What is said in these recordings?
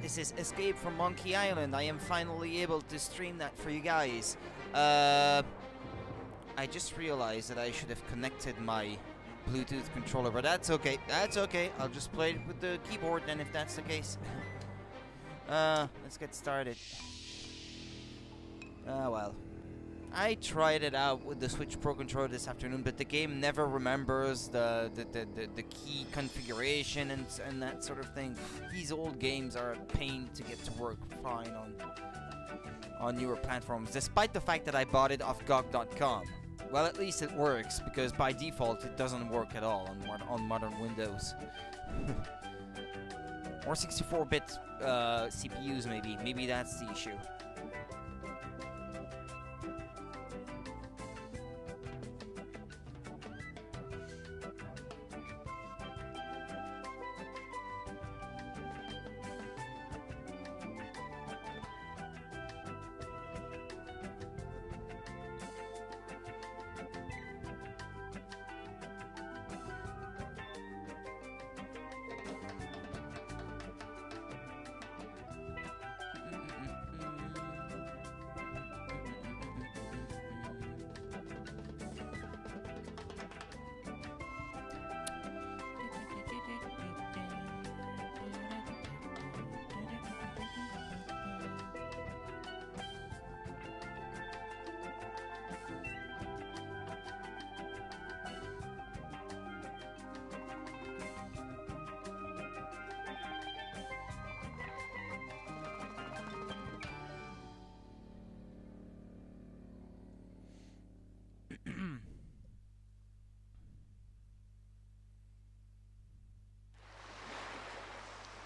This is Escape from Monkey Island. I am finally able to stream that for you guys. I just realized that I should have connected my Bluetooth controller, but that's okay. That's okay. I'll just play it with the keyboard then if that's the case. Let's get started. Well. I tried it out with the Switch Pro controller this afternoon, but the game never remembers the key configuration and that sort of thing. These old games are a pain to get to work fine on newer platforms, despite the fact that I bought it off GOG.com. Well, at least it works, because by default it doesn't work at all on modern Windows. Or 64-bit CPUs, maybe. Maybe that's the issue.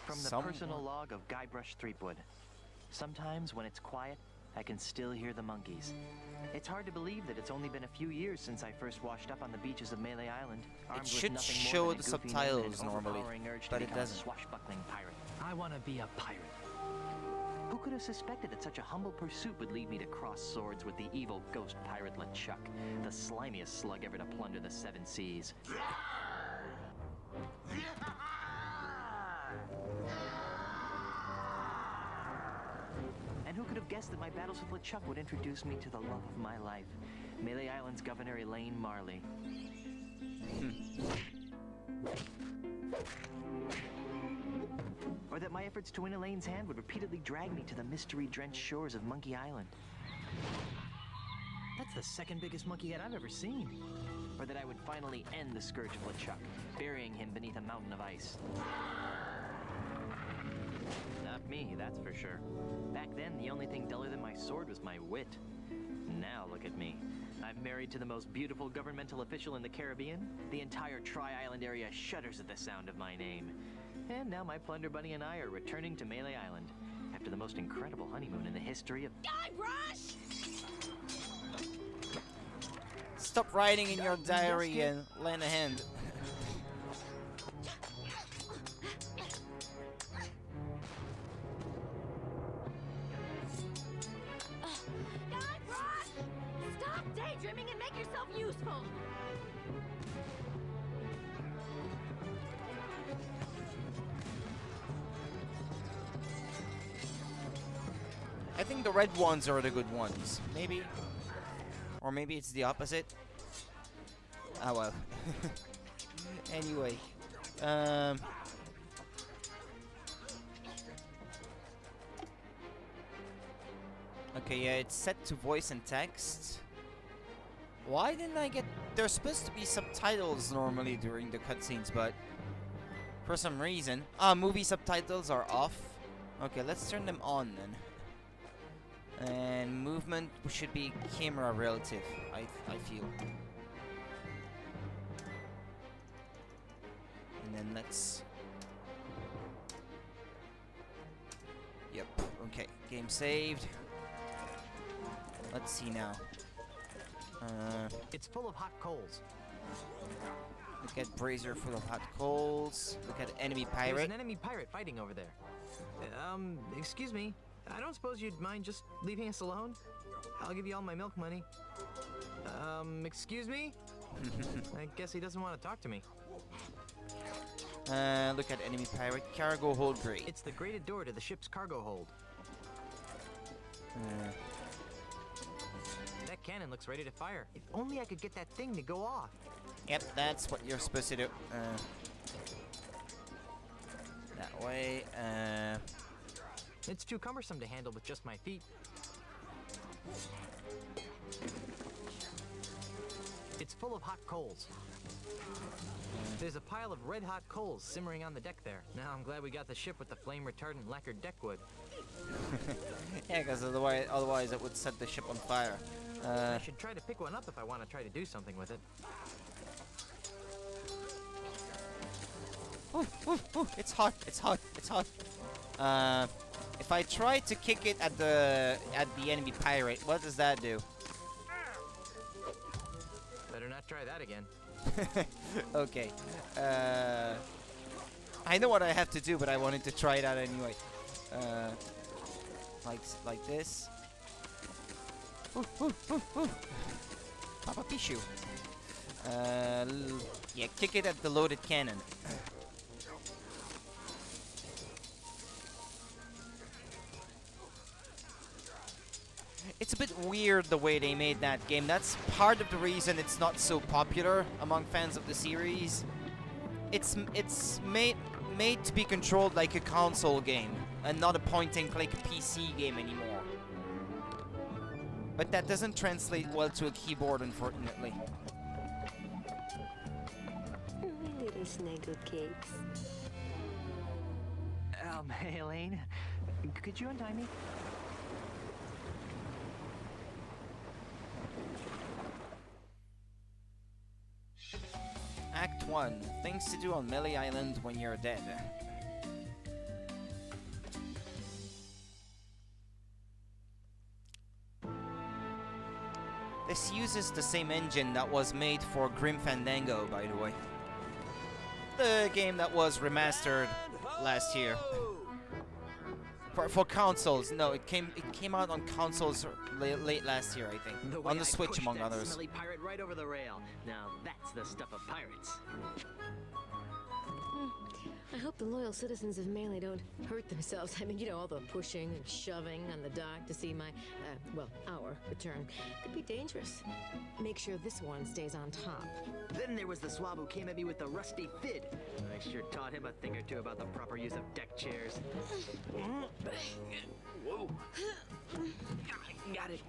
From the personal log of Guybrush Threepwood. Sometimes when it's quiet, I can still hear the monkeys. It's hard to believe that it's only been a few years since I first washed up on the beaches of Mêlée Island. It should show the subtitles normally, but it doesn't. Swashbuckling pirate. I want to be a pirate. Who could have suspected that such a humble pursuit would lead me to cross swords with the evil ghost pirate LeChuck, the slimiest slug ever to plunder the seven seas? And who could have guessed that my battles with LeChuck would introduce me to the love of my life, Mêlée Island's Governor Elaine Marley? Or that my efforts to win Elaine's hand would repeatedly drag me to the mystery-drenched shores of Monkey Island. That's the second biggest monkey head I've ever seen. Or that I would finally end the scourge of LeChuck, burying him beneath a mountain of ice. Not me, that's for sure. Back then, the only thing duller than my sword was my wit. Now look at me. I'm married to the most beautiful governmental official in the Caribbean. The entire Tri-Island area shudders at the sound of my name. And now my Plunder Bunny and I are returning to Mêlée Island after the most incredible honeymoon in the history of Guybrush! Stop writing in your diary and lend a hand. Guybrush! Stop daydreaming and make yourself useful! I think the red ones are the good ones. Maybe. Or maybe it's the opposite. Ah, well. Anyway. Okay, yeah, it's set to voice and text. Why didn't I get... There's supposed to be subtitles normally during the cutscenes, but... For some reason... movie subtitles are off. Okay, let's turn them on then. And movement should be camera relative, I feel. And then let's... Yep, okay. Game saved. Let's see now. It's full of hot coals. Look at brazier full of hot coals. Look at enemy pirate. There's an enemy pirate fighting over there. Excuse me. I don't suppose you'd mind just leaving us alone? I'll give you all my milk money. Excuse me? I guess he doesn't want to talk to me. Look at enemy pirate. Cargo hold great. It's the grated door to the ship's cargo hold. That cannon looks ready to fire. If only I could get that thing to go off. Yep, that's what you're supposed to do. That way. It's too cumbersome to handle with just my feet. It's full of hot coals. There's a pile of red-hot coals simmering on the deck there. Now I'm glad we got the ship with the flame-retardant lacquered deck wood. Yeah, because otherwise it would set the ship on fire. I should try to pick one up if I want to try to do something with it. Ooh, it's hot, it's hot, it's hot. If I try to kick it at the enemy pirate, what does that do? Better not try that again. Okay. I know what I have to do, but I wanted to try it out anyway. Like this. Ooh. Papa Pichu. Yeah, kick it at the loaded cannon. It's a bit weird the way they made that game. That's part of the reason it's not so popular among fans of the series. It's made to be controlled like a console game and not a point-and-click PC game anymore. But that doesn't translate well to a keyboard, unfortunately. My little snuggle cakes. Hey, Elaine, could you untie me? Act 1. Things to do on Mêlée Island when you're dead. This uses the same engine that was made for Grim Fandango, by the way. The game that was remastered last year. For consoles. No, it came out on consoles late last year, I think. On the Switch, among others. Smelly pirate right over the rail. Now that's the stuff of pirates. I hope the loyal citizens of Mêlée don't hurt themselves. I mean, you know, all the pushing and shoving on the dock to see my, our return could be dangerous. Make sure this one stays on top. Then there was the swab who came at me with the rusty fid. I sure taught him a thing or two about the proper use of deck chairs. Whoa. Got it.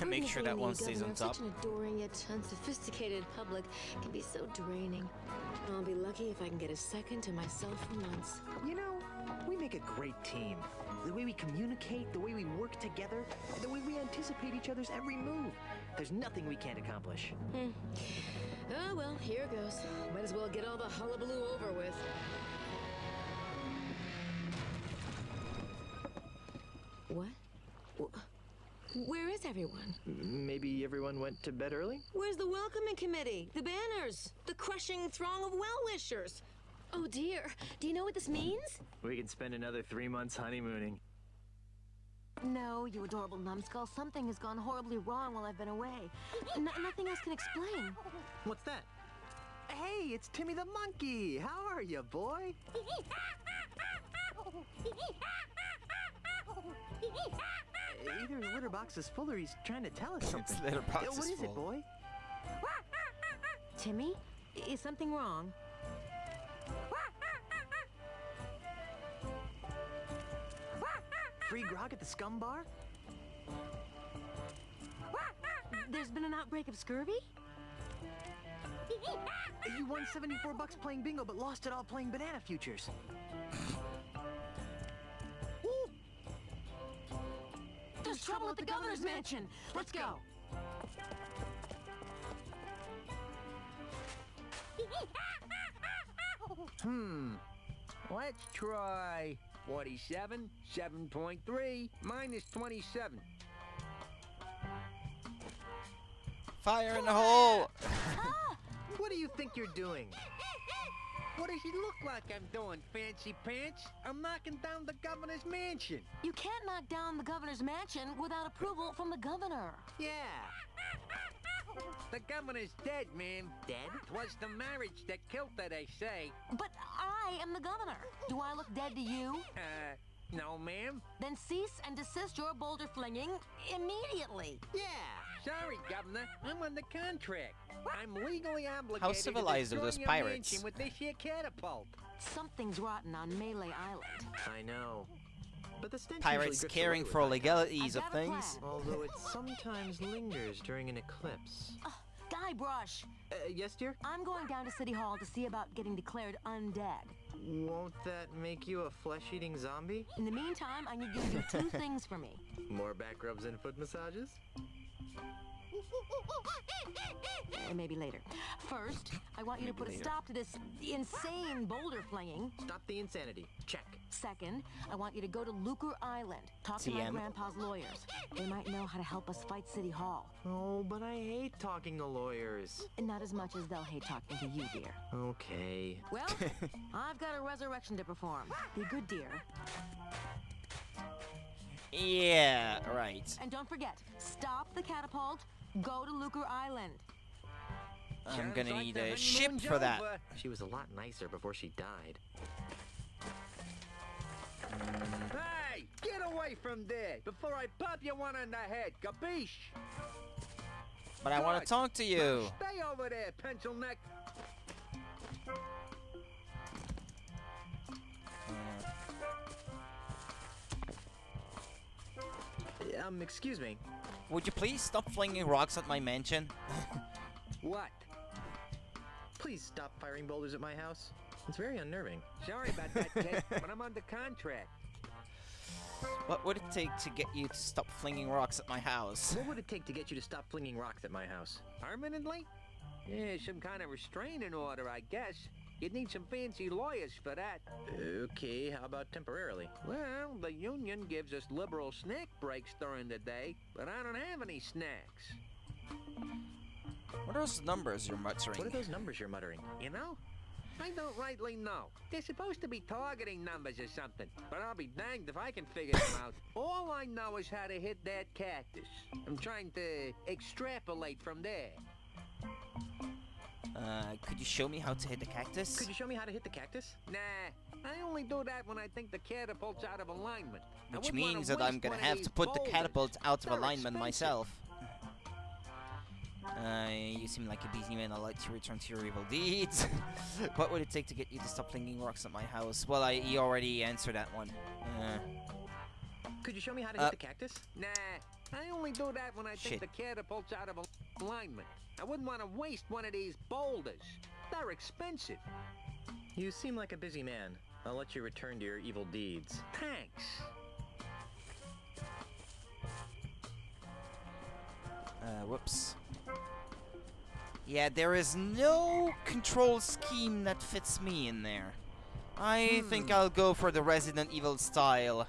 Make sure that one stays on top. Such an adoring yet unsophisticated public can be so draining. I'll be lucky if I can get a second to myself for once. You know, we make a great team. The way we communicate, the way we work together, the way we anticipate each other's every move. There's nothing we can't accomplish. Oh, well, here goes. Might as well get all the hullabaloo over with. What? Where is everyone? Maybe everyone went to bed early? Where's the welcoming committee? The banners? The crushing throng of well-wishers? Oh dear, do you know what this means? We can spend another 3 months honeymooning. No, you adorable numbskull. Something has gone horribly wrong while I've been away. Nothing else can explain. What's that? Hey, it's Timmy the monkey. How are you, boy? Either the litter box is full or he's trying to tell us something. Its litter box What is is it, full. boy? Timmy? Is something wrong? Free grog at the scum bar? There's been an outbreak of scurvy? You won $74 playing bingo, but lost it all playing banana futures. There's trouble at the governor's mansion. Let's go. Let's try 47, 7.3, minus 27. Fire in the hole! What do you think you're doing? What does he look like I'm doing, fancy pants? I'm knocking down the governor's mansion. You can't knock down the governor's mansion without approval from the governor. Yeah. The governor's dead, ma'am. Dead? 'Twas the marriage that killed her, they say. But I am the governor. Do I look dead to you? No, ma'am. Then cease and desist your boulder flinging immediately. Yeah. Sorry, Governor. I'm under contract. I'm legally obligated How civilized to are destroy those your pirates? mansion with this here catapult. Something's rotten on Mêlée Island. I know. But the stench Pirates usually drifts caring away for with legalities I of got a things. plan. although it sometimes lingers during an eclipse. Guybrush, Yes, dear? I'm going down to City Hall to see about getting declared undead. Won't that make you a flesh-eating zombie? In the meantime, I need you to do two things for me. More back rubs and foot massages? Maybe later. First, I want you to put a later. stop to this insane boulder flinging. Stop the insanity. Check. Second, I want you to go to Lucre Island. Talk to my TM. grandpa's lawyers. They might know how to help us fight City Hall. Oh, but I hate talking to lawyers. And not as much as they'll hate talking to you, dear. Okay. Well, I've got a resurrection to perform. Be good, dear. Yeah, right. And don't forget, stop the catapult, go to Lucre Island. I'm Sounds gonna like need the a ship honeymoon's for that. over. She was a lot nicer before she died. Hey, get away from there before I pop you one on the head, capiche? But I want to Good. talk to you. Stay over there, pencil neck. Excuse me. Would you please stop flinging rocks at my mansion? What? Please stop firing boulders at my house. It's very unnerving. Sorry about that, kid, but I'm under contract. What would it take to get you to stop flinging rocks at my house? What would it take to get you to stop flinging rocks at my house? Permanently? Yeah, some kind of restraining order, I guess. You'd need some fancy lawyers for that. Okay, how about temporarily? Well, the union gives us liberal snack breaks during the day, but I don't have any snacks. What are those numbers you're muttering? What are those numbers you're muttering? You know? I don't rightly know. They're supposed to be targeting numbers or something, but I'll be danged if I can figure them out. All I know is how to hit that cactus. I'm trying to extrapolate from there. Could you show me how to hit the cactus? Could you show me how to hit the cactus? Nah, I only do that when I think the catapult's out of alignment. I Which wouldn't wanna means that I'm waste gonna one of have these to put the boulders. catapult out of They're alignment expensive. myself. You seem like a busy man. I'd like to return to your evil deeds. What would it take to get you to stop flinging rocks at my house? Well, he already answered that one. Could you show me how to hit the cactus? Nah, I only do that when I Shit. think the catapult's out of alignment. I wouldn't want to waste one of these boulders. They're expensive. You seem like a busy man. I'll let you return to your evil deeds. Thanks. Whoops. Yeah, there is no control scheme that fits me in there. I think I'll go for the Resident Evil style,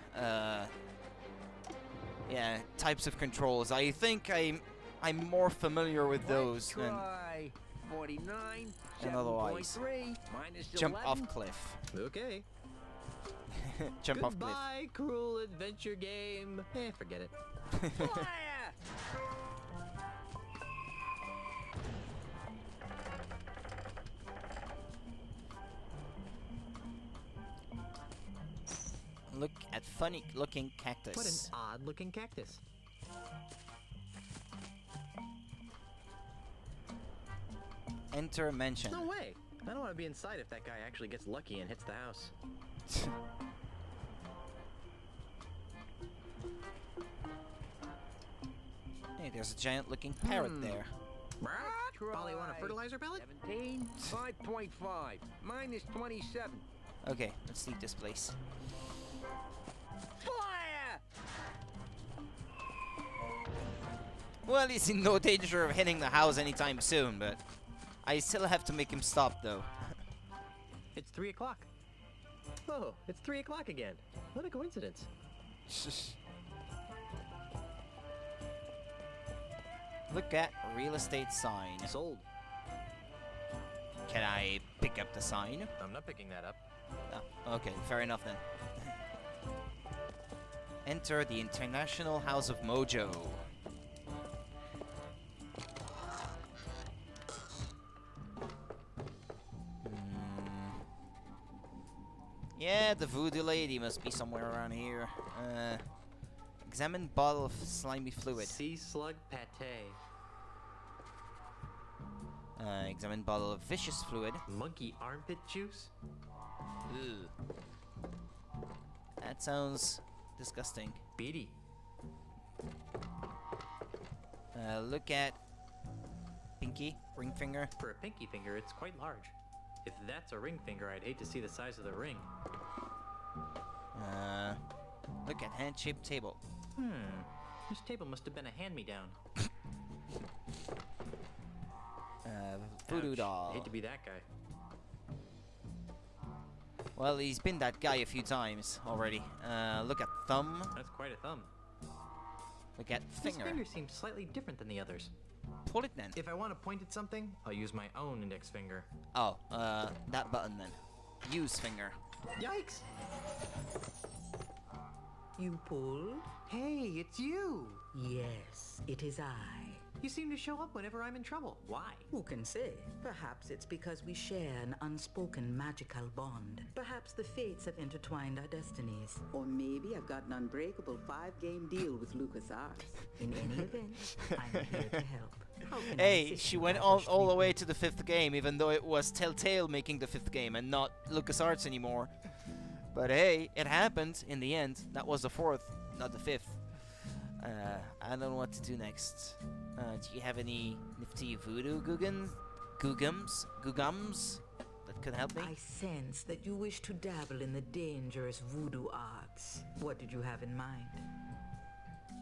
yeah, types of controls. I think I'm more familiar with those than Try 49, And otherwise. 7.3, minus jump 11. off cliff. Okay. Jump off cliff. Goodbye, cruel adventure game. Forget it. Fire! Look at funny looking cactus. What an odd-looking cactus. Enter mansion. No way. I don't want to be inside if that guy actually gets lucky and hits the house. Hey, there's a giant looking parrot there. Polly, want a fertilizer pellet? 17, 5.5, minus 27. Okay, let's leave this place. Fire! Well, he's in no danger of hitting the house anytime soon, but I still have to make him stop, though. It's 3 o'clock. Oh, it's 3 o'clock again. What a coincidence. Look at real estate sign. Sold. Can I pick up the sign? I'm not picking that up. Oh, okay, fair enough then. Enter the International House of Mojo. Yeah, the voodoo lady must be somewhere around here. Examine bottle of slimy fluid. Sea slug pate. Examine bottle of vicious fluid. Monkey armpit juice? Ugh. That sounds disgusting. Beady. Look at pinky, ring finger. For a pinky finger, it's quite large. If that's a ring finger, I'd hate to see the size of the ring. Look at hand-shaped table. This table must have been a hand-me-down. Voodoo Ouch. doll. Hate to be that guy. Well, he's been that guy a few times already. Look at thumb. That's quite a thumb. Look at This finger. finger seems slightly different than the others. Pull it then. If I want to point at something, I'll use my own index finger. Oh, that button then. Use finger. Yikes! You pulled? Hey, it's you! Yes, it is I. You seem to show up whenever I'm in trouble. Why? Who can say? Perhaps it's because we share an unspoken magical bond. Perhaps the fates have intertwined our destinies. Or maybe I've got an unbreakable 5-game deal with LucasArts. In any event, I'm here to help. How can I Hey, assist she you, went Guybrush all the Threepwood? way to the 5th game, even though it was Telltale making the 5th game and not LucasArts anymore. But hey, it happened in the end. That was the 4th, not the 5th. I don't know what to do next. Do you have any nifty voodoo googums that could help me? I sense that you wish to dabble in the dangerous voodoo arts. What did you have in mind?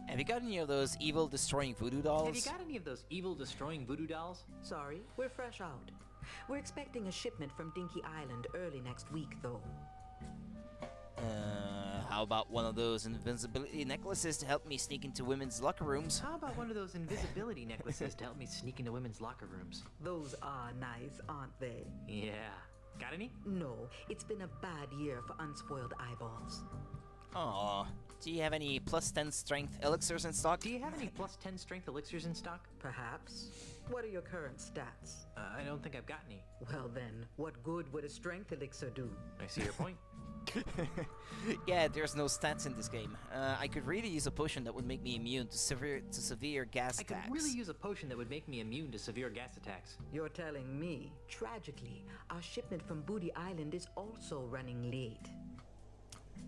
Have you got any of those evil destroying voodoo dolls? Have you got any of those evil destroying voodoo dolls? Sorry, we're fresh out. We're expecting a shipment from Dinky Island early next week, though. How about one of those invisibility necklaces to help me sneak into women's locker rooms? How about one of those invisibility necklaces to help me sneak into women's locker rooms? Those are nice, aren't they? Yeah. Got any? No, it's been a bad year for unspoiled eyeballs. Aw. Do you have any plus 10 strength elixirs in stock? Do you have any plus 10 strength elixirs in stock? Perhaps. What are your current stats? I don't think I've got any. Well then, what good would a strength elixir do? I see your point. Yeah, there's no stats in this game. I could really use a potion that would make me immune to severe gas I attacks. could really use a potion that would make me immune to severe gas attacks. You're telling me. Tragically, our shipment from Booty Island is also running late.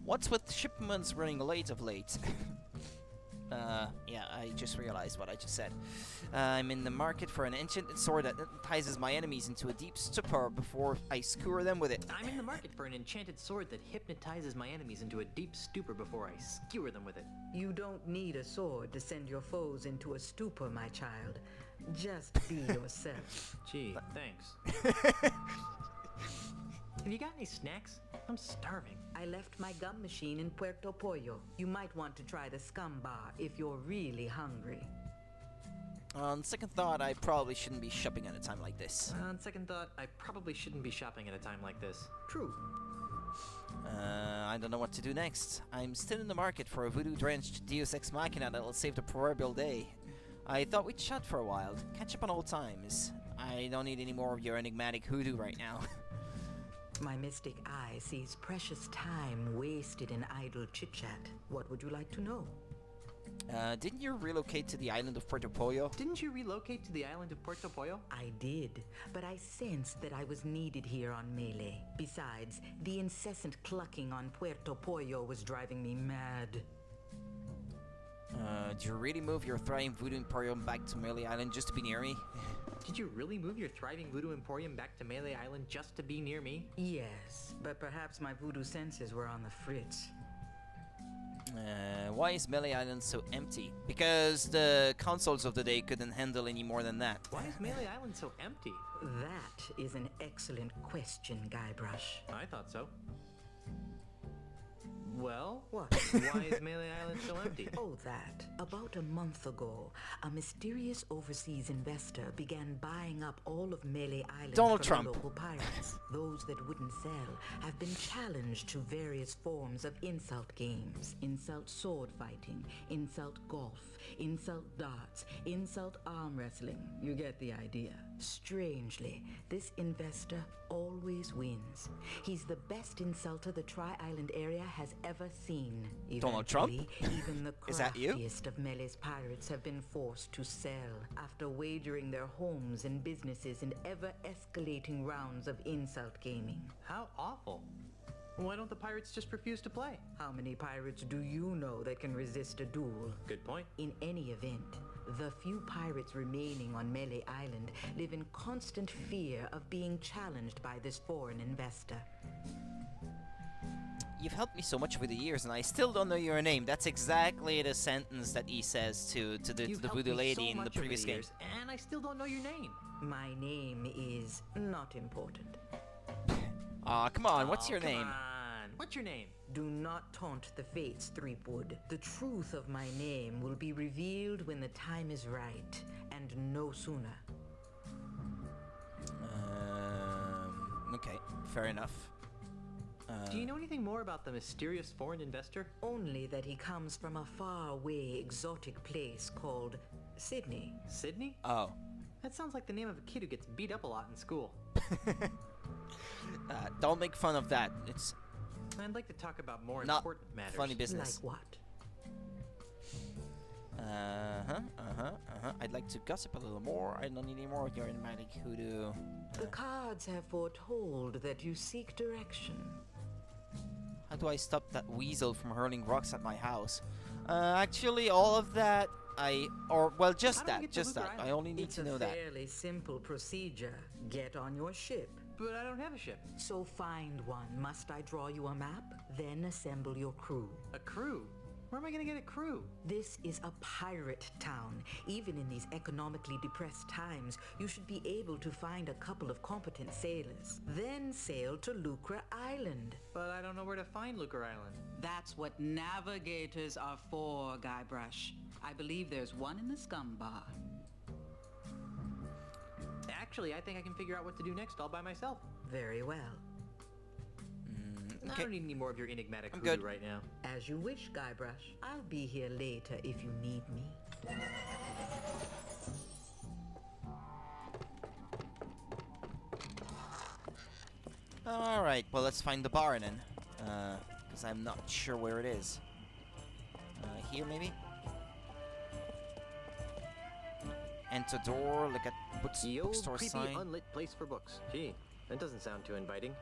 What's with shipments running late of late? Yeah, I just realized what I just said. I'm in the market for an enchanted sword that hypnotizes my enemies into a deep stupor before I skewer them with it. I'm in the market for an enchanted sword that hypnotizes my enemies into a deep stupor before I skewer them with it. You don't need a sword to send your foes into a stupor, my child. Just be yourself. Gee, thanks. Have you got any snacks? I'm starving. I left my gum machine in Puerto Pollo. You might want to try the scum bar if you're really hungry. On second thought, I probably shouldn't be shopping at a time like this. On second thought, I probably shouldn't be shopping at a time like this. True. I don't know what to do next. I'm still in the market for a voodoo-drenched Deus Ex Machina that'll save the proverbial day. I thought we'd chat for a while, catch up on old times. I don't need any more of your enigmatic hoodoo right now. My mystic eye sees precious time wasted in idle chit-chat. What would you like to know? Didn't you relocate to the island of Puerto Pollo? Didn't you relocate to the island of Puerto Pollo? I did, but I sensed that I was needed here on Mêlée. Besides, the incessant clucking on Puerto Pollo was driving me mad. Did you really move your thriving voodoo emporium back to Mêlée Island just to be near me? Did you really move your thriving voodoo emporium back to Mêlée Island just to be near me? Yes, but perhaps my voodoo senses were on the fritz. Why is Mêlée Island so empty? Because the consoles of the day couldn't handle any more than that. Why is Mêlée Island so empty? That is an excellent question, Guybrush. I thought so. Well, What? why is Mêlée Island so empty? Oh, that. About a month ago, a mysterious overseas investor began buying up all of Mêlée Island Donald from Trump. the local pirates. Those that wouldn't sell have been challenged to various forms of insult games. Insult sword fighting, insult golf, insult darts, insult arm wrestling. You get the idea. Strangely, this investor always wins. He's the best insulter the Tri-Island area has ever seen. Donald Trump? Eventually, even the Is that you? craftiest of Mêlée's pirates have been forced to sell after wagering their homes and businesses in ever-escalating rounds of insult gaming. How awful. Why don't the pirates just refuse to play? How many pirates do you know that can resist a duel? Good point. In any event, the few pirates remaining on Mêlée Island live in constant fear of being challenged by this foreign investor. You've helped me so much over the years, and I still don't know your name. That's exactly the sentence that he says to the You've helped voodoo me lady so in the much over previous game. years, and I still don't know your name. My name is not important. Aw, come on, what's Oh, your come name? on. What's your name? Do not taunt the fates, Threepwood. The truth of my name will be revealed when the time is right, and no sooner. Okay, fair enough. Do you know anything more about the mysterious foreign investor? Only that he comes from a faraway exotic place called Sydney. Sydney? Oh. That sounds like the name of a kid who gets beat up a lot in school. Don't make fun of that. It's I'd like to talk about more not important matters. funny business. Like what? I'd like to gossip a little more. I don't need any more of your enigmatic hoodoo. The cards have foretold that you seek direction. How do I stop that weasel from hurling rocks at my house? Actually, all of that, just How do I that, get to just Lugar that. I Island? only need It's to a know that. fairly simple procedure. Get on your ship. But I don't have a ship. So find one. Must I draw you a map? Then assemble your crew. A crew? Where am I gonna get a crew? This is a pirate town. Even in these economically depressed times, you should be able to find a couple of competent sailors. Then sail to Lucre Island. But I don't know where to find Lugar Island. That's what navigators are for, Guybrush. I believe there's one in the scum bar. Actually, I think I can figure out what to do next all by myself. Very well. I Okay. don't need any more of your enigmatic I'm hoodoo good. right now. As you wish, Guybrush. I'll be here later if you need me. Alright, well, let's find the bar then. Because I'm not sure where it is. Here, maybe? Enter door, look at The old bookstore creepy sign. unlit place for books. Gee, that doesn't sound too inviting.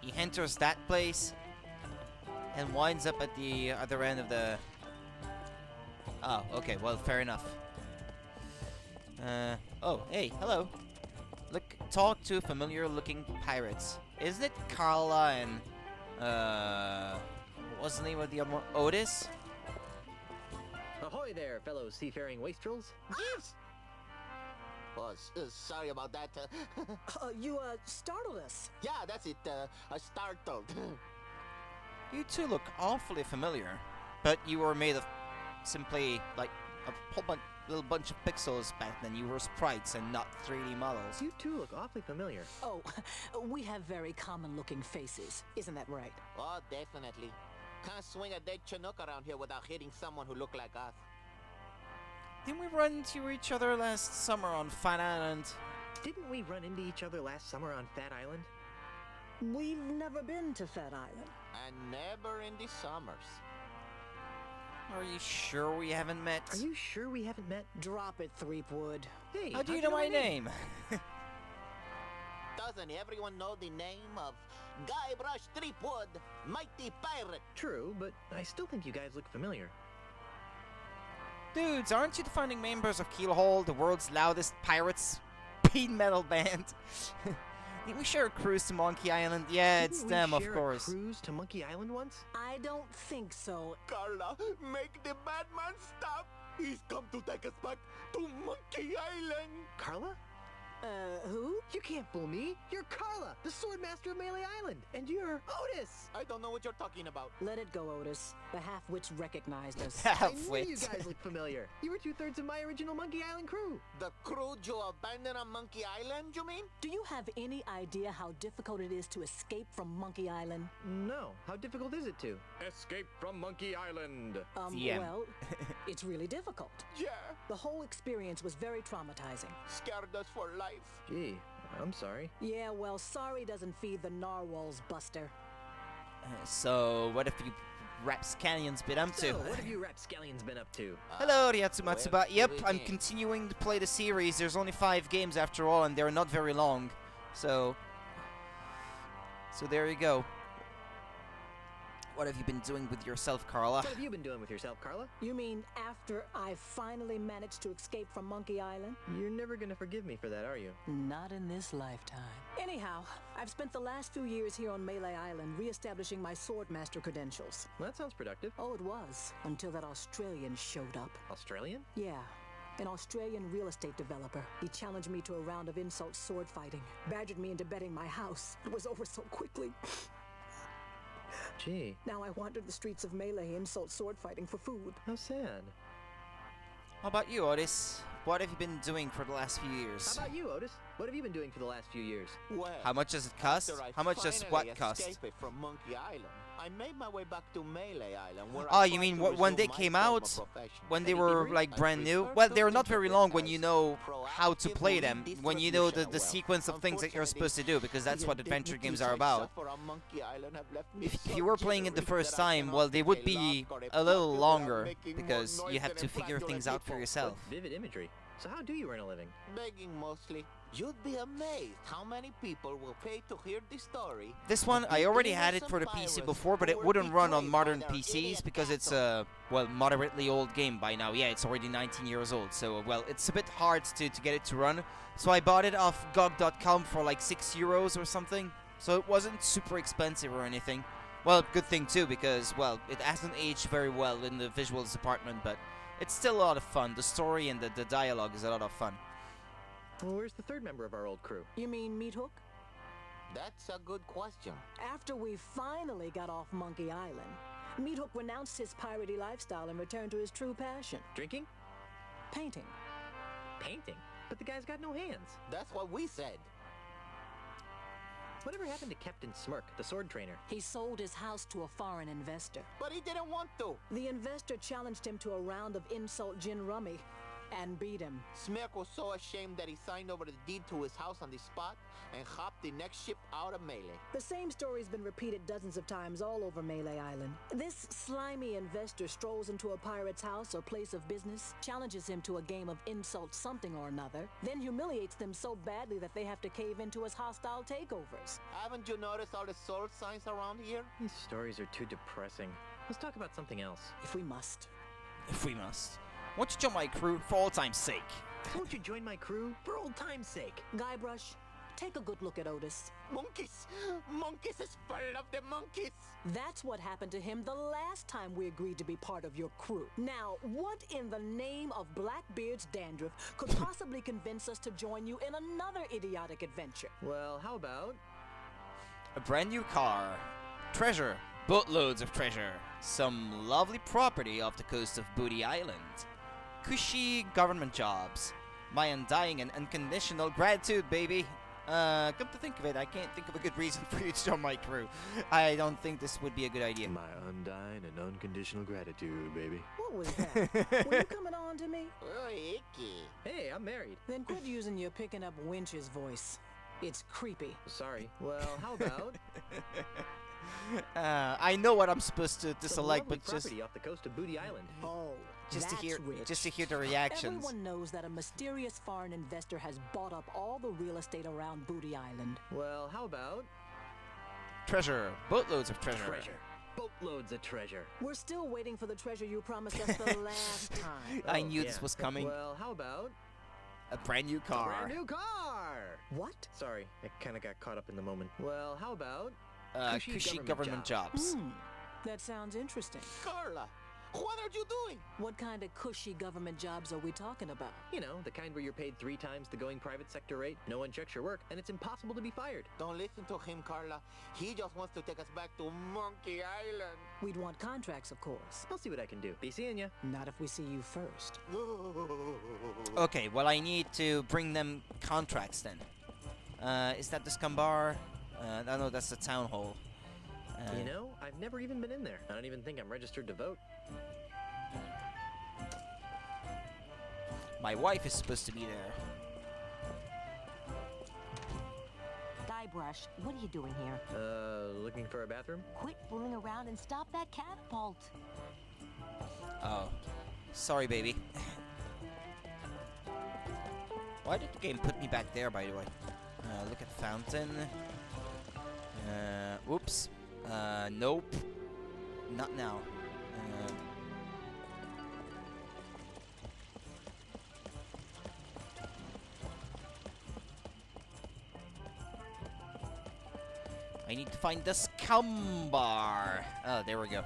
He enters that place and winds up at the other end of the... Oh, okay, well, fair enough. Oh, hey, hello. Look, talk to familiar-looking pirates. Isn't it Carla and, what was the name of the other one? Otis? Ahoy there, fellow seafaring wastrels. Yes! Oh, sorry about that. You startled us. Yeah, that's it. Startled. You two look awfully familiar, but you were made of simply, like, a whole little bunch of pixels back then. You were sprites and not 3D models. You two look awfully familiar. Oh, we have very common-looking faces. Isn't that right? Oh, definitely. Can't swing a dead Chinook around here without hitting someone who look like us. Didn't we run into each other last summer on Fat Island? Didn't we run into each other last summer on Fat Island? We've never been to Fat Island. And never in the summers. Are you sure we haven't met? Are you sure we haven't met? Drop it, Threepwood. Hey, How do you know my name? Doesn't everyone know the name of Guybrush Threepwood, mighty pirate? True, but I still think you guys look familiar. Dudes, aren't you the founding members of Keelhole, the world's loudest pirate speed metal band? Didn't we share a cruise to Monkey Island? Yeah, it's Didn't we them, of share a course. cruise to Monkey Island once? I don't think so. Carla, make the bad man stop. He's come to take us back to Monkey Island. Carla? Who? You can't fool me. You're Carla, the Swordmaster of Mêlée Island. And you're Otis. I don't know what you're talking about. Let it go, Otis. The half-wits recognized us. I knew you Half-wit. guys looked familiar. You were 2/3 of my original Monkey Island crew. The crew you abandoned on Monkey Island, you mean? Do you have any idea how difficult it is to escape from Monkey Island? No. How difficult is it to? Escape from Monkey Island. DM. Well, it's really difficult. Yeah. The whole experience was very traumatizing. Scared us for life. Gee, I'm sorry. Yeah, well, sorry doesn't feed the narwhals, Buster. So, what have you rapscallions been up to? So, what have you rapscallions been up to? Hello, Ryatsu Matsuba. well, Yep, we I'm did. continuing to play the series. There's only 5 games after all, and they're not very long. So there you go. What have you been doing with yourself, Carla? What have you been doing with yourself, Carla? You mean after I finally managed to escape from Monkey Island? You're never gonna forgive me for that, are you? Not in this lifetime. Anyhow, I've spent the last few years here on Mêlée Island re-establishing my Swordmaster credentials. Well, that sounds productive. Oh, it was, until that Australian showed up. Australian? Yeah, an Australian real estate developer. He challenged me to a round of insult sword fighting, badgered me into betting my house. It was over so quickly. Gee, Now I wander the streets of Mêlée insult sword fighting for food. how sad. How about you, Otis? What have you been doing for the last few How years? about you, Otis? What have you been doing for the last few years? Well, How much does it cost? after I How much does finally what cost? escaped from Monkey Island, I made my way back to Mêlée Island, where Oh, I you tried mean to when they resume my came former out? profession. When they Any were debrief? like I brand new? prefer Well, to they're not think of very it long when as you know how to proactive play them, when you know the redistribution of wealth. sequence of things that you're supposed to do, because that's The what adventure indignities games are I about. suffer on Monkey Island have left me If so you were playing it the jittery first that I time, cannot well, they take would a be lock or a little puppy without longer, making more because noise you have than to a figure flat things doing out for people. yourself. Vivid imagery. So how do you earn a living? Begging mostly. You'd be amazed how many people will pay to hear this story. This one, of I the already had it innocent for the PC pirates before, but who it were wouldn't run on betrayed by modern their PCs idiot because it's captain. a, well, moderately old game by now. Yeah, it's already 19 years old, so, well, it's a bit hard to get it to run. So I bought it off GOG.com for like €6 or something, so it wasn't super expensive or anything. Well, good thing too, because, well, it hasn't aged very well in the visuals department, but it's still a lot of fun. The story and the dialogue is a lot of fun. Well, where's the third member of our old crew? You mean Meat Hook? That's a good question. After we finally got off Monkey Island, Meat Hook renounced his piratey lifestyle and returned to his true passion, Drinking? painting. Painting? But the guy's got no hands. That's what we said. Whatever happened to Captain Smirk, the sword trainer? He sold his house to a foreign investor. But he didn't want to. The investor challenged him to a round of insult gin rummy and beat him. Smirk was so ashamed that he signed over the deed to his house on the spot and hopped the next ship out of Mêlée. The same story's been repeated dozens of times all over Mêlée Island. This slimy investor strolls into a pirate's house or place of business, challenges him to a game of insult something or another, then humiliates them so badly that they have to cave into his hostile takeovers. Haven't you noticed all the sword signs around here? These stories are too depressing. Let's talk about something else. If we must. If we must. Won't you join my crew for all time's sake? Won't you join my crew for old time's sake? Guybrush, take a good look at Otis. Monkeys! Monkeys is full of the monkeys! That's what happened to him the last time we agreed to be part of your crew. Now, what in the name of Blackbeard's dandruff could possibly convince us to join you in another idiotic adventure? Well, how about... A brand new car. Treasure. Boatloads of treasure. Some lovely property off the coast of Booty Island. Cushy government jobs. My undying and unconditional gratitude, baby. Come to think of it, I can't think of a good reason for you to join my crew. I don't think this would be a good idea. My undying and unconditional gratitude, baby. What was that? Were you coming on to me? Oh, icky. Hey, I'm married. Then quit using your picking up winch's voice. It's creepy. Sorry. Well, how about... I know what I'm supposed to some select, lovely but just property off the coast of Booty Island. Oh, just to that's hear rich. the reactions. Everyone knows that a mysterious foreign investor has bought up all the real estate around Booty Island. Well, how about... Treasure. Boatloads of treasure. Treasure. Boatloads of treasure. We're still waiting for the treasure you promised us the last time. I Oh, knew yeah. this was coming. Well, how about... A brand new car. Brand new car! What? Sorry, I kind of got caught up in the moment. Well, how about... Cushy government jobs. That sounds interesting. Carla, What are you doing? What kind of cushy government jobs are we talking about? You know, the kind where you're paid 3 times the going private sector rate, no one checks your work, and it's impossible to be fired. Don't listen to him, Carla. He just wants to take us back to Monkey Island. We'd want contracts, of course. I'll see what I can do. Be seeing ya. Not if we see you first. Okay, well, I need to bring them contracts then. Is that the scum bar? No, that's the town hall. You know, I've never even been in there. I don't even think I'm registered to vote. My wife is supposed to be there. Guybrush, what are you doing here? Looking for a bathroom? Quit fooling around and stop that catapult. Oh. Sorry, baby. Why did the game put me back there, by the way? Look at fountain. Whoops. Nope. Not now. I need to find the scum bar. Oh, there we go.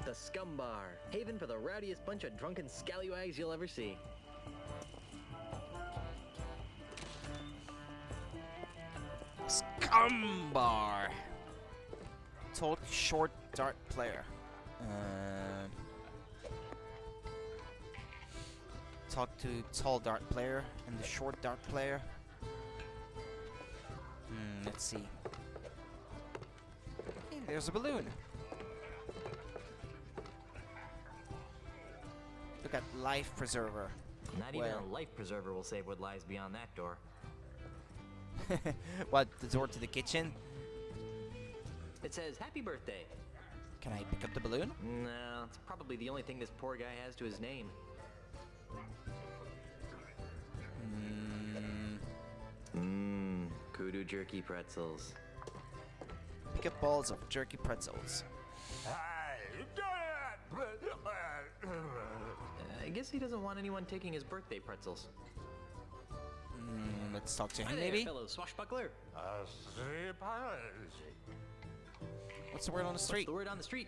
The Scum Bar. Haven for the rowdiest bunch of drunken scallywags you'll ever see. Scum bar. Tall, short, dart player. Talk to tall dart player and the short dart player. Let's see. Hey, there's a balloon. Look at life preserver. Not even a life preserver will save what lies beyond that door. What, the door to the kitchen? It says, "Happy birthday." Can I pick up the balloon? No, it's probably the only thing this poor guy has to his name. Kudu jerky pretzels. Pick up balls of jerky pretzels. I guess he doesn't want anyone taking his birthday pretzels. Let's talk to Hi him, there, maybe? fellow swashbuckler. What's the word on the What's street? the word on the street?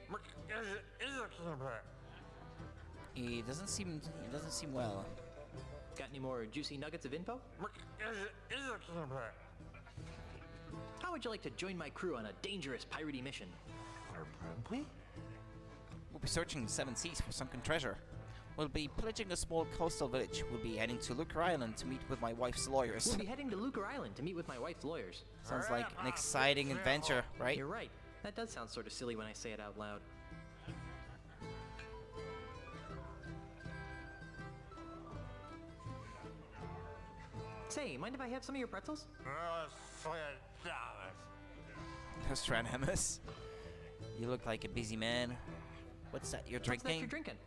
He doesn't seem well. Got any more juicy nuggets of info? How would you like to join my crew on a dangerous piratey mission? We'll be searching the 7 seas for sunken treasure. We'll be pillaging a small coastal village. We'll be heading to Lucre Island to meet with my wife's lawyers. We'll be heading to Lucre Island to meet with my wife's lawyers. Sounds like an exciting adventure, right? You're right. That does sound sort of silly when I say it out loud. Say, mind if I have some of your pretzels? Nostradamus. You look like a busy man. What's that you're What's that drinking? you're drinking?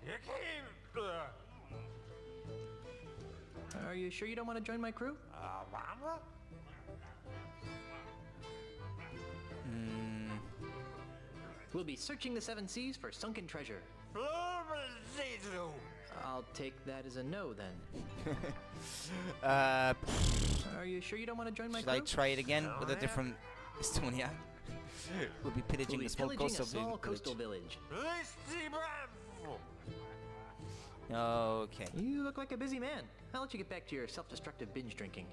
Are you sure you don't want to join my crew? We'll be searching the 7 seas for sunken treasure. I'll take that as a no then. Are you sure you don't want to join my Should crew? I try it again with a different Estonia? We'll be pillaging We'll be a small pillaging coastal a small village. coastal village. Okay. You look like a busy man. I'll let you get back to your self-destructive binge drinking.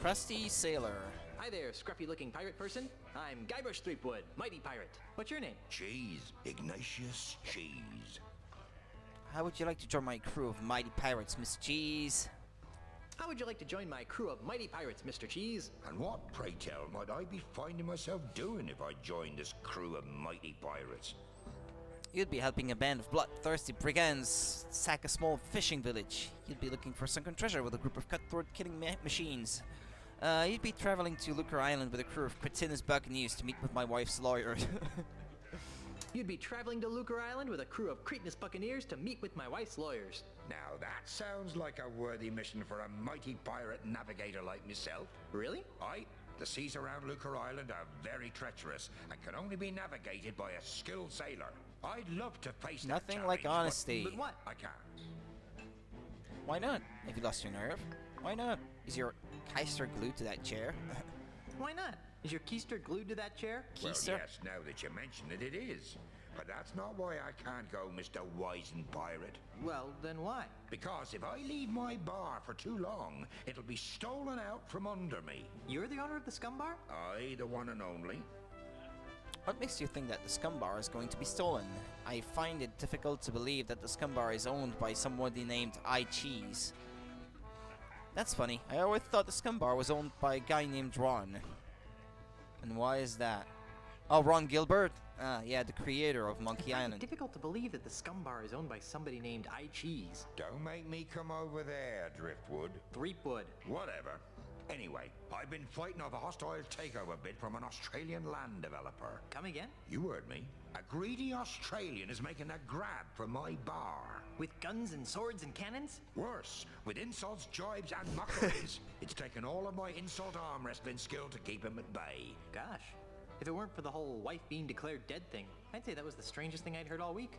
Crusty Sailor. Hi there, scruffy-looking pirate person. I'm Guybrush Threepwood, mighty pirate. What's your name? Cheese. Ignatius Cheese. How would you like to join my crew of mighty pirates, Miss Cheese? How would you like to join my crew of mighty pirates, Mr. Cheese? And what, pray tell, might I be finding myself doing if I joined this crew of mighty pirates? You'd be helping a band of bloodthirsty brigands sack a small fishing village. You'd be looking for sunken treasure with a group of cutthroat killing machines. You'd be traveling to Lucre Island with a crew of cretinous buccaneers to meet with my wife's lawyer. You'd be traveling to Lucre Island with a crew of cretinous buccaneers to meet with my wife's lawyers. Now that sounds like a worthy mission for a mighty pirate navigator like myself. Really? Aye. The seas around Lucre Island are very treacherous and can only be navigated by a skilled sailor. I'd love to face that Nothing like challenge, honesty. But what? I can't. Why not? Have you lost your nerve? Why not? Is your keister glued to that chair? Why not? Is your keister glued to that chair? Well, Keister? yes, now that you mention it, it is. But that's not why I can't go, Mr. Wizen Pirate. Well, then why? Because if I leave my bar for too long, it'll be stolen out from under me. You're the owner of the Scum Bar? I, the one and only. What makes you think that the Scum Bar is going to be stolen? I find it difficult to believe that the Scum Bar is owned by somebody named iCheese. That's funny. I always thought the Scum Bar was owned by a guy named Ron. And why is that? Oh, Ron Gilbert? Yeah, the creator of Monkey Island. Difficult to believe that the Scum Bar is owned by somebody named iCheese. Don't make me come over there, Driftwood. Threepwood. Whatever. Anyway, I've been fighting off a hostile takeover bid from an Australian land developer. Come again? You heard me. A greedy Australian is making a grab for my bar. With guns and swords and cannons? Worse, with insults, jibes, and mockeries. It's taken all of my insult arm wrestling skill to keep him at bay. Gosh. If it weren't for the whole wife being declared dead thing, I'd say that was the strangest thing I'd heard all week.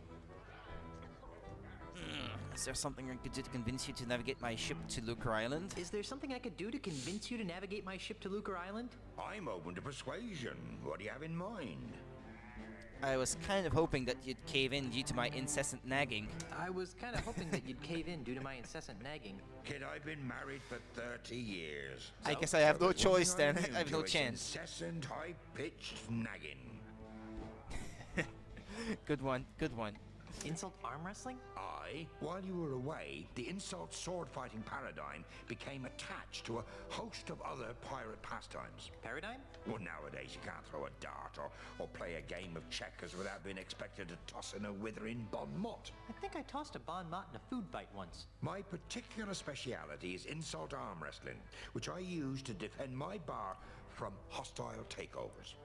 Is there something I could do to convince you to navigate my ship to Lucre Island? Is there something I could do to convince you to navigate my ship to Lucre Island? I'm open to persuasion. What do you have in mind? I was kind of hoping that you'd cave in due to my incessant nagging. I was kind of hoping that you'd cave in due to my incessant nagging. Kid, I've been married for 30 years. I guess I have no the one choice thing then. I'm I have immune no to is chance. Incessant, high-pitched nagging. Good one, good one. Insult arm wrestling? While you were away, the insult sword fighting paradigm became attached to a host of other pirate pastimes. Paradigm? Well, nowadays you can't throw a dart or play a game of checkers without being expected to toss in a withering bon mot. I think I tossed a bon mot in a food fight once. My particular speciality is insult arm wrestling, which I use to defend my bar from hostile takeovers.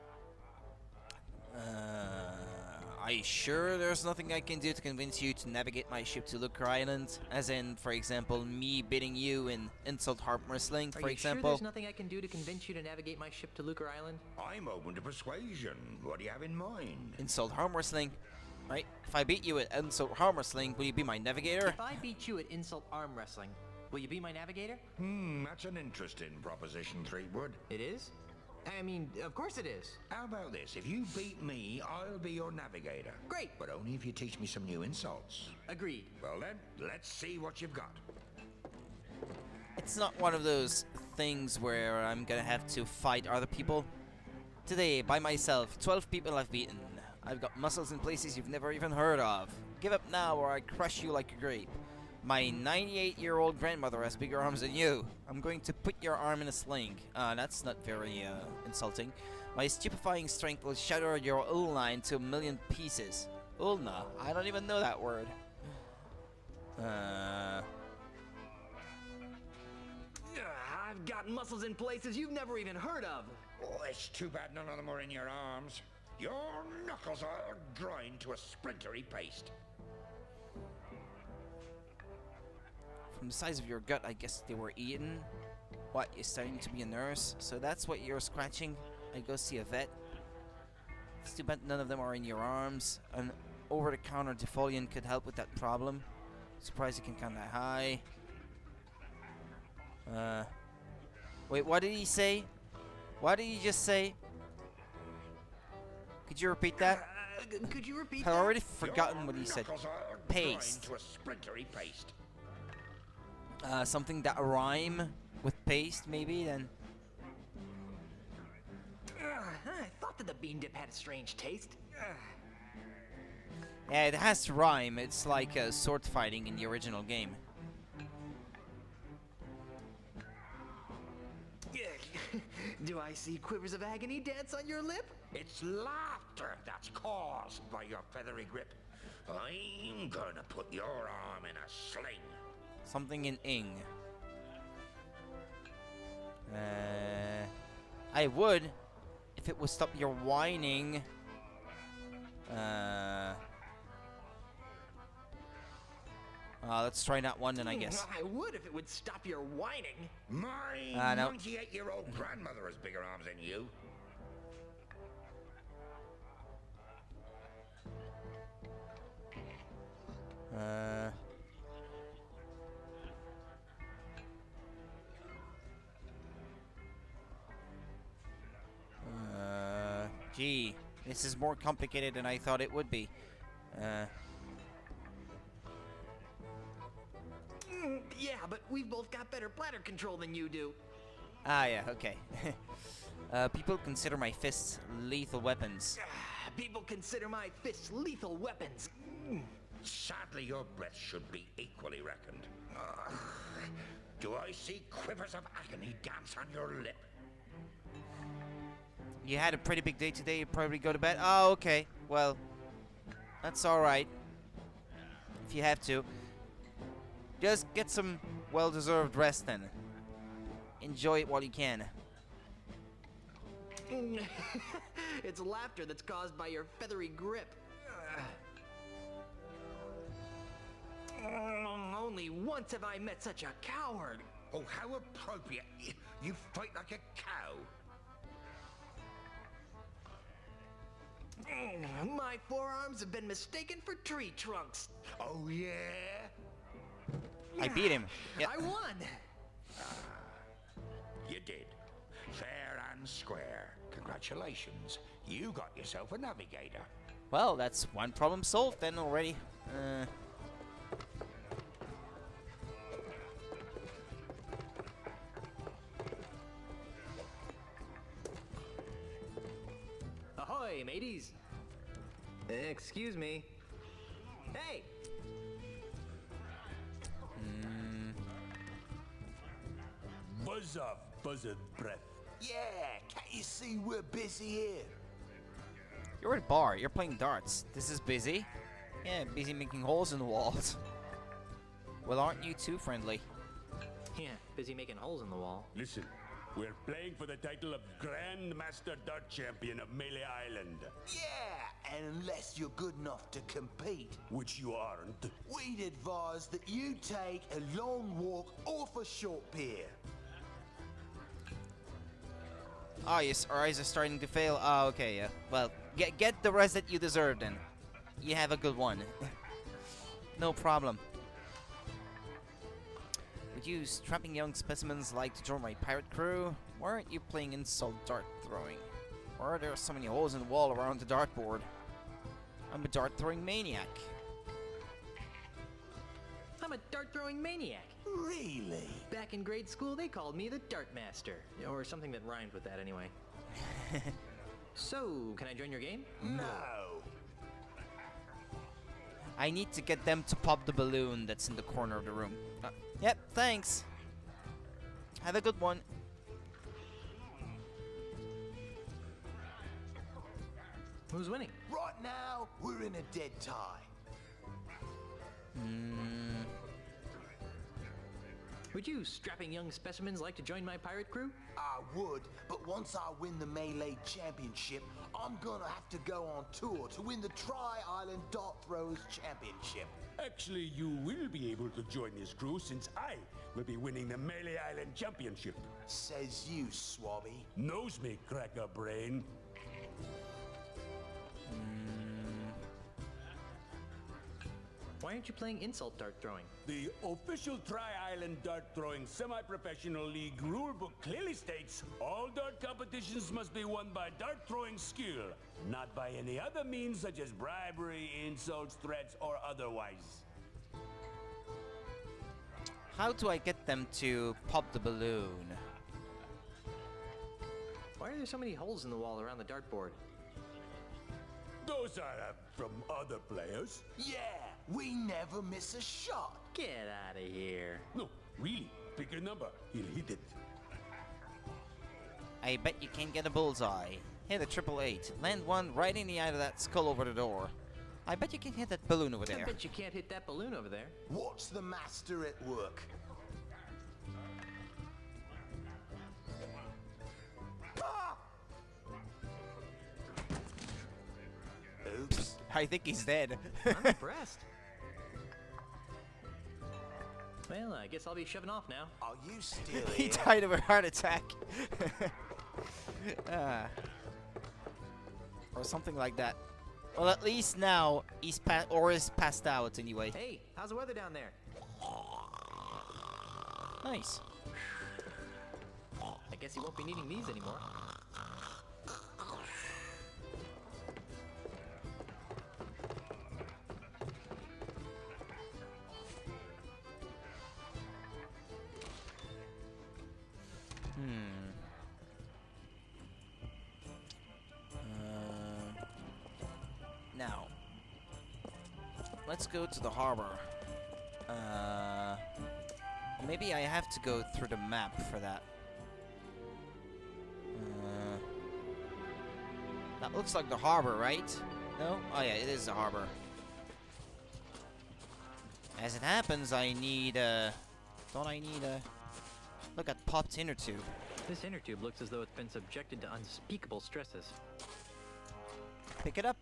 Are you sure there's nothing I can do to convince you to navigate my ship to Lucre Island? As in, for example, me beating you in insult arm wrestling, for example? Sure there's nothing I can do to convince you to navigate my ship to Lucre Island? I'm open to persuasion. What do you have in mind? Insult arm wrestling, right? If I beat you at insult arm wrestling, will you be my navigator? If I beat you at insult arm wrestling, will you be my navigator? That's an interesting proposition, Threepwood. It is? I mean, of course it is. How about this? If you beat me, I'll be your navigator. Great. But only if you teach me some new insults. Agreed. Well then, let's see what you've got. It's not one of those things where I'm gonna have to fight other people. Today, by myself, 12 people I've beaten. I've got muscles in places you've never even heard of. Give up now or I crush you like a grape. My 98-year-old grandmother has bigger arms than you. I'm going to put your arm in a sling. That's not very insulting. My stupefying strength will shatter your ulna into a million pieces. Ulna? I don't even know that word. I've got muscles in places you've never even heard of. Oh, it's too bad none of them are in your arms. Your knuckles are grind to a splintery paste. From the size of your gut, I guess they were eaten. What, you're starting to be a nurse? So that's what you're scratching? I go see a vet? It's too bad none of them are in your arms. An over-the-counter defoliant could help with that problem. Surprised you can count that high. Wait, what did he say? What did he just say? Could you repeat that? Could you repeat I've that? already forgotten what he said. Paste. To a splintery paste. Something that rhyme with paste, maybe, then. I thought that the bean dip had a strange taste. Yeah, it has to rhyme. It's like sword fighting in the original game. Do I see quivers of agony dance on your lip? It's laughter that's caused by your feathery grip. I'm gonna put your arm in a sling. Something in ing. I would, if it would stop your whining. Let's try that one then, I guess. I would if it would stop your whining. My no. 98-year-old grandmother has bigger arms than you. Gee, this is more complicated than I thought it would be. Yeah, but we've both got better bladder control than you do. Ah, yeah, okay. People consider my fists lethal weapons. People consider my fists lethal weapons. Sadly, your breath should be equally reckoned. Do I see quivers of agony dance on your lip? You had a pretty big day today, you probably go to bed. Oh, okay. Well, that's alright. If you have to. Just get some well-deserved rest then. Enjoy it while you can. It's laughter that's caused by your feathery grip. Only once have I met such a coward. Oh, how appropriate. You fight like a cow. My forearms have been mistaken for tree trunks. Oh, yeah? I beat him. Yep. I won. You did. Fair and square. Congratulations. You got yourself a navigator. Well, that's one problem solved then already. Ahoy, mateys. Excuse me. Hey! Buzz off, buzzard breath. Yeah, can't you see we're busy here? You're at a bar. You're playing darts. This is busy. Yeah, busy making holes in the walls. Well, aren't you too friendly? Yeah, busy making holes in the wall. Listen, we're playing for the title of Grand Master Dart Champion of Mêlée Island. Yeah, and unless you're good enough to compete, Which you aren't. we'd advise that you take a long walk off a short pier. Oh, yes, our eyes are starting to fail. Oh, okay, yeah. Well, get the rest that you deserve then. You have a good one. No problem. Would you strapping young specimens like to join my pirate crew? Why aren't you playing insult dart throwing? Why are there so many holes in the wall around the dartboard? I'm a dart throwing maniac. I'm a dart throwing maniac. Really? Back in grade school, they called me the Dart Master. Or something that rhymed with that anyway. So, can I join your game? No. I need to get them to pop the balloon that's in the corner of the room. Yep, thanks. Have a good one. Who's winning? Right now, we're in a dead tie. Would you strapping young specimens like to join my pirate crew? I would, but once I win the Mêlée Championship, I'm gonna have to go on tour to win the Tri-Island Dart Throwers Championship. Actually, you will be able to join this crew since I will be winning the Mêlée Island Championship. Says you, Swabby. Knows me, cracker brain. Why aren't you playing insult dart throwing? The official Tri-Island Dart Throwing Semi-Professional League rulebook clearly states all dart competitions must be won by dart throwing skill, not by any other means such as bribery, insults, threats, or otherwise. How do I get them to pop the balloon? Why are there so many holes in the wall around the dartboard? Those are from other players. Yeah, we never miss a shot. Get out of here. No, really. Pick a number. He'll hit it. I bet you can't get a bullseye. Hit a 888. Land one right in the eye of that skull over the door. I bet you can hit that balloon over I there. bet you can't hit that balloon over there. Watch the master at work. Ah! Oops. I think he's dead. I'm impressed. Well, I guess I'll be shoving off now. Are you still He here? died of a heart attack. Or something like that. Well, at least now he's passed out anyway. Hey, how's the weather down there? Nice. I guess he won't be needing these anymore. Now, let's go to the harbor. Maybe I have to go through the map for that. That looks like the harbor, right? No? Oh yeah, it is the harbor. As it happens, I need don't I need a... Look at popped inner tube. This inner tube looks as though it's been subjected to unspeakable stresses. Pick it up.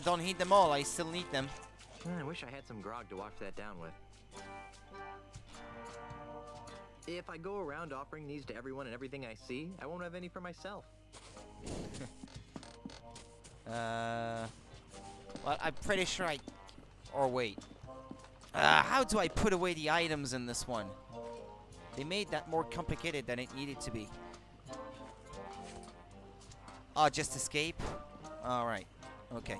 Don't heat them all, I still need them. I wish I had some grog to wash that down with. If I go around offering these to everyone and everything I see, I won't have any for myself. Well, I'm pretty sure I... Or wait. How do I put away the items in this one? They made that more complicated than it needed to be. Oh, just escape? Alright. Okay.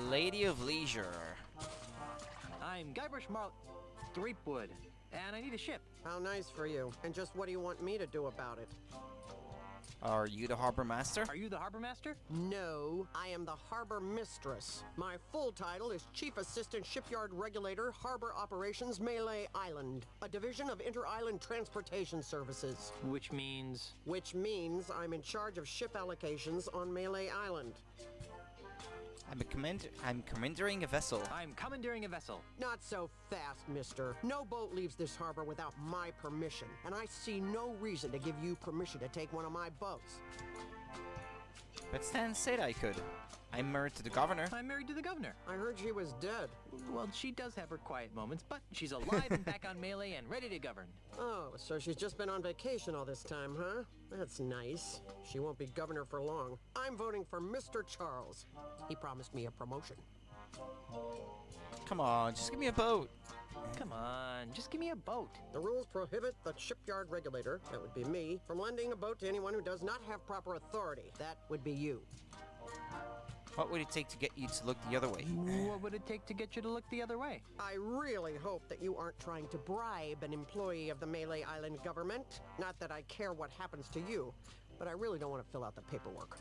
Lady of Leisure. I'm Guybrush Threepwood, and I need a ship. How nice for you. And just what do you want me to do about it? Are you the harbor master? Are you the harbor master? No, I am the harbor mistress. My full title is Chief Assistant Shipyard Regulator, Harbor Operations, Mêlée Island, a division of Inter-Island Transportation Services. Which means? Which means I'm in charge of ship allocations on Mêlée Island. I'm commandeering a vessel. I'm commandeering a vessel. Not so fast, mister. No boat leaves this harbor without my permission, and I see no reason to give you permission to take one of my boats. But Stan said I could. I'm married to the governor. I'm married to the governor. I heard she was dead. Well, she does have her quiet moments, but she's alive and back on Mêlée and ready to govern. Oh, so she's just been on vacation all this time, huh? That's nice. She won't be governor for long. I'm voting for Mr. Charles. He promised me a promotion. Come on, just give me a boat. Come on, just give me a boat. The rules prohibit the shipyard regulator, that would be me, from lending a boat to anyone who does not have proper authority. That would be you. What would it take to get you to look the other way? What would it take to get you to look the other way? I really hope that you aren't trying to bribe an employee of the Mêlée Island government. Not that I care what happens to you, but I really don't want to fill out the paperwork.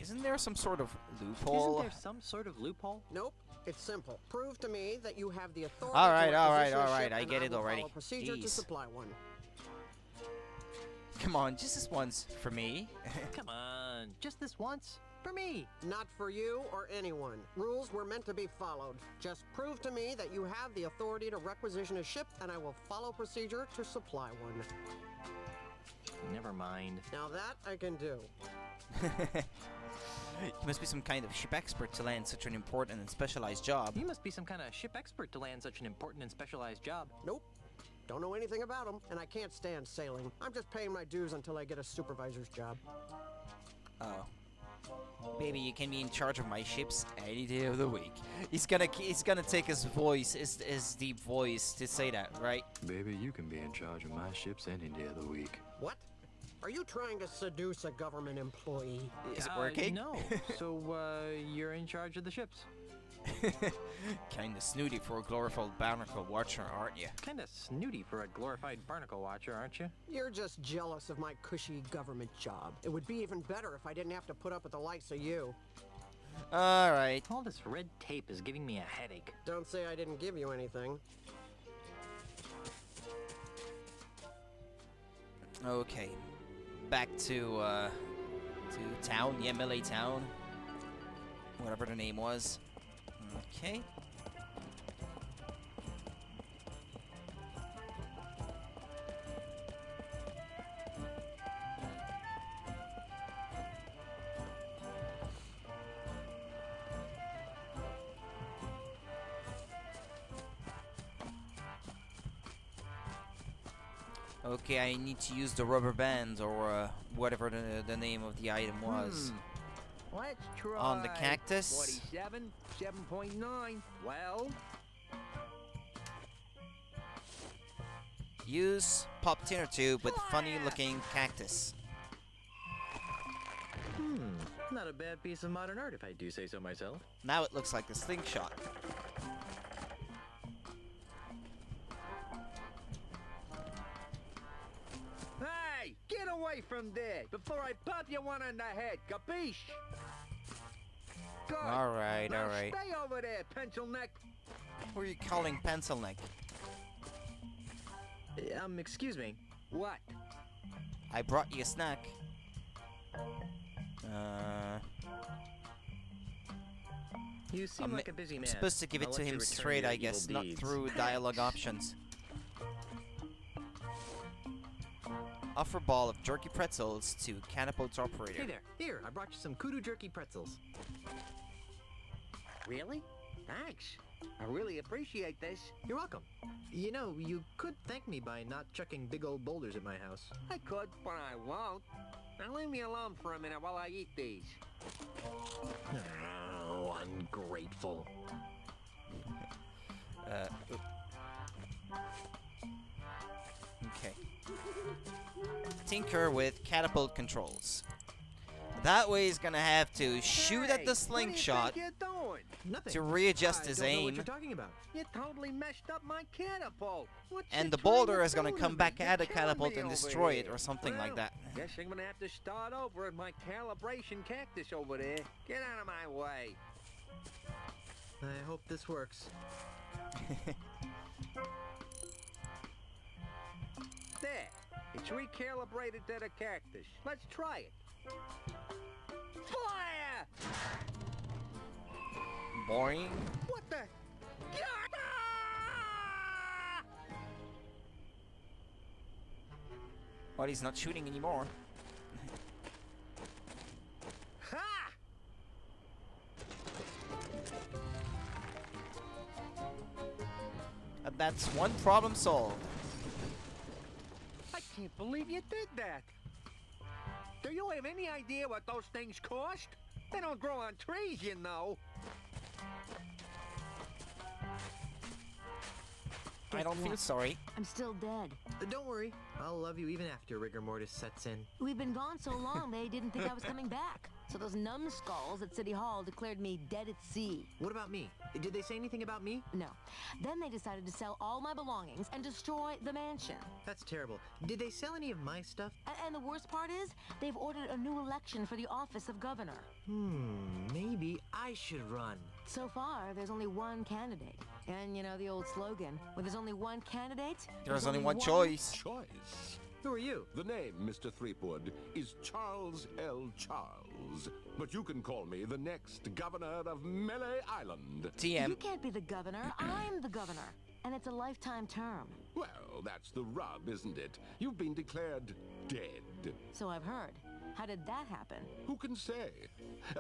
Isn't there some sort of loophole? Isn't there some sort of loophole? Nope. It's simple. Prove to me that you have the authority all right, to all requisition right, a all right. ship, I and get it will already. follow procedure to Jeez. supply one. Come on, just this once for me. Come on, just this once for me. Not for you or anyone. Rules were meant to be followed. Just prove to me that you have the authority to requisition a ship, and I will follow procedure to supply one. Never mind. Now that I can do. You must be some kind of ship expert to land such an important and specialized job. You must be some kind of ship expert to land such an important and specialized job. Nope. Don't know anything about them, and I can't stand sailing. I'm just paying my dues until I get a supervisor's job. Oh. Baby, you can be in charge of my ships any day of the week. He's gonna take his voice, his deep voice to say that, right? Baby, you can be in charge of my ships any day of the week. What? Are you trying to seduce a government employee? Is it working? No. So, you're in charge of the ships. Kinda snooty for a glorified barnacle watcher, aren't you? Kinda snooty for a glorified barnacle watcher, aren't you? You're just jealous of my cushy government job. It would be even better if I didn't have to put up with the likes of you. Alright. All this red tape is giving me a headache. Don't say I didn't give you anything. Okay. Back to town. Yeah, Mêlée town. Whatever the name was. Okay. Okay, I need to use the rubber bands or whatever the name of the item was. Let's try On the cactus? 47, 7.9. Well, Use pop tin or tube with funny-looking cactus. Not a bad piece of modern art, if I do say so myself. Now it looks like a slingshot. Hey, get away from there before I pop you one on the head, capiche? Good. Alright, Now alright. stay over there, pencil neck. Who are you calling pencil neck? Excuse me. What? I brought you a snack. You seem like a busy man. I'm supposed to give it I'll to let you him return straight, your I guess, evil not deeds. through dialogue options. Offer ball of jerky pretzels to catapult operator. Hey there. Here, I brought you some kudu jerky pretzels. Really? Thanks. I really appreciate this. You're welcome. You know, you could thank me by not chucking big old boulders at my house. I could, but I won't. Now leave me alone for a minute while I eat these. Oh, ungrateful. Okay. Tinker with catapult controls. That way he's gonna have to shoot at the slingshot What do you think you're doing? Nothing. to readjust I his don't know what aim, you're talking about. You totally messed up my catapult. What and you the trying boulder to is gonna do to come me? back You're at the killing catapult me and over destroy it here. or something like Well, that. Guess I'm gonna have to start over with my calibration cactus over there. Get out of my way. I hope this works. There. It's recalibrated to the cactus. Let's try it. Fire! Boring. What the? Well, he's not shooting anymore. Ha! And that's one problem solved. I can't believe you did that. Do you have any idea what those things cost? They don't grow on trees, you know. I don't feel sorry. I'm still dead. Don't worry. I'll love you even after rigor mortis sets in. We've been gone so long, they didn't think I was coming back. So those numbskulls at City Hall declared me dead at sea. What about me? Did they say anything about me? No. Then they decided to sell all my belongings and destroy the mansion. That's terrible. Did they sell any of my stuff? And the worst part is, they've ordered a new election for the office of governor. Maybe I should run. So far, there's only one candidate. And you know the old slogan, where there's only one candidate, There's only one choice. Choice. Who are you? The name, Mr. Threepwood, is Charles L. Charles. But you can call me the next governor of Mêlée Island. TM. You can't be the governor. I'm the governor. And it's a lifetime term. Well, that's the rub, isn't it? You've been declared dead. So I've heard. How did that happen? Who can say?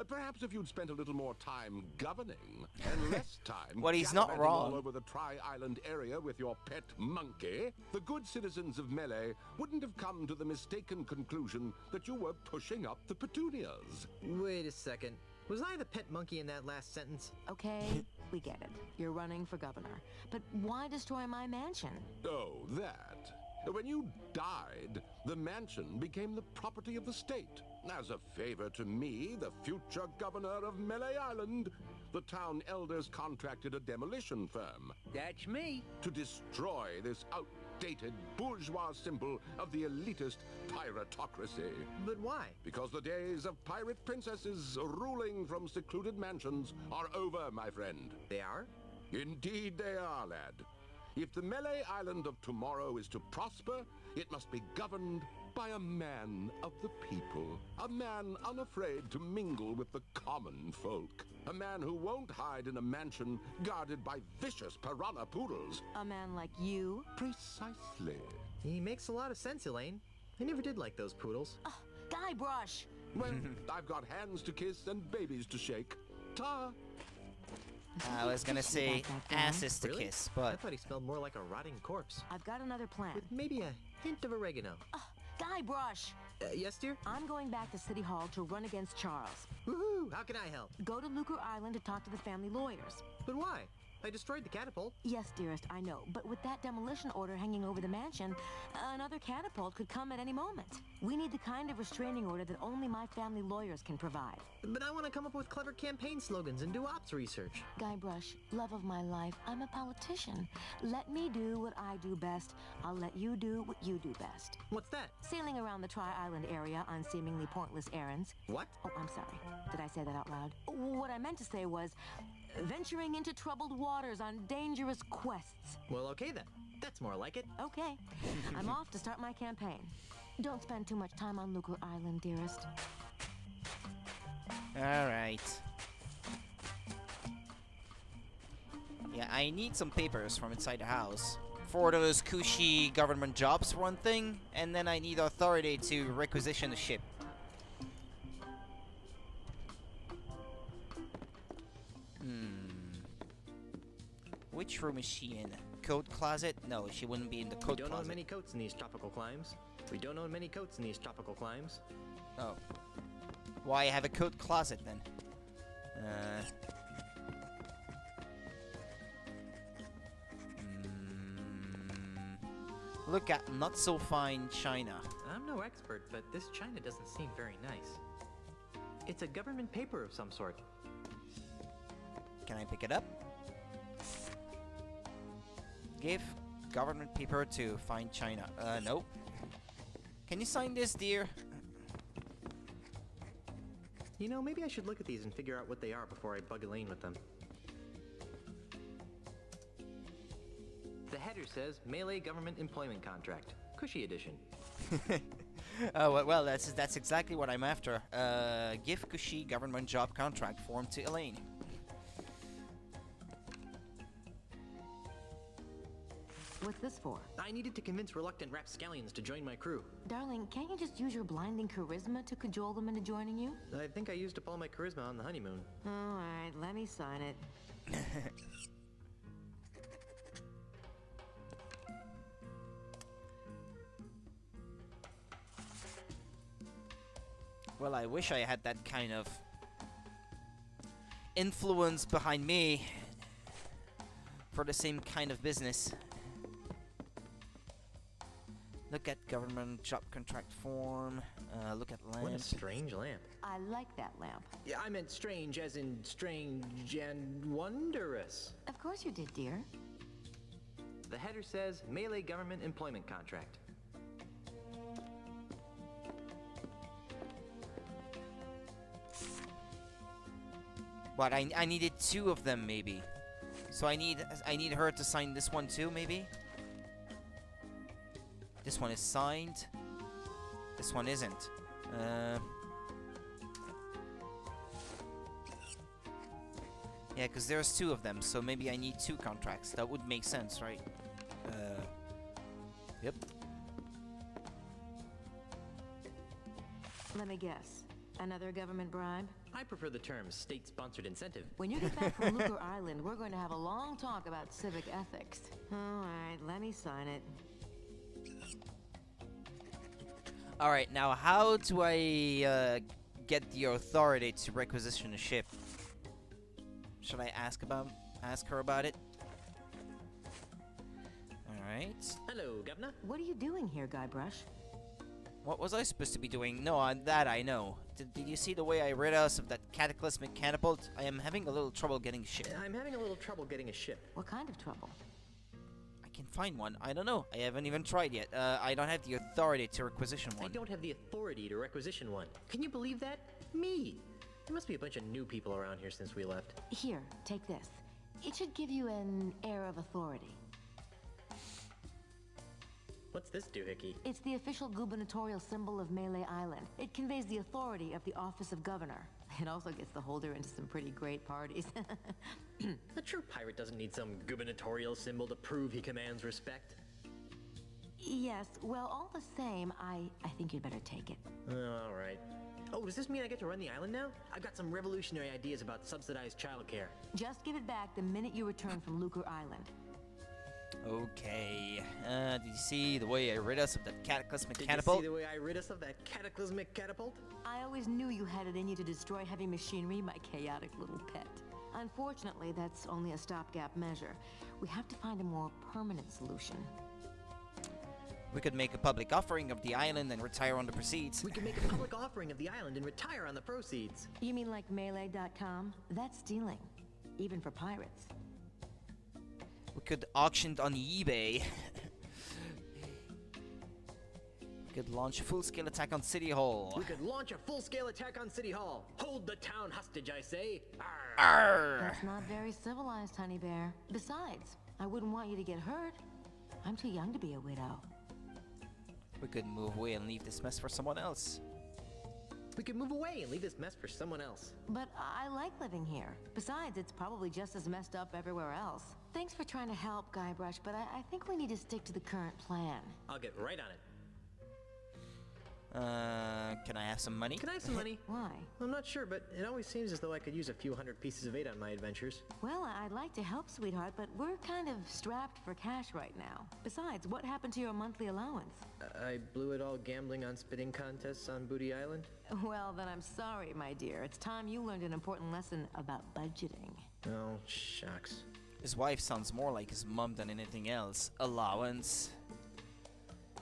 Perhaps if you'd spent a little more time governing and less time Well, he's not gallivanting wrong. all over the Tri-Island area with your pet monkey, the good citizens of Mêlée wouldn't have come to the mistaken conclusion that you were pushing up the petunias. Wait a second. Was I the pet monkey in that last sentence? Okay, we get it. You're running for governor. But why destroy my mansion? Oh, that. When you died, the mansion became the property of the state. As a favor to me, the future governor of Mêlée Island, the town elders contracted a demolition firm That's me. to destroy this outdated bourgeois symbol of the elitist piratocracy. But why? Because the days of pirate princesses ruling from secluded mansions are over, my friend. They are? Indeed they are, lad. If the Mêlée Island of tomorrow is to prosper, it must be governed by a man of the people. A man unafraid to mingle with the common folk. A man who won't hide in a mansion guarded by vicious piranha poodles. A man like you? Precisely. He makes a lot of sense, Elaine. I never did like those poodles. Guybrush! Well, I've got hands to kiss and babies to shake. Ta! I was gonna say asses to Really? kiss, I but thought he smelled more like a rotting corpse. I've got another plan. With maybe a hint of oregano. Guybrush! Yes, dear? I'm going back to City Hall to run against Charles. Woohoo! How can I help? Go to Lucre Island to talk to the family lawyers. But why? I destroyed the catapult. Yes, dearest, I know. But with that demolition order hanging over the mansion, another catapult could come at any moment. We need the kind of restraining order that only my family lawyers can provide. But I want to come up with clever campaign slogans and do ops research. Guybrush, love of my life, I'm a politician. Let me do what I do best. I'll let you do what you do best. What's that? Sailing around the Tri-Island area on seemingly pointless errands. What? Oh, I'm sorry. Did I say that out loud? What I meant to say was venturing into troubled waters on dangerous quests. Well, okay then. That's more like it. Okay. I'm off to start my campaign. Don't spend too much time on Lucre Island, dearest. Alright. Yeah, I need some papers from inside the house. For those cushy government jobs, for one thing, and then I need authority to requisition the ship. Which room is she in? Coat closet? No, she wouldn't be in the coat closet. We don't own many coats in these tropical climes. We don't own many coats in these tropical climes. Oh. Why have a coat closet then? Look at not so fine china. I'm no expert, but this china doesn't seem very nice. It's a government paper of some sort. Can I pick it up? Give government paper to fine china. Nope. Can you sign this, dear? You know, maybe I should look at these and figure out what they are before I bug Elaine with them. The header says Mêlée Government Employment Contract. Cushy edition. Oh, well, that's exactly what I'm after. Give Cushy government job contract form to Elaine. What's this for? I needed to convince reluctant rapscallions to join my crew. Darling, can't you just use your blinding charisma to cajole them into joining you? I think I used up all my charisma on the honeymoon. Alright, let me sign it. Well, I wish I had that kind of influence behind me for the same kind of business. Look at government job contract form. Look at lamp. What a strange lamp. I like that lamp. Yeah, I meant strange as in strange and wondrous. Of course you did, dear. The header says Mêlée Government Employment Contract. But I needed two of them maybe. So I need her to sign this one too maybe. This one is signed. This one isn't. Yeah, because there's two of them, so maybe I need two contracts. That would make sense, right? Yep. Let me guess. Another government bribe? I prefer the term state-sponsored incentive. When you get back from Lucre Island, we're going to have a long talk about civic ethics. Alright, let me sign it. Alright, now how do I get the authority to requisition a ship? Should I ask her about it? Alright. Hello, Governor. What are you doing here, Guybrush? What was I supposed to be doing? No, that I know. Did you see the way I rid us of that cataclysmic catapult? I am having a little trouble getting a ship. I'm having a little trouble getting a ship. What kind of trouble? I can find one. I don't know. I haven't even tried yet. I don't have the authority to requisition one. I don't have the authority to requisition one. Can you believe that? Me! There must be a bunch of new people around here since we left. Here, take this. It should give you an air of authority. What's this doohickey? It's the official gubernatorial symbol of Mêlée Island. It conveys the authority of the office of governor. It also gets the holder into some pretty great parties. A true pirate doesn't need some gubernatorial symbol to prove he commands respect. Yes, well, all the same, I think you'd better take it. All right. Oh, does this mean I get to run the island now? I've got some revolutionary ideas about subsidized childcare. Just give it back the minute you return from Lucre Island. Okay. Did you see the way I rid us of that cataclysmic Did catapult? you see the way I rid us of that cataclysmic catapult? I always knew you had it in you to destroy heavy machinery, my chaotic little pet. Unfortunately, that's only a stopgap measure. We have to find a more permanent solution. We could make a public offering of the island and retire on the proceeds. We could make a public offering of the island and retire on the proceeds. You mean like Mêlée.com? That's stealing, even for pirates. We could auction it on eBay. We could launch a full-scale attack on City Hall. We could launch a full-scale attack on City Hall. Hold the town hostage, I say. Arr. Arr. That's not very civilized, Honey Bear. Besides, I wouldn't want you to get hurt. I'm too young to be a widow. We could move away and leave this mess for someone else. We could move away and leave this mess for someone else. But I like living here. Besides, it's probably just as messed up everywhere else. Thanks for trying to help, Guybrush, but I think we need to stick to the current plan. I'll get right on it. Can I have some money? Can I have some money? Why? I'm not sure, but it always seems as though I could use a few hundred pieces of 8 on my adventures. Well, I'd like to help, sweetheart, but we're kind of strapped for cash right now. Besides, what happened to your monthly allowance? I blew it all gambling on spitting contests on Booty Island. Well, then I'm sorry, my dear. It's time you learned an important lesson about budgeting. Oh, shucks. His wife sounds more like his mom than anything else. Allowance.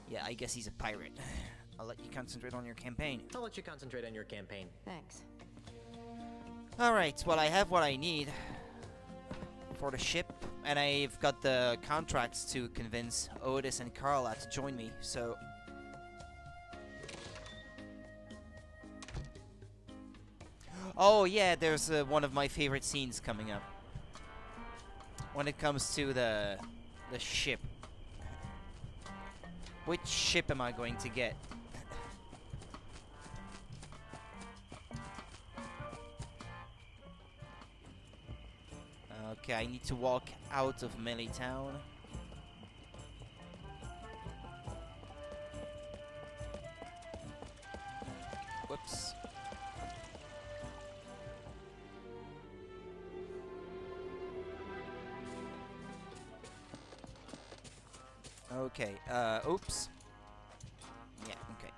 Yeah, I guess he's a pirate. I'll let you concentrate on your campaign. I'll let you concentrate on your campaign. Thanks. Alright, well I have what I need for the ship, and I've got the contracts to convince Otis and Carla to join me, so... Oh yeah, there's one of my favorite scenes coming up. When it comes to the ship. Which ship am I going to get? Okay, I need to walk out of Mêlée Town. Whoops. Okay, oops. Yeah, okay.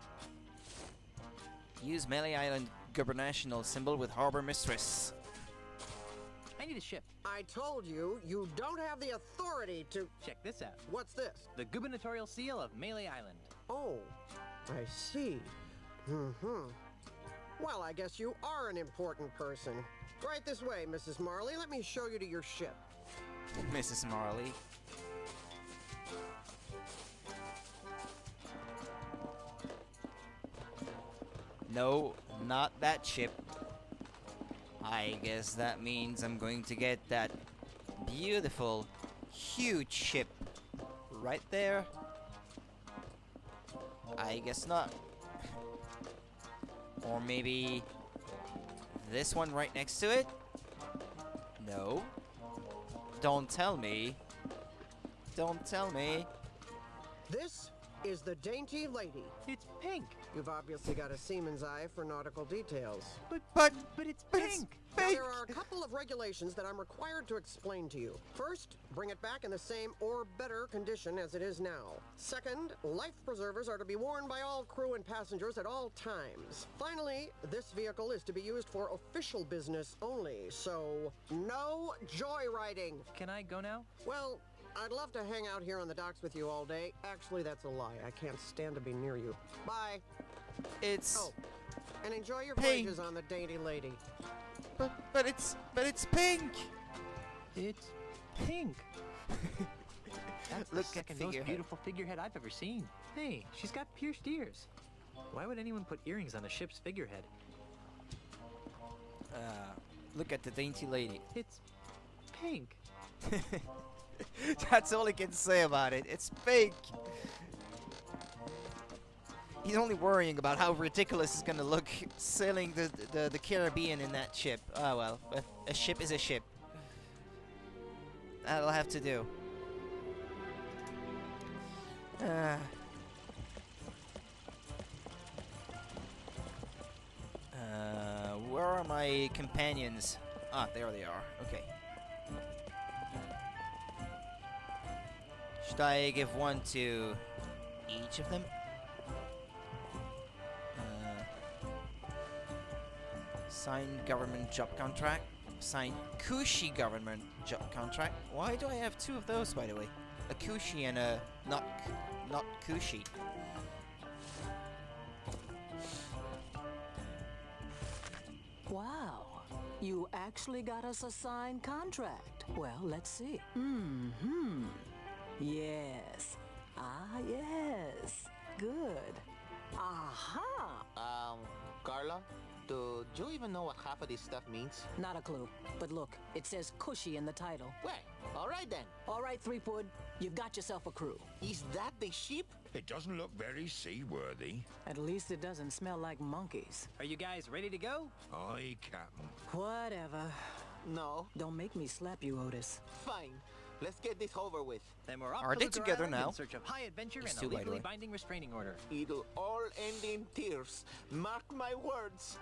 Use Mêlée Island gubernational symbol with Harbor Mistress. I need a ship. I told you, you don't have the authority to... Check this out. What's this? The gubernatorial seal of Mêlée Island. Oh, I see. Well, I guess you are an important person. Right this way, Mrs. Marley. Let me show you to your ship. Mrs. Marley. No, not that ship. I guess that means I'm going to get that beautiful, huge ship right there. I guess not. Or maybe this one right next to it? No. Don't tell me. Don't tell me. This is the Dainty Lady. It's pink. You've obviously got a seaman's eye for nautical details. But it's pink. Now, there are a couple of regulations that I'm required to explain to you. First, bring it back in the same or better condition as it is now. Second, life preservers are to be worn by all crew and passengers at all times. Finally, this vehicle is to be used for official business only, so no joyriding. Can I go now? Well, I'd love to hang out here on the docks with you all day. Actually, that's a lie. I can't stand to be near you. Bye. It's... Oh, and enjoy your pink. voyages on the Dainty Lady. But it's pink. It's pink. That's Look the second at most figurehead. beautiful figurehead I've ever seen. Hey, she's got pierced ears. Why would anyone put earrings on a ship's figurehead? Look at the Dainty Lady. It's pink. That's all I can say about it. It's pink. He's only worrying about how ridiculous it's gonna look sailing the Caribbean in that ship. Oh well, a ship is a ship. That'll have to do. Where are my companions? Ah, there they are. Okay. Should I give one to each of them? Sign government job contract. Sign Cushy government job contract. Why do I have two of those, by the way? A Cushy and a not Cushy. Wow. You actually got us a signed contract. Well, let's see. Mm-hmm. Yes. Ah, yes. Good. Aha! Carla, do you even know what half of this stuff means? Not a clue. But look, it says Cushy in the title. Well, all right then. All right, Threepwood. You've got yourself a crew. Is that the ship? It doesn't look very seaworthy. At least it doesn't smell like monkeys. Are you guys ready to go? Aye, Captain. Whatever. No. Don't make me slap you, Otis. Fine. Let's get this over with. Then we're off Are to they Looker together Island now? in search of high adventure These and two, a by the legally way. binding restraining order. It'll all end in tears. Mark my words.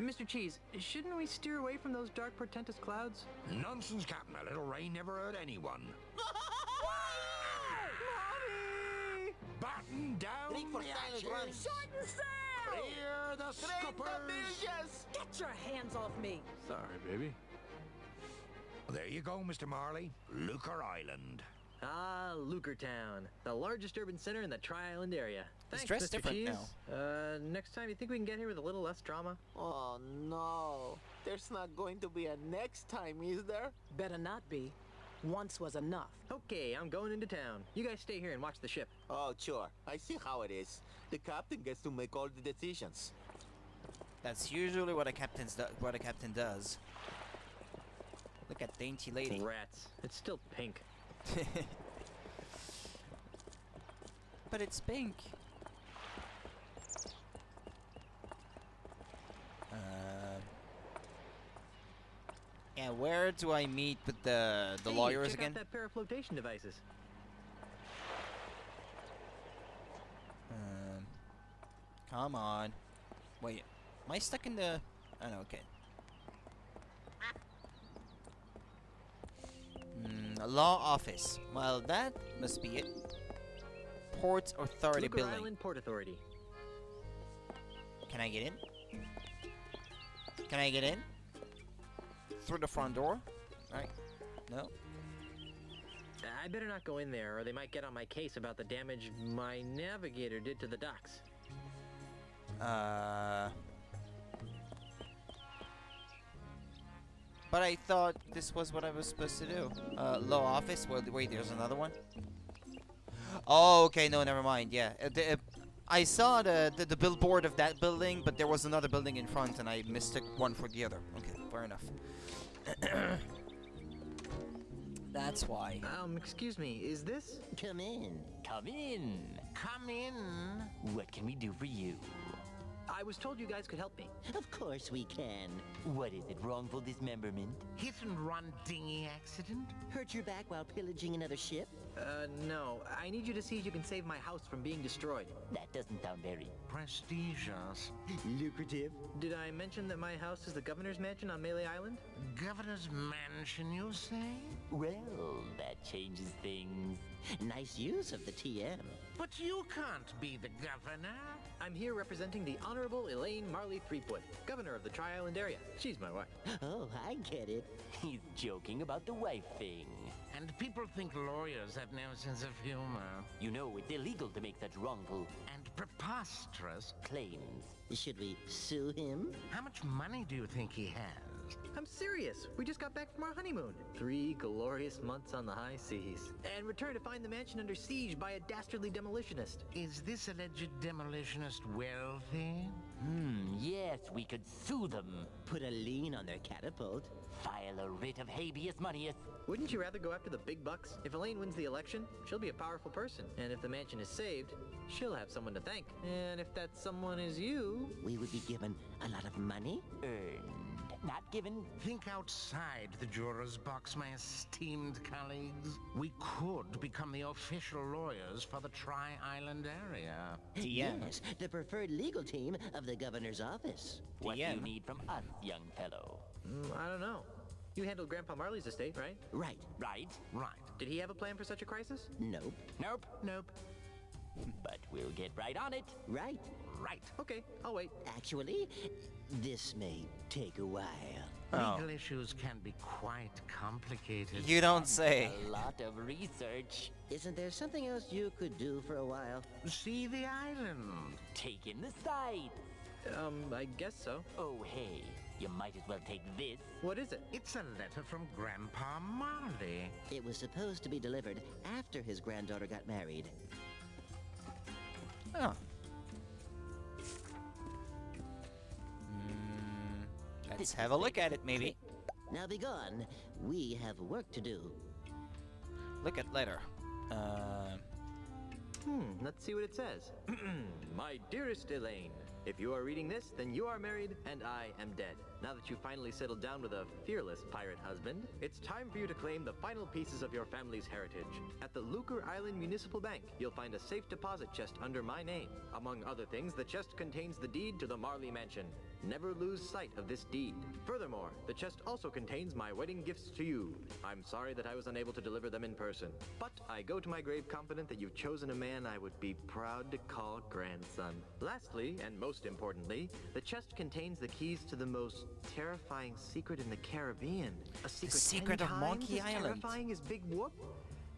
Mr. Cheese, shouldn't we steer away from those dark, portentous clouds? Nonsense, Captain. A little rain never hurt anyone. Mommy! Batten down Drink for the silent run. hatches. Shorten sail! Clear the scuppers. Get your hands off me! Sorry, baby. There you go, Mr. Marley. Looker Island. Ah, Lucretown, the largest urban center in the Tri-Island area. Thanks, dressed Mr. different Cheese. now. Next time, you think we can get here with a little less drama? Oh no. There's not going to be a next time, is there? Better not be. Once was enough. Okay, I'm going into town. You guys stay here and watch the ship. Oh, sure. I see how it is. The captain gets to make all the decisions. That's usually what a captain does. Look at dainty lady. Rats. It's still pink. But it's pink. Yeah, where do I meet with the Hey, lawyers check again? out that pair of flotation devices. Come on. Wait, am I stuck in the... Oh, no, okay. A law office. Well, that must be it. Port Authority Looker building. Island Port Authority. Can I get in? Can I get in? Through the front door? Right. No? I better not go in there, or they might get on my case about the damage my navigator did to the docks. But I thought this was what I was supposed to do. Law office? Well, wait, there's another one? Oh, okay, no, never mind, yeah. I saw the billboard of that building, but there was another building in front, and I mistook one for the other. Okay, fair enough. That's why. Excuse me, is this? Come in. Come in. Come in. What can we do for you? I was told you guys could help me. Of course we can. What is it, wrongful dismemberment? Hit and run dinghy accident? Hurt your back while pillaging another ship? No. I need you to see if you can save my house from being destroyed. That doesn't sound very... Prestigious. lucrative. Did I mention that my house is the governor's mansion on Mêlée Island? Governor's mansion, you say? Well, that changes things. Nice use of the TM. But you can't be the governor. I'm here representing the Honorable Elaine Marley Threepwood, governor of the Tri-Island area. She's my wife. Oh, I get it. He's joking about the wife thing. And people think lawyers have no sense of humor. You know, it's illegal to make such wrongful and preposterous claims. Should we sue him? How much money do you think he has? I'm serious. We just got back from our honeymoon. 3 glorious months on the high seas. And returned to find the mansion under siege by a dastardly demolitionist. Is this alleged demolitionist wealthy? Yes, we could sue them. Put a lien on their catapult. File a writ of habeas moneyus. Wouldn't you rather go after the big bucks? If Elaine wins the election, she'll be a powerful person. And if the mansion is saved, she'll have someone to thank. And if that someone is you... We would be given a lot of money. Earned. Not given. Think outside the juror's box, my esteemed colleagues. We could become the official lawyers for the Tri-Island area. Yes, the preferred legal team of the governor's office. What do you need from us, young fellow? I don't know. You handled Grandpa Marley's estate, right? Right. Right? Right. Did he have a plan for such a crisis? Nope. Nope. Nope. But we'll get right on it. Right. Right. Okay, I'll wait. Actually, this may take a while. Oh. Legal issues can be quite complicated. You don't say. A lot of research. Isn't there something else you could do for a while? See the island. Take in the sights. I guess so. Oh, hey, you might as well take this. What is it? It's a letter from Grandpa Marley. It was supposed to be delivered after his granddaughter got married. Oh. Let's have a look at it, maybe. Now be gone. We have work to do. Look at letter. Let's see what it says. My dearest Elaine, if you are reading this, then you are married and I am dead. Now that you've finally settled down with a fearless pirate husband, it's time for you to claim the final pieces of your family's heritage. At the Lucre Island Municipal Bank, you'll find a safe deposit chest under my name. Among other things, the chest contains the deed to the Marley Mansion. Never lose sight of this deed. Furthermore, the chest also contains my wedding gifts to you. I'm sorry that I was unable to deliver them in person, but I go to my grave confident that you've chosen a man I would be proud to call grandson. Lastly, and most importantly, the chest contains the keys to the most terrifying secret in the Caribbean. A secret, The secret 10 of times Monkey as Island. terrifying as Big Whoop?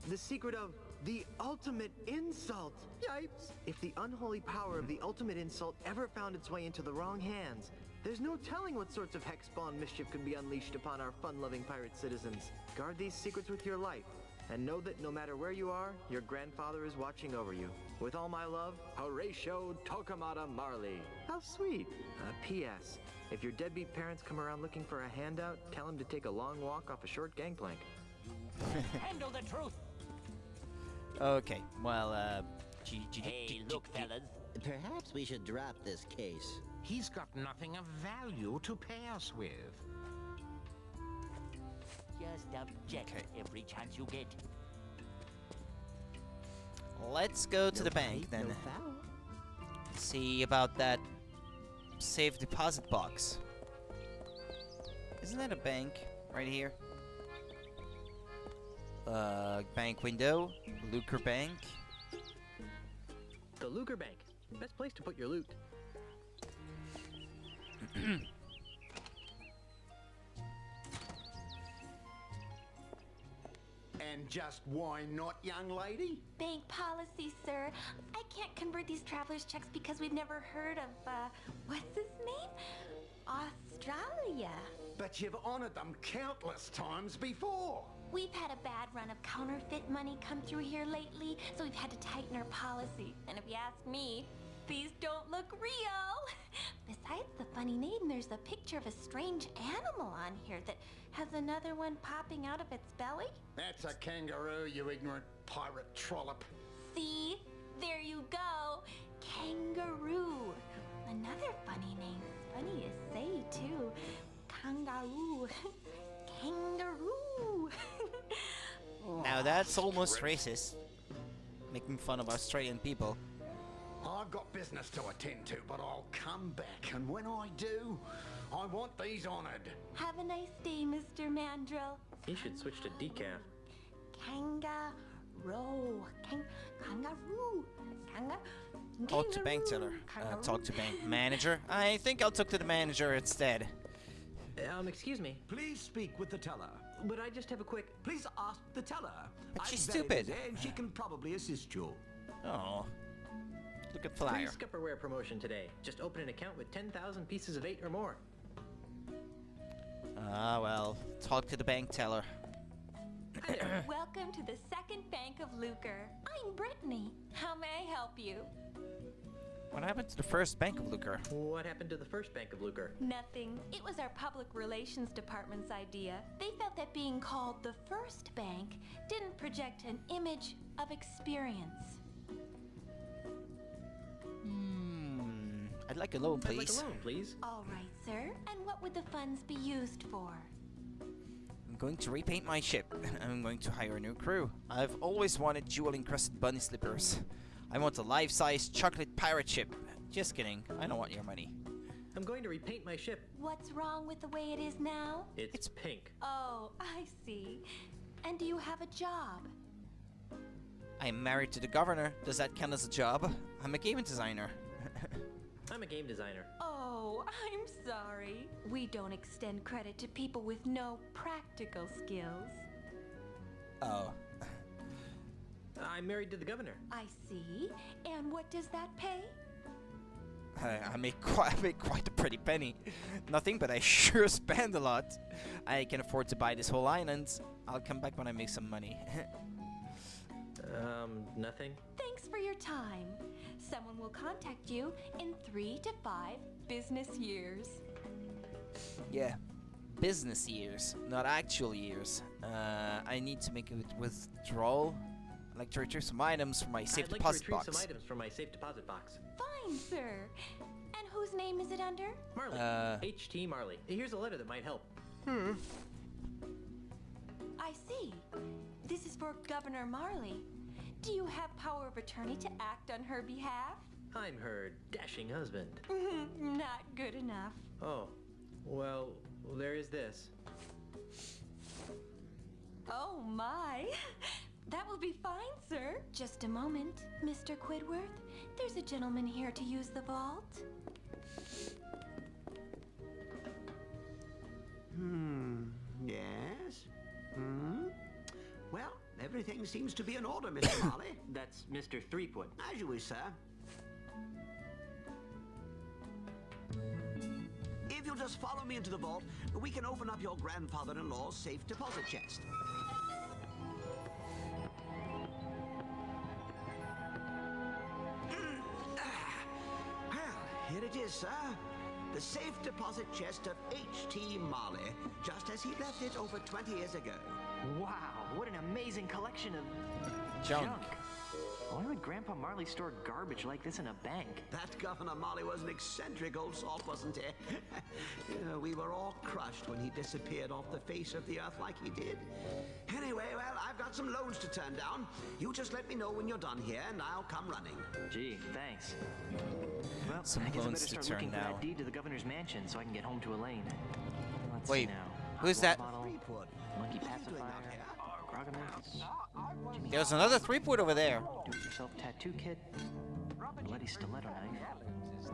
The secret of the ultimate insult. Yipes! If the unholy power of the ultimate insult ever found its way into the wrong hands, there's no telling what sorts of hex-spawn mischief could be unleashed upon our fun-loving pirate citizens. Guard these secrets with your life, and know that no matter where you are, your grandfather is watching over you. With all my love, Horatio Tokamata Marley. How sweet. P.S. If your deadbeat parents come around looking for a handout, tell them to take a long walk off a short gangplank. Handle the truth. Okay, well, Hey, look, fellas. Perhaps we should drop this case. He's got nothing of value to pay us with. Just object every chance you get. let's go to the bank then. No foul. See about that safe deposit box. Isn't that a bank right here? Bank window, Lucre Bank. The Lucre Bank. Best place to put your loot. And just why not, young lady? Bank policy, sir. I can't convert these traveler's checks because we've never heard of, what's his name? Australia. But you've honored them countless times before. We've had a bad run of counterfeit money come through here lately, so we've had to tighten our policy. And if you ask me, these don't look real. Besides the funny name, there's a picture of a strange animal on here that has another one popping out of its belly. That's a kangaroo, you ignorant pirate trollop. See? There you go. Kangaroo. Another funny name. Funny to say, too. Kangaroo. Kangaroo. Now that's almost racist. Making fun of Australian people. I've got business to attend to, but I'll come back, and when I do, I want these honored. Have a nice day, Mr. Mandrill. You should switch to decaf. Kangaroo. Kangaroo. Talk to bank teller. Talk to bank manager. I think I'll talk to the manager instead. Excuse me. Please speak with the teller. But I just have a quick... Please ask the teller. But she's I'm very stupid. busy and she can probably assist you. Oh. Look at Free flyer. Scupperware promotion today. Just open an account with 10,000 pieces of 8 or more. Ah, well. Talk to the bank teller. Welcome to the second bank of Lucre. I'm Brittany. How may I help you? What happened to the first bank of Lucre? What happened to the first bank of Lucre? Nothing. It was our public relations department's idea. They felt that being called the first bank didn't project an image of experience. I'd like a loan, please. I'd like a loan, please. All right, sir. And what would the funds be used for? I'm going to repaint my ship. I'm going to hire a new crew. I've always wanted jewel-encrusted bunny slippers. I want a life-size chocolate pirate ship. Just kidding. I don't want your money. I'm going to repaint my ship. What's wrong with the way it is now? It's pink. Oh, I see. And do you have a job? I'm married to the governor. Does that count as a job? I'm a game designer. I'm a game designer. Oh, I'm sorry. We don't extend credit to people with no practical skills. Oh. I'm married to the governor. I see. And what does that pay? I make quite a pretty penny. Nothing, but I sure spend a lot. I can afford to buy this whole island. I'll come back when I make some money. Nothing. Thanks for your time. Someone will contact you in 3 to 5 business years. Yeah, business years, not actual years. I need to make a withdrawal. I'd like to retrieve some items from my safe deposit box. Some items from my safe deposit box. Fine, sir. And whose name is it under? Marley. H.T. Marley. Here's a letter that might help. I see. This is for Governor Marley. Do you have power of attorney to act on her behalf? I'm her dashing husband. Not good enough. Oh, well, there is this. Oh my. That will be fine, sir. Just a moment, Mr. Quidworth. There's a gentleman here to use the vault. Yes? Well, everything seems to be in order, Mr. Marley. That's Mr. Threepwood. As you wish, sir. If you'll just follow me into the vault, we can open up your grandfather-in-law's safe deposit chest. Well, here it is, sir. The safe deposit chest of H.T. Marley, just as he left it over 20 years ago. Wow, what an amazing collection of Junk. Why would Grandpa Marley store garbage like this in a bank? That Governor Marley was an eccentric old salt, wasn't he? We were all crushed when he disappeared off the face of the earth like he did. Anyway, well, I've got some loans to turn down. You just let me know when you're done here, and I'll come running. Gee, thanks. Well, Some I guess I loans better to start turn looking for down. that deed to the governor's mansion so I can get home to Elaine. Let's Wait, see now. who's Hot that? water bottle, Threepwood. monkey What are you doing pacifier, out here? Grogomix, There's another Threepwood over there. do-it-yourself tattoo kit, bloody stiletto knife,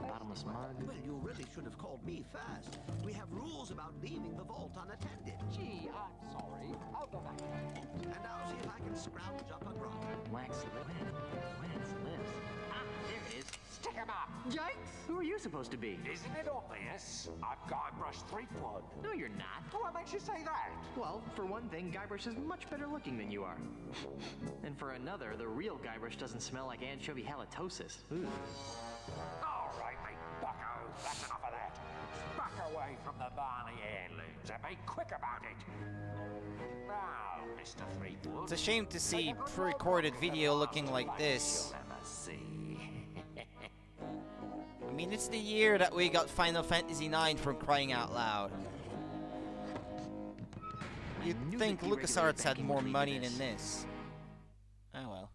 bottomless mug. Well, you really should have called me first. We have rules about leaving the vault unattended. Gee, I'm sorry. I'll go back. And I'll see if I can scrounge up a grog. Wax lips. Ah, there it is. Stick 'em up. Yikes! Who are you supposed to be? Isn't it obvious? I'm Guybrush Threepwood. No, you're not. What makes you say that? Well, for one thing, Guybrush is much better looking than you are. And for another, the real Guybrush doesn't smell like anchovy halitosis. Ooh. All right, mate, bucko. That's enough of that. Back away from the Barney heirlooms and be quick about it. Now, Mr. Threepwood. It's a shame to see pre-recorded video looking like this. You'll never see. I mean, it's the year that we got Final Fantasy IX, from crying out loud. You'd think LucasArts had more money than this. Oh well.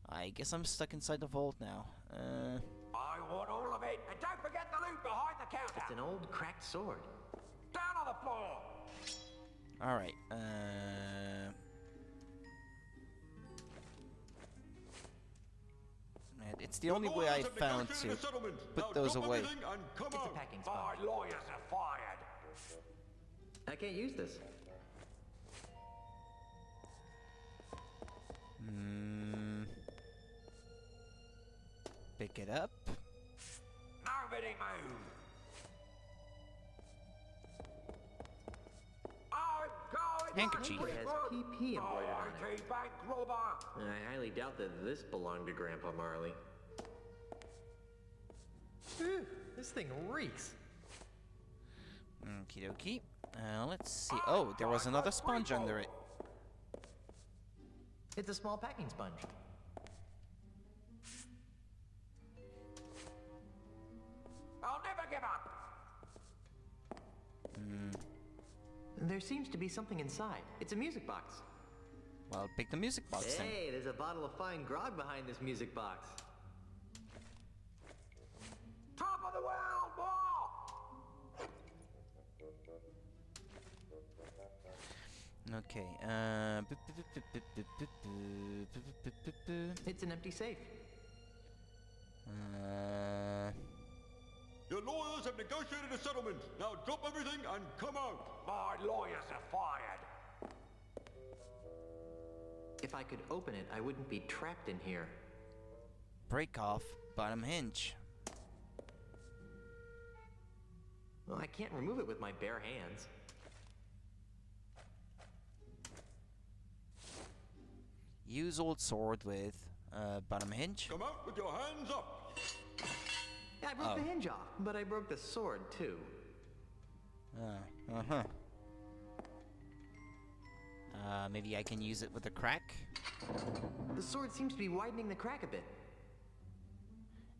I guess I'm stuck inside the vault now. I want all of it, and don't forget the loot behind the counter. It's an old cracked sword. Down on the floor. Alright, it's the only way I found to put those away. It's a packing sponge. My lawyers are fired. I can't use this. Pick it up. Nobody move. I'm going Handkerchief. It has PP embroidered on it. IT bank robber. I highly doubt that this belonged to Grandpa Marley. Whew, this thing reeks. Okie dokie. Let's see. Oh, there was another sponge under it. It's a small packing sponge. I'll never give up. There seems to be something inside. It's a music box. Well, pick the music box then. Hey, there's a bottle of fine grog behind this music box. Top of the world, boy. Okay, It's an empty safe. lawyers have negotiated a settlement. Now drop everything and come out. My lawyers are fired. If I could open it, I wouldn't be trapped in here. Break off bottom hinge. Well, I can't remove it with my bare hands. Use old sword with bottom hinge. Come out with your hands up. Yeah, I broke the hinge off, but I broke the sword too. Maybe I can use it with a crack. The sword seems to be widening the crack a bit.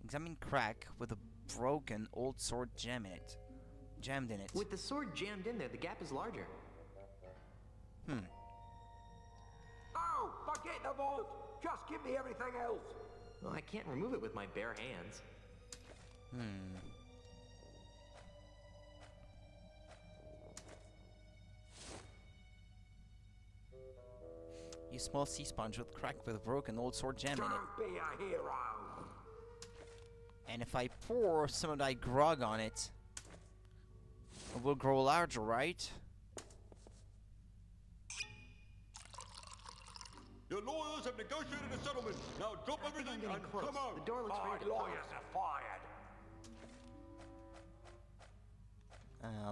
Examine crack with a broken old sword jammed in it. With the sword jammed in there, the gap is larger. Oh, forget the vault. Just give me everything else. Well, I can't remove it with my bare hands. Use small sea sponge with crack with a broken old sword jam in it. Don't be a hero. And if I pour some of that grog on it, it will grow larger, right? Your lawyers have negotiated a settlement. Now drop everything and come out. The door looks My ready to lawyers are fired.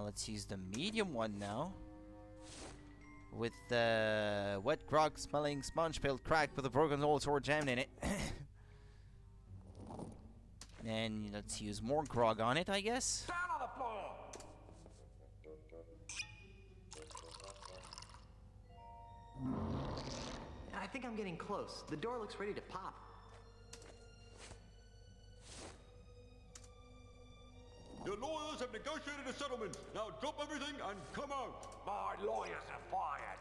Let's use the medium one now. With the wet grog smelling sponge filled crack with a broken old sword jammed in it. And let's use more grog on it, I guess. Down on the floor. I think I'm getting close. The door looks ready to pop. Your lawyers have negotiated a settlement. Now drop everything and come out. My lawyers are fired.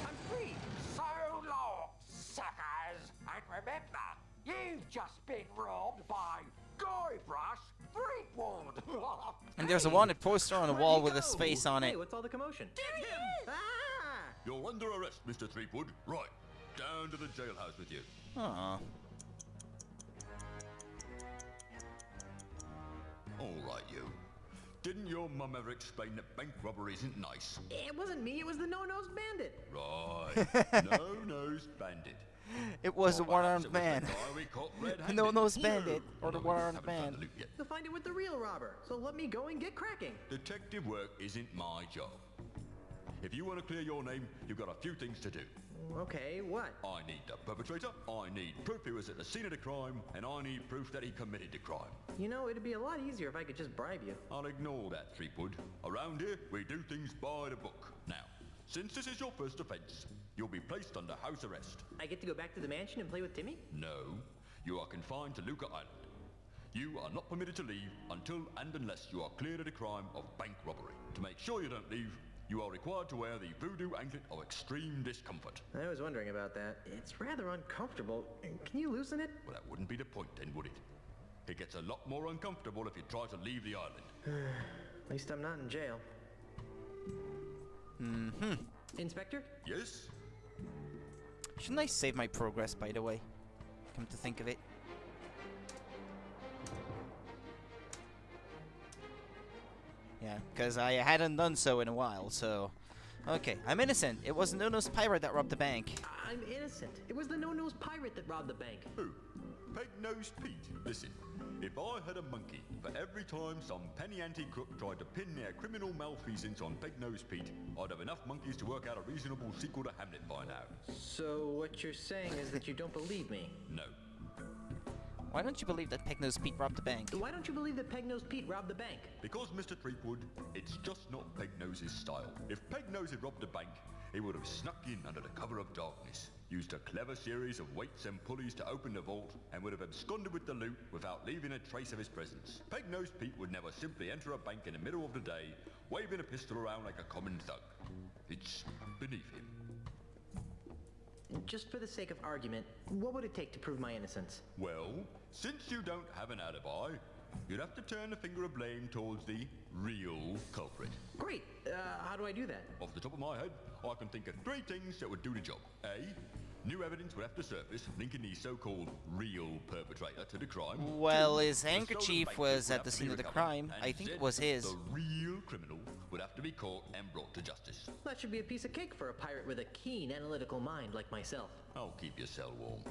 I'm free. So long, suckers. And remember, you've just been robbed by Guybrush Threepwood. And there's a wanted poster on the wall with his face on it. Hey, what's all the commotion? There he is! You're under arrest, Mr. Threepwood. Right. Down to the jailhouse with you. Aww. All right, you. Didn't your mum ever explain that bank robbery isn't nice? It wasn't me, it was the no-nosed bandit. Right. No-nosed bandit. It was a one-armed man. The No-nosed bandit, or the one-armed man. You'll find it with the real robber, so let me go and get cracking. Detective work isn't my job. If you want to clear your name, you've got a few things to do. Okay, what? I need the perpetrator, I need proof he was at the scene of the crime, and I need proof that he committed the crime. You know, it'd be a lot easier if I could just bribe you. I'll ignore that, Threepwood. Around here, we do things by the book. Now, since this is your first offense, you'll be placed under house arrest. I get to go back to the mansion and play with Timmy? No, you are confined to Luca Island. You are not permitted to leave until and unless you are cleared of the crime of bank robbery. To make sure you don't leave, you are required to wear the voodoo anklet of extreme discomfort. I was wondering about that. It's rather uncomfortable. Can you loosen it? Well, that wouldn't be the point then, would it? It gets a lot more uncomfortable if you try to leave the island. At least I'm not in jail. Inspector? Yes? Shouldn't I save my progress, by the way? Come to think of it. Yeah, because I hadn't done so in a while, so... Okay, I'm innocent. It was a no-nosed pirate that robbed the bank. I'm innocent. It was the no-nosed pirate that robbed the bank. Who? Peg-nosed Pete. Listen, if I had a monkey for every time some penny ante crook tried to pin their criminal malfeasance on Peg-nosed Pete, I'd have enough monkeys to work out a reasonable sequel to Hamlet by now. So what you're saying is that you don't believe me? No. Why don't you believe that Peg-nosed Pete robbed the bank? Why don't you believe that Peg-nosed Pete robbed the bank? Because, Mr. Threepwood, it's just not Peg-Nose's style. If Peg-Nose had robbed a bank, he would have snuck in under the cover of darkness, used a clever series of weights and pulleys to open the vault, and would have absconded with the loot without leaving a trace of his presence. Peg-Nosed Pete would never simply enter a bank in the middle of the day, waving a pistol around like a common thug. It's beneath him. Just for the sake of argument, what would it take to prove my innocence? Well, since you don't have an alibi, you'd have to turn the finger of blame towards the real culprit. Great. How do I do that? Off the top of my head, I can think of 3 things that would do the job. A. New evidence would have to surface linking the so-called real perpetrator to the crime. Well, Two, his the stolen handkerchief bank was would at the have to scene be of the recovered. crime. And I think Z, it was his. The real criminal would have to be caught and brought to justice. That should be a piece of cake for a pirate with a keen analytical mind like myself. I'll keep your cell warm.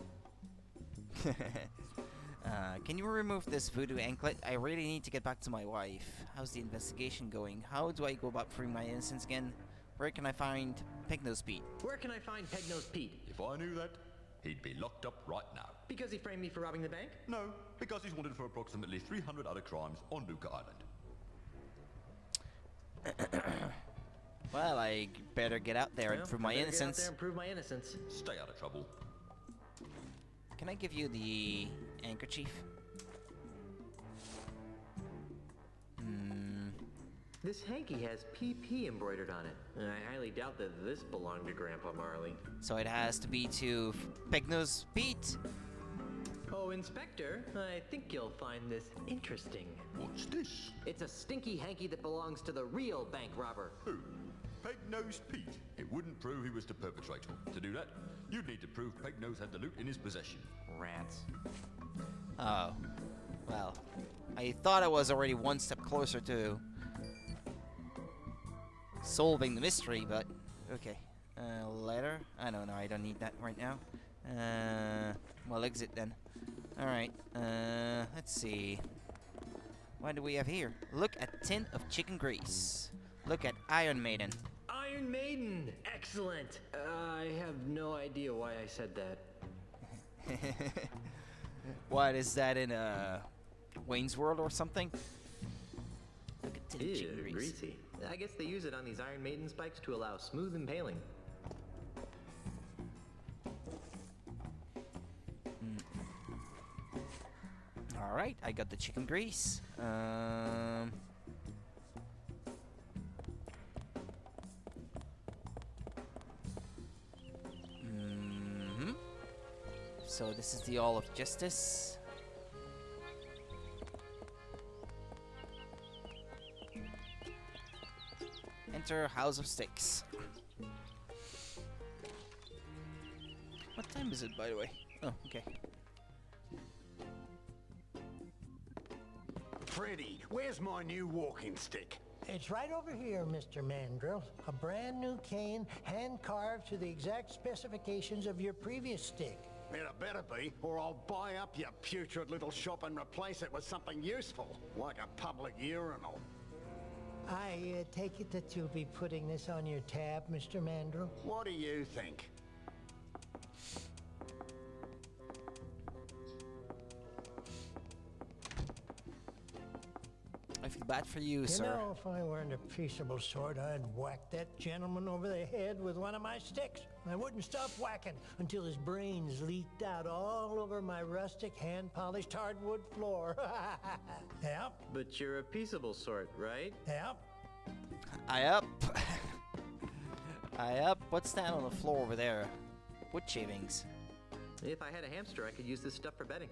Can you remove this voodoo anklet? I really need to get back to my wife. How's the investigation going? How do I go about freeing my innocence again? Where can I find Pignose Pete? Where can I find Pegnose Pete? If I knew that, he'd be locked up right now. Because he framed me for robbing the bank? No, because he's wanted for approximately 300 other crimes on Luca Island. Well, I better get out there and prove my innocence. Get out there and prove my innocence. Stay out of trouble. Can I give you the handkerchief? This hanky has PP embroidered on it. I highly doubt that this belonged to Grandpa Marley. So it has to be to Pignose Pete. Oh, Inspector, I think you'll find this interesting. What's this? It's a stinky hanky that belongs to the real bank robber. Who? Peg-nosed Pete. It wouldn't prove he was the perpetrator. To do that, you'd need to prove Peg-Nose had the loot in his possession. Rats. Oh. Well, I thought I was already one step closer to solving the mystery, but okay. Letter? I don't know, I don't need that right now. Well, exit then. Alright, let's see. What do we have here? Look at tin of chicken grease. Look at Iron Maiden. Iron Maiden! Excellent! I have no idea why I said that. What, is that in Wayne's World or something? Look at tin of chicken grease. Greasy. I guess they use it on these Iron Maiden spikes to allow smooth impaling. Alright, I got the chicken grease. So this is the All of Justice. Enter House of Sticks. What time is it, by the way? Oh, okay. Freddy, where's my new walking stick? It's right over here, Mr. Mandrill. A brand new cane, hand-carved to the exact specifications of your previous stick. It better be, or I'll buy up your putrid little shop and replace it with something useful, like a public urinal. I take it that you'll be putting this on your tab, Mr. Mandrill? What do you think? I feel bad for you, sir. You know, if I weren't a peaceable sort, I'd whack that gentleman over the head with one of my sticks. I wouldn't stop whacking until his brains leaked out all over my rustic, hand-polished hardwood floor. Yep. But you're a peaceable sort, right? Yep. I up. I up. What's that on the floor over there? Wood shavings. If I had a hamster, I could use this stuff for bedding.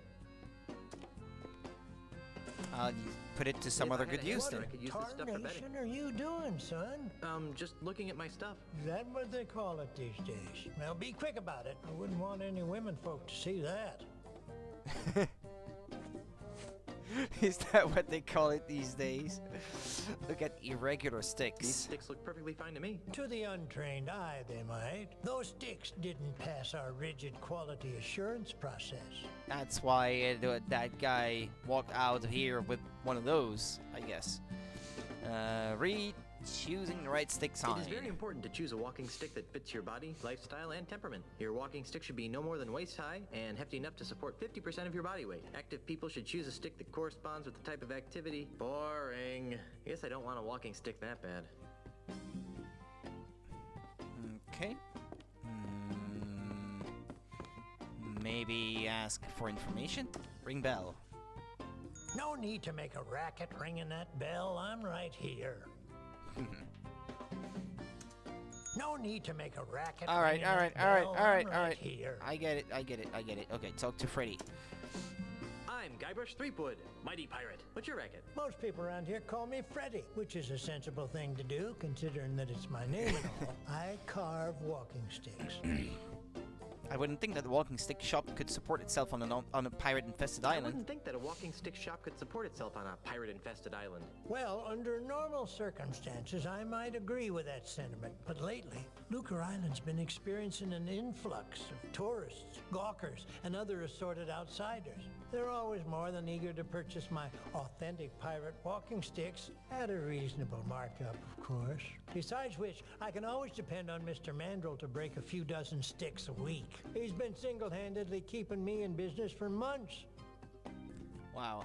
You put it to some other good use then. I could use this stuff for bedding. What are you doing, son? Just looking at my stuff. Is that what they call it these days? Now be quick about it. I wouldn't want any women folk to see that. Is that what they call it these days? Look at irregular sticks. These sticks look perfectly fine to me. To the untrained eye, they might. Those sticks didn't pass our rigid quality assurance process. That's why that guy walked out of here with one of those, I guess. Read choosing the right stick sign. It is very important to choose a walking stick that fits your body, lifestyle, and temperament. Your walking stick should be no more than waist high and hefty enough to support 50% of your body weight. Active people should choose a stick that corresponds with the type of activity. Boring. I guess I don't want a walking stick that bad. Okay. Maybe ask for information? Ring bell. No need to make a racket ringing that bell. I'm right here. No need to make a racket. All right. Here. I get it. Okay, talk to Freddy. I'm Guybrush Threepwood, mighty pirate. What's your racket? Most people around here call me Freddy, which is a sensible thing to do, considering that it's my name and all. I carve walking sticks. I wouldn't think that the walking stick shop could support itself on a pirate-infested I island. wouldn't think that a walking stick shop could support itself on a pirate-infested island. Well, under normal circumstances, I might agree with that sentiment. But lately, Lucre Island's been experiencing an influx of tourists, gawkers, and other assorted outsiders. They're always more than eager to purchase my authentic pirate walking sticks at a reasonable markup, of course. Besides which, I can always depend on Mr. Mandrill to break a few dozen sticks a week. He's been single-handedly keeping me in business for months. Wow.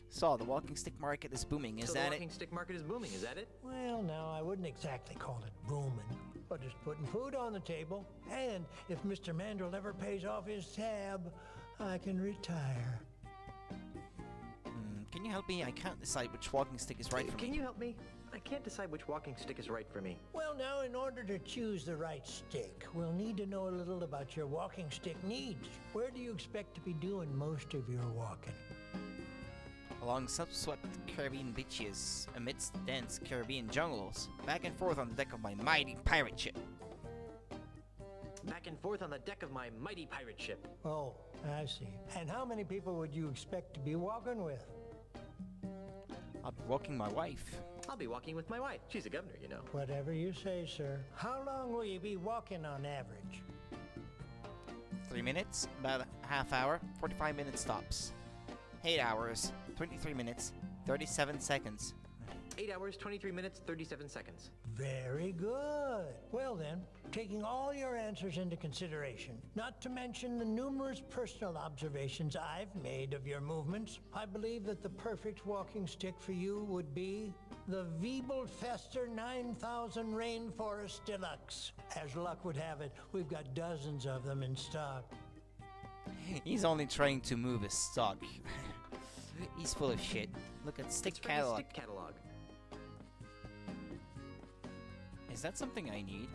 So, the walking stick market is booming, is that it? The walking stick market is booming, is that it? Well, no, I wouldn't exactly call it booming, but it's putting food on the table. And if Mr. Mandrill ever pays off his tab, I can retire. Can you help me? I can't decide which walking stick is right for me. Can you help me? I can't decide which walking stick is right for me. Well, now, in order to choose the right stick, we'll need to know a little about your walking stick needs. Where do you expect to be doing most of your walking? Along sun-swept Caribbean beaches, amidst dense Caribbean jungles, back and forth on the deck of my mighty pirate ship. Back and forth on the deck of my mighty pirate ship. Oh, I see. And how many people would you expect to be walking with? I'll be walking my wife. I'll be walking with my wife. She's a governor, you know. Whatever you say, sir. How long will you be walking on average? 3 minutes, about a half hour, 45 minute stops. 8 hours, 23 minutes, 37 seconds. 8 hours, 23 minutes, 37 seconds. Very good. Well then, taking all your answers into consideration, not to mention the numerous personal observations I've made of your movements, I believe that the perfect walking stick for you would be the Wiebelfester 9000 Rainforest Deluxe. As luck would have it, we've got dozens of them in stock. He's only trying to move his stock. He's full of shit. Look at stick catalog. Stick catalog. Is that something I need,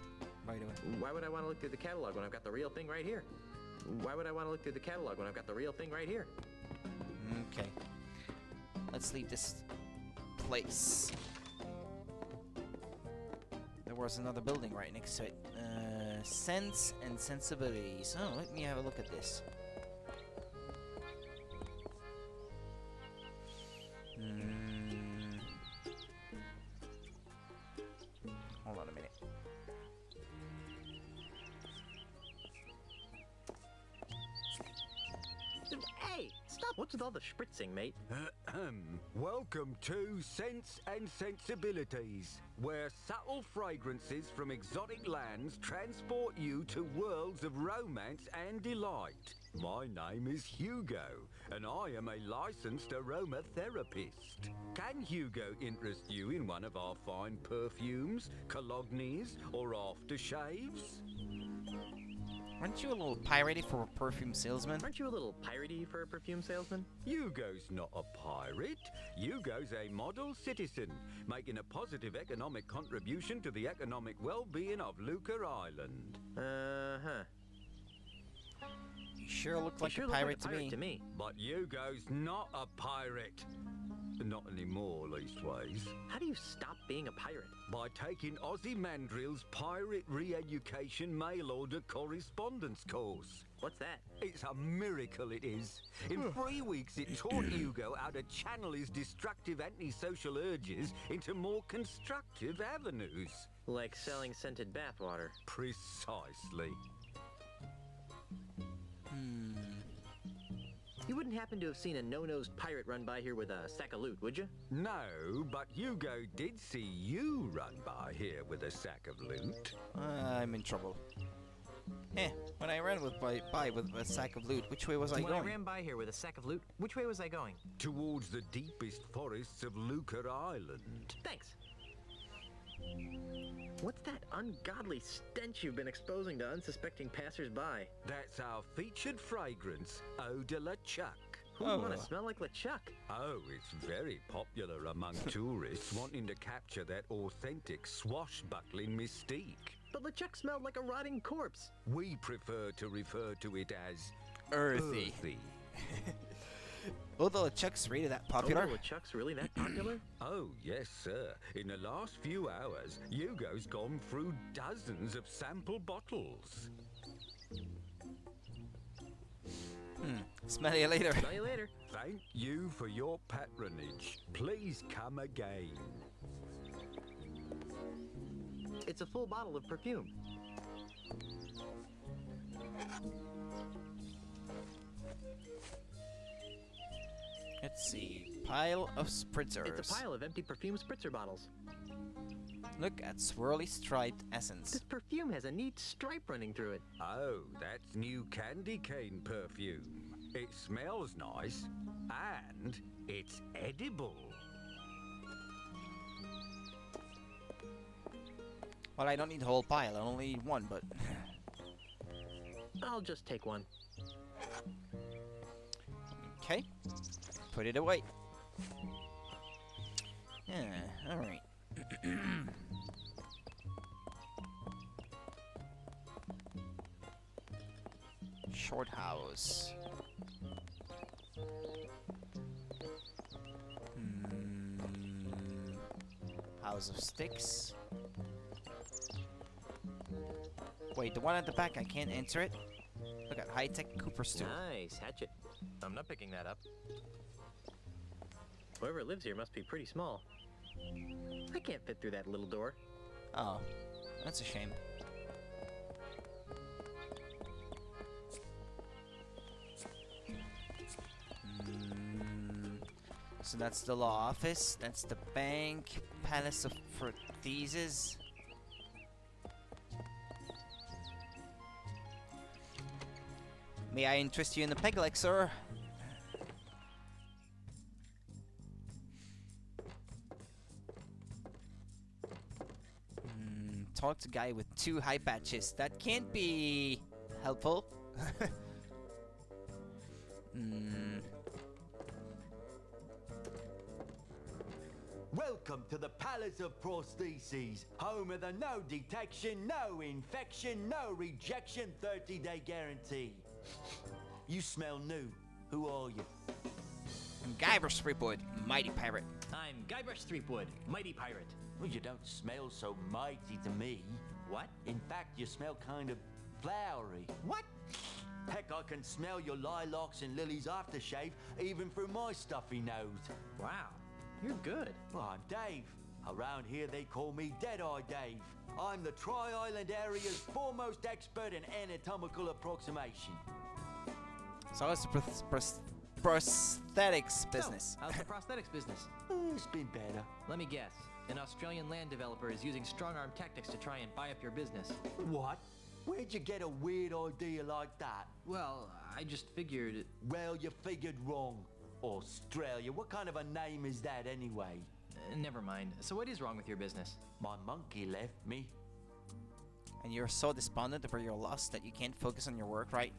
by the way? Why would I want to look through the catalog when I've got the real thing right here? Why would I want to look through the catalog when I've got the real thing right here? Okay. Let's leave this place. There was another building right next to it. Sense and Sensibilities. Oh, let me have a look at this. Hold on a minute. Hey, stop! What's with all the spritzing, mate? Welcome to Sense and Sensibilities, where subtle fragrances from exotic lands transport you to worlds of romance and delight. My name is Hugo, and I am a licensed aromatherapist. Can Hugo interest you in one of our fine perfumes, colognes, or aftershaves? Aren't you a little piratey for a perfume salesman? Aren't you a little piratey for a perfume salesman? Hugo's not a pirate. Hugo's a model citizen, making a positive economic contribution to the economic well-being of Lucre Island. Uh-huh. You sure look like a pirate to me. But Hugo's not a pirate. Not anymore, leastways. How do you stop being a pirate? By taking Ozzy Mandrill's Pirate Re-Education Mail Order Correspondence course. What's that? It's a miracle, it is. In 3 weeks, it taught Hugo how to channel his destructive antisocial urges into more constructive avenues. Like selling scented bathwater. Precisely. You wouldn't happen to have seen a no-nosed pirate run by here with a sack of loot, would you? No, but Hugo did see you run by here with a sack of loot. I'm in trouble. When I ran by with a sack of loot, which way was I going? When I ran by here with a sack of loot, which way was I going? Towards the deepest forests of Lucre Island. Thanks. What's that ungodly stench you've been exposing to unsuspecting passers-by? That's our featured fragrance, Eau de la Chuck. Who would want to smell like LeChuck? Oh, it's very popular among tourists wanting to capture that authentic swashbuckling mystique. But LeChuck smelled like a rotting corpse. We prefer to refer to it as earthy. Although LeChuck's really that popular? Oh, LeChuck's really that popular? Oh, yes, sir. In the last few hours, Hugo's gone through dozens of sample bottles. Smell you later. Smell you later. Thank you for your patronage. Please come again. It's a full bottle of perfume. Let's see. Pile of spritzers. It's a pile of empty perfume spritzer bottles. Look at swirly striped essence. This perfume has a neat stripe running through it. Oh, that's new candy cane perfume. It smells nice, and it's edible. Well, I don't need the whole pile. I only need one, but... I'll just take one. Okay. Put it away. Yeah, alright. Short house. House of sticks. Wait, the one at the back, I can't answer it. Look at high-tech Cooper stew. Nice hatchet. I'm not picking that up. Whoever lives here must be pretty small. I can't fit through that little door. Oh, that's a shame. So that's the law office, that's the bank, palace of Fortheses. May I interest you in the peg leg, sir? Talk to guy with 2 high patches. That can't be helpful. Welcome to the Palace of Prostheses, home of the no detection, no infection, no rejection 30-day guarantee. You smell new. Who are you? I'm Guybrush Threepwood, mighty pirate. I'm Guybrush Threepwood, mighty pirate. Well, you don't smell so mighty to me. What? In fact, you smell kind of flowery. What? Heck, I can smell your lilacs and lilies aftershave even through my stuffy nose. Wow, you're good. Well, I'm Dave. Around here they call me Deadeye Dave. I'm the Tri-Island area's foremost expert in anatomical approximation. So it's the prosthetics business. So, how's the prosthetics business? It's been better. Let me guess. An Australian land developer is using strong-arm tactics to try and buy up your business. What? Where'd you get a weird idea like that? Well, I just figured... Well, you figured wrong. Australia, what kind of a name is that anyway? Never mind. So what is wrong with your business? My monkey left me. And you're so despondent over your loss that you can't focus on your work, right?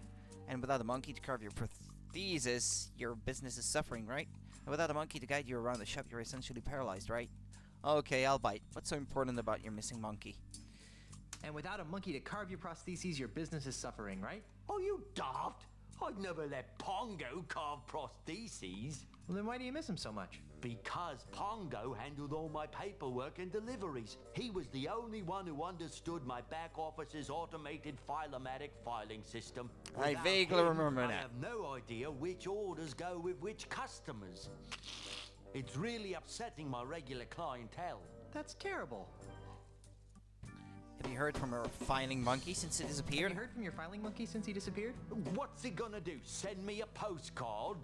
And without a monkey to carve your prosthesis, your business is suffering, right? And without a monkey to guide you around the shop, you're essentially paralyzed, right? Okay, I'll bite. What's so important about your missing monkey? And without a monkey to carve your prostheses, your business is suffering, right? Oh, you daft! I'd never let Pongo carve prostheses. Well, then why do you miss him so much? Because Pongo handled all my paperwork and deliveries. He was the only one who understood my back office's automated filomatic filing system. I vaguely remember I that. have no idea which orders go with which customers. It's really upsetting my regular clientele. That's terrible. Have you heard from our filing monkey since it disappeared? Have you heard from your filing monkey since he disappeared? What's he gonna do? Send me a postcard?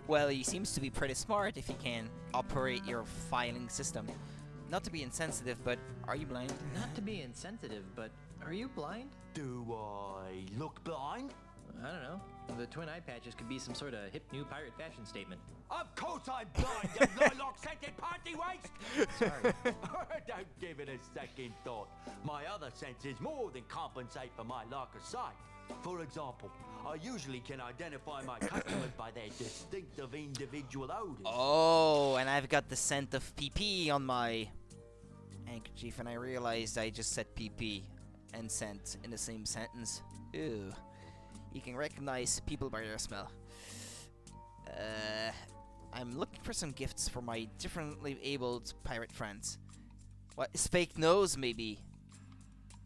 Well, he seems to be pretty smart if he can operate your filing system. Not to be insensitive, but are you blind? Not to be insensitive, but are you blind? Do I look blind? I don't know. The twin eye patches could be some sort of hip new pirate fashion statement. Of course I'm blind, you lilac-scented party waste! Sorry. Don't give it a second thought. My other senses more than compensate for my lack of sight. For example, I usually can identify my customers by their distinctive individual odors. Oh, and I've got the scent of PP on my handkerchief, and I realized I just said PP and scent in the same sentence. Ew. You can recognize people by their smell. I'm looking for some gifts for my differently abled pirate friends. What, is fake nose, maybe?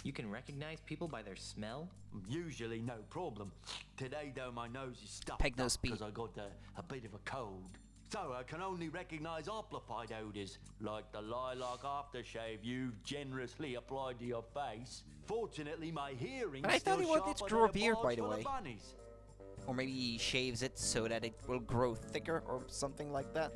You can recognize people by their smell? Usually no problem. Today, though, my nose is stuffed Peg no up speed. because I got a bit of a cold. So I can only recognize amplified odors, like the lilac aftershave you've generously applied to your face. Fortunately, my hearing But I thought he wanted to grow a beard, by the way. Bunnies. Or maybe he shaves it so that it will grow thicker or something like that.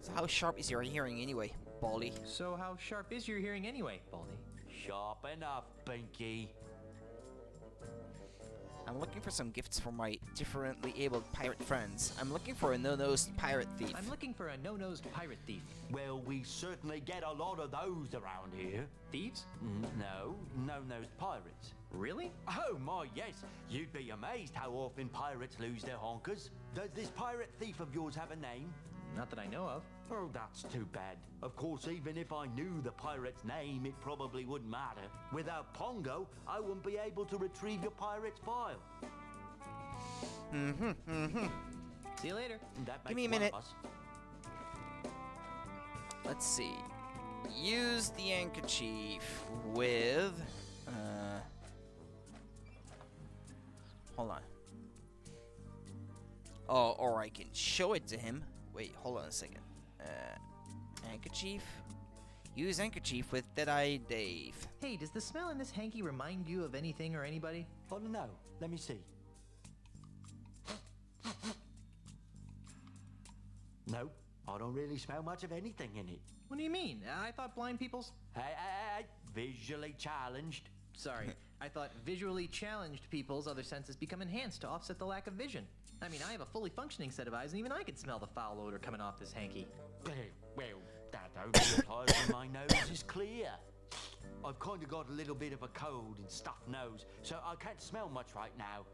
So how sharp is your hearing anyway, Baldy? So how sharp is your hearing anyway, Baldy? Sharp enough, Pinky. I'm looking for some gifts for my differently abled pirate friends. I'm looking for a no-nosed pirate thief. I'm looking for a no-nosed pirate thief. Well, we certainly get a lot of those around here. Thieves? No, no-nosed pirates. Really? Oh my, yes. You'd be amazed how often pirates lose their honkers. Does this pirate thief of yours have a name? Not that I know of. Oh, that's too bad. Of course, even if I knew the pirate's name, it probably wouldn't matter. Without Pongo, I wouldn't be able to retrieve your pirate's file. See you later. That Give me a makes one minute. of us. Let's see. Use the handkerchief with... hold on. Oh, or I can show it to him. Wait, hold on a second. Handkerchief. Use handkerchief with Deadeye Dave. Hey, does the smell in this hanky remind you of anything or anybody? Oh, no. Let me see. No, I don't really smell much of anything in it. What do you mean? I thought blind people's... Hey, visually challenged. Sorry, I thought visually challenged people's other senses become enhanced to offset the lack of vision. I mean, I have a fully functioning set of eyes, and even I can smell the foul odor coming off this hanky. Well, that only applies when my nose is clear. I've kind of got a little bit of a cold and stuffed nose, so I can't smell much right now.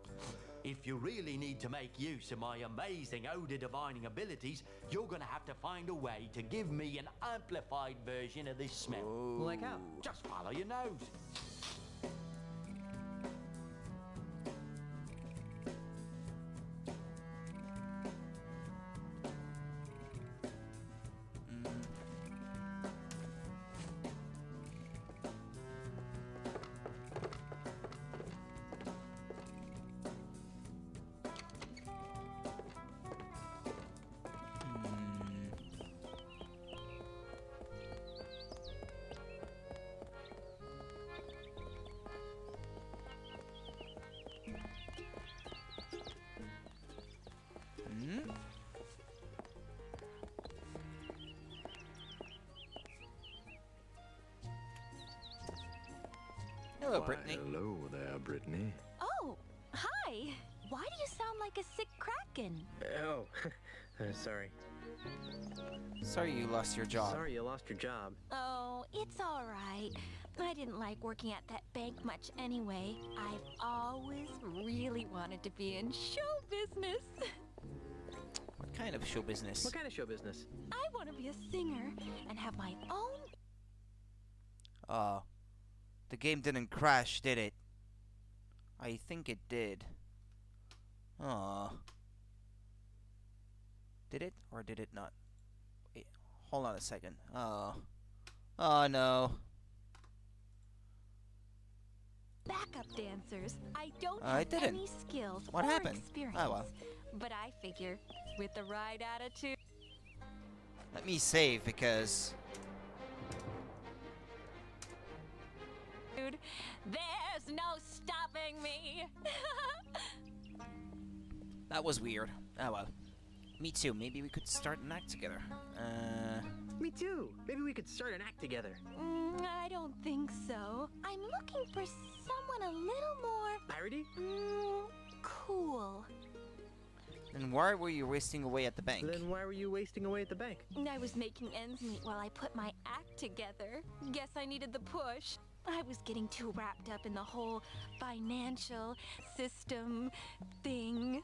If you really need to make use of my amazing odor divining abilities, you're gonna have to find a way to give me an amplified version of this smell. Like how? Just follow your nose. Hello, Brittany. Hello there, Brittany. Oh, hi. Why do you sound like a sick kraken? Oh, sorry. Sorry you lost your job. Sorry you lost your job. Oh, it's all right. I didn't like working at that bank much anyway. I've always really wanted to be in show business. What kind of show business? What kind of show business? I want to be a singer and have my own... The game didn't crash, did it? I think it did. Did it or did it not? Wait, hold on a second. Oh no. Backup dancers. I don't I have didn't. any skills What or happened? experience. Oh well. But I figure, with the right attitude... Let me save because... There's no stopping me. That was weird. Oh well. Me too. Maybe we could start an act together. Me too. Maybe we could start an act together. I don't think so. I'm looking for someone a little more... Piratey? Cool. Then why were you wasting away at the bank? Then why were you wasting away at the bank? I was making ends meet while I put my act together. Guess I needed the push. I was getting too wrapped up in the whole financial system thing.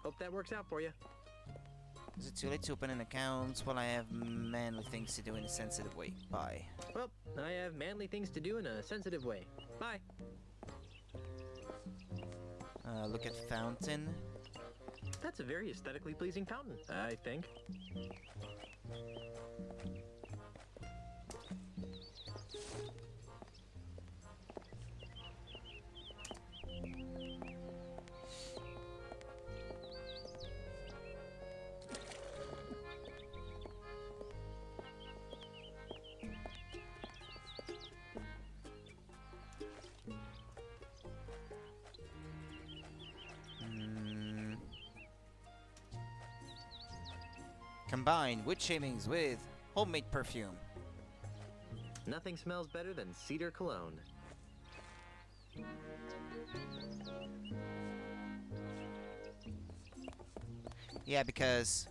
Hope that works out for you. Is it too late to open an account? Well, I have manly things to do in a sensitive way. Bye. Well, I have manly things to do in a sensitive way. Bye. Look at fountain. That's a very aesthetically pleasing fountain, I think. Combine wood shavings with homemade perfume. Nothing smells better than cedar cologne. Yeah, because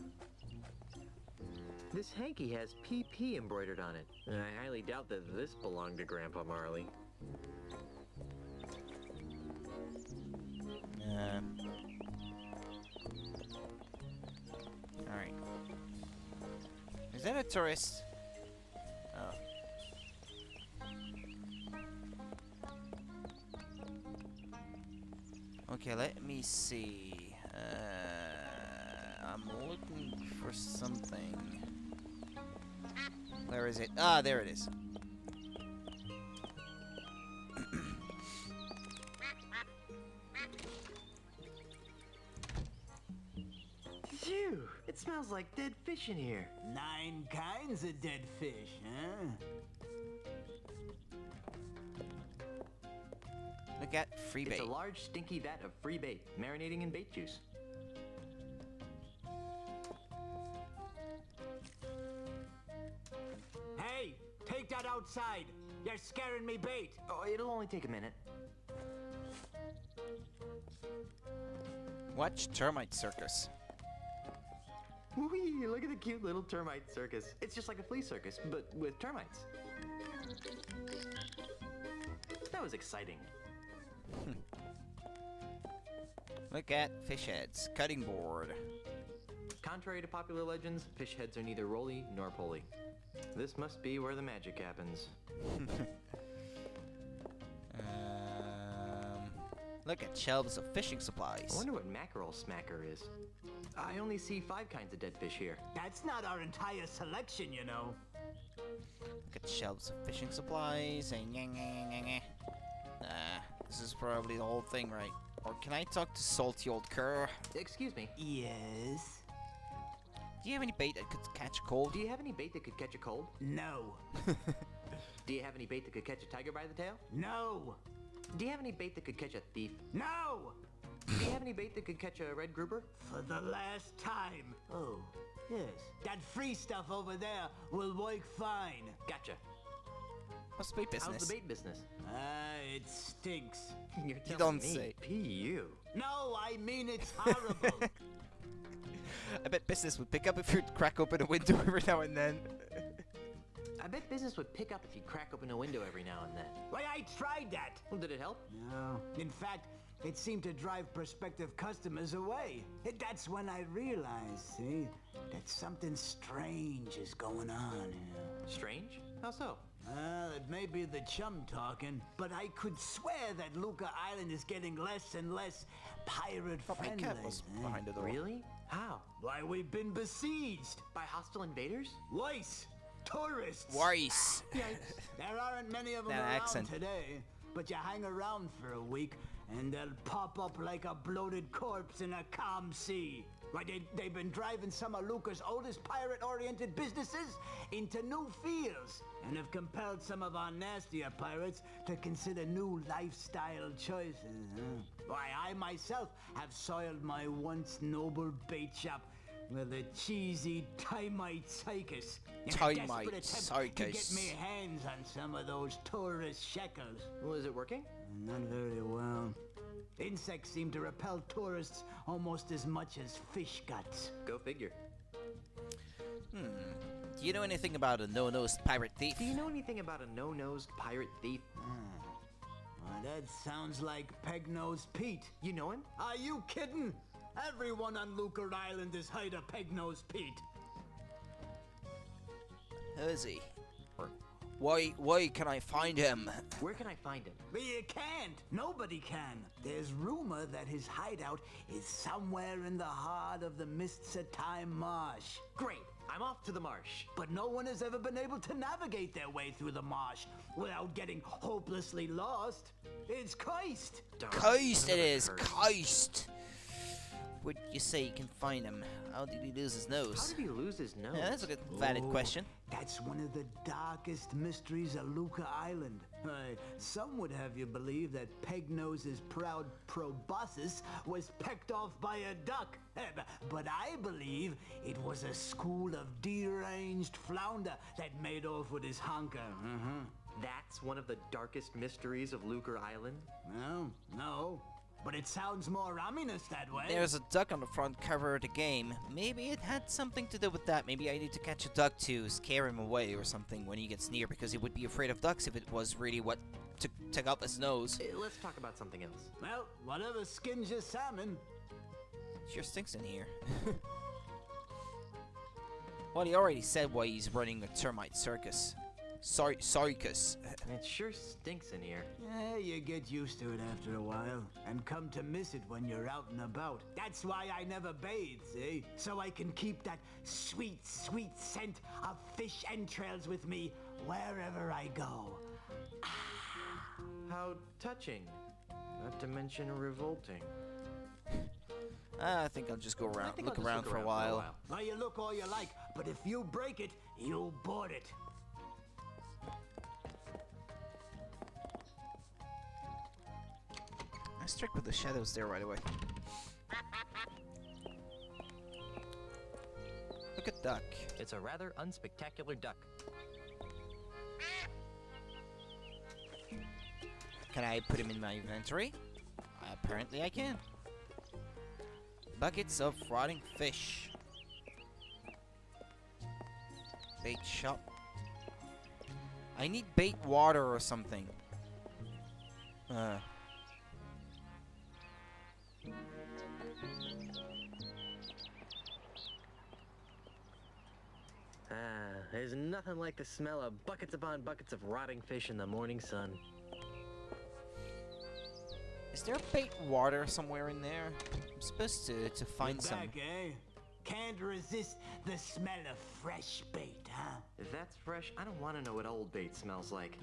this hanky has PP embroidered on it. I highly doubt that this belonged to Grandpa Marley. Alright. Is that a tourist? Oh. Okay, let me see. I'm looking for something. Where is it? Ah, there it is. Phew! It smells like dead fish in here. 9 kinds of dead fish, huh? Look at free bait. It's a large, stinky vat of free bait, marinating in bait juice. Hey, take that outside. You're scaring me bait. Oh, it'll only take a minute. Watch Termite Circus. Whee! Look at the cute little termite circus. It's just like a flea circus, but with termites. That was exciting. Look at fish heads. Cutting board. Contrary to popular legends, fish heads are neither roly nor poly. This must be where the magic happens. Look at shelves of fishing supplies. I wonder what mackerel smacker is. I only see 5 kinds of dead fish here. That's not our entire selection, you know. Look at shelves of fishing supplies. This is probably the whole thing, right? Or can I talk to salty old cur? Excuse me. Yes? Do you have any bait that could catch a cold? Do you have any bait that could catch a cold? No. Do you have any bait that could catch a tiger by the tail? No. Do you have any bait that could catch a thief? No! Do you have any bait that could catch a red grouper? For the last time. Oh, yes. That free stuff over there will work fine. Gotcha. What's the bait business? How's the bait business? It stinks. You're You telling don't me. say. P.U. No, I mean it's horrible. I bet business would pick up if you'd crack open a window every now and then. I bet business would pick up if you crack open a window every now and then. Why, I tried that. Well, did it help? No. In fact, it seemed to drive prospective customers away. That's when I realized, see, that something strange is going on here. Strange? How so? Well, it may be the chum talking, but I could swear that Luca Island is getting less and less pirate-friendly. My cat was behind the door. Really? How? Why, we've been besieged. By hostile invaders? Weiss. Tourists. Weiss. There aren't many of them That around accent. today, but you hang around for a week, and they'll pop up like a bloated corpse in a calm sea. Why, they've been driving some of Luca's oldest pirate-oriented businesses into new fields, and have compelled some of our nastier pirates to consider new lifestyle choices. Why, I myself have soiled my once noble bait shop with a cheesy Timite circus. In a Timite desperate attempt to get circus. me hands on some of those tourist shekels. Well, is it working? Not very well. Insects seem to repel tourists almost as much as fish guts. Go figure. Do you know anything about a no-nosed pirate thief? Do you know anything about a no-nosed pirate thief? Well, that sounds like Peg-Nosed Pete. You know him? Are you kidding? Everyone on Lucre Island is hired a Peg-Nosed Pete. Who is he? Or why can I find him? Where can I find him? You can't. Nobody can. There's rumor that his hideout is somewhere in the heart of the Mists of Time Marsh. Great. I'm off to the marsh. But no one has ever been able to navigate their way through the marsh without getting hopelessly lost. It's cursed. Cursed it is. Cursed. would you say you can find him? How did he lose his nose? How did he lose his nose? Yeah, that's a good, valid question. That's one of the darkest mysteries of Luca Island. Some would have you believe that Pegnose's proud proboscis was pecked off by a duck. But I believe it was a school of deranged flounder that made off with his honker. That's one of the darkest mysteries of Lucre Island? No. But it sounds more ominous that way. There's a duck on the front cover of the game. Maybe it had something to do with that. Maybe I need to catch a duck to scare him away or something when he gets near, because he would be afraid of ducks if it was really what took up his nose. Let's talk about something else. Well, whatever skins your salmon. Sure stinks in here. Well, he already said why he's running a termite circus. Circus. It sure stinks in here. Yeah, you get used to it after a while, and come to miss it when you're out and about. That's why I never bathe, see? So I can keep that sweet, sweet scent of fish entrails with me wherever I go. How touching. Not to mention revolting. I think I'll just go around, look around for a while. Well, you look all you like, but if you break it, you'll board it. Nice trick with the shadows there right away. Look at duck. It's a rather unspectacular duck. Can I put him in my inventory? Apparently I can. Buckets of rotting fish. Bait shop. I need bait water or something. There's nothing like the smell of buckets upon buckets of rotting fish in the morning sun. Is there bait water somewhere in there? I'm supposed to find some. Back, eh? Can't resist the smell of fresh bait, huh? If that's fresh, I don't want to know what old bait smells like.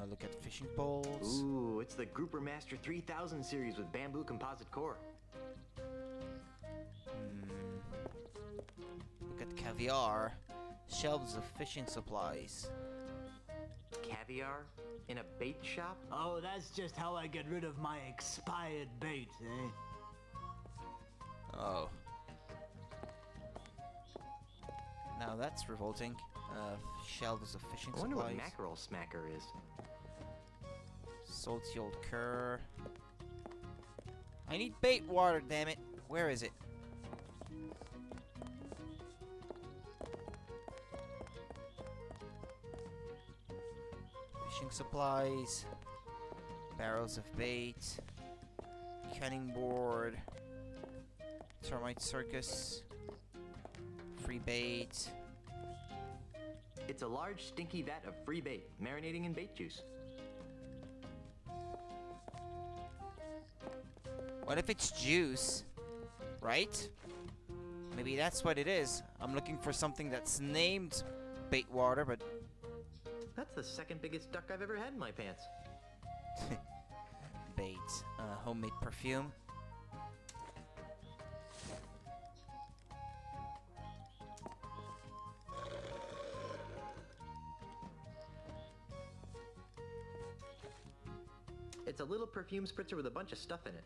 Look at fishing poles. Ooh, it's the Grouper Master 3000 series with bamboo composite core. Look at caviar. Shelves of fishing supplies. Caviar? In a bait shop? Oh, that's just how I get rid of my expired bait, eh? Oh. Now that's revolting. Shelves of fishing I wonder supplies. what mackerel smacker is. Salty old cur. I need bait water, damn it. Where is it? Fishing supplies. Barrels of bait. Cutting board. Termite circus. Free bait. It's a large, stinky vat of free bait, marinating in bait juice. What if it's juice? Right? Maybe that's what it is. I'm looking for something that's named bait water, but... That's the second biggest duck I've ever had in my pants. Bait. Homemade perfume. It's a little perfume spritzer with a bunch of stuff in it.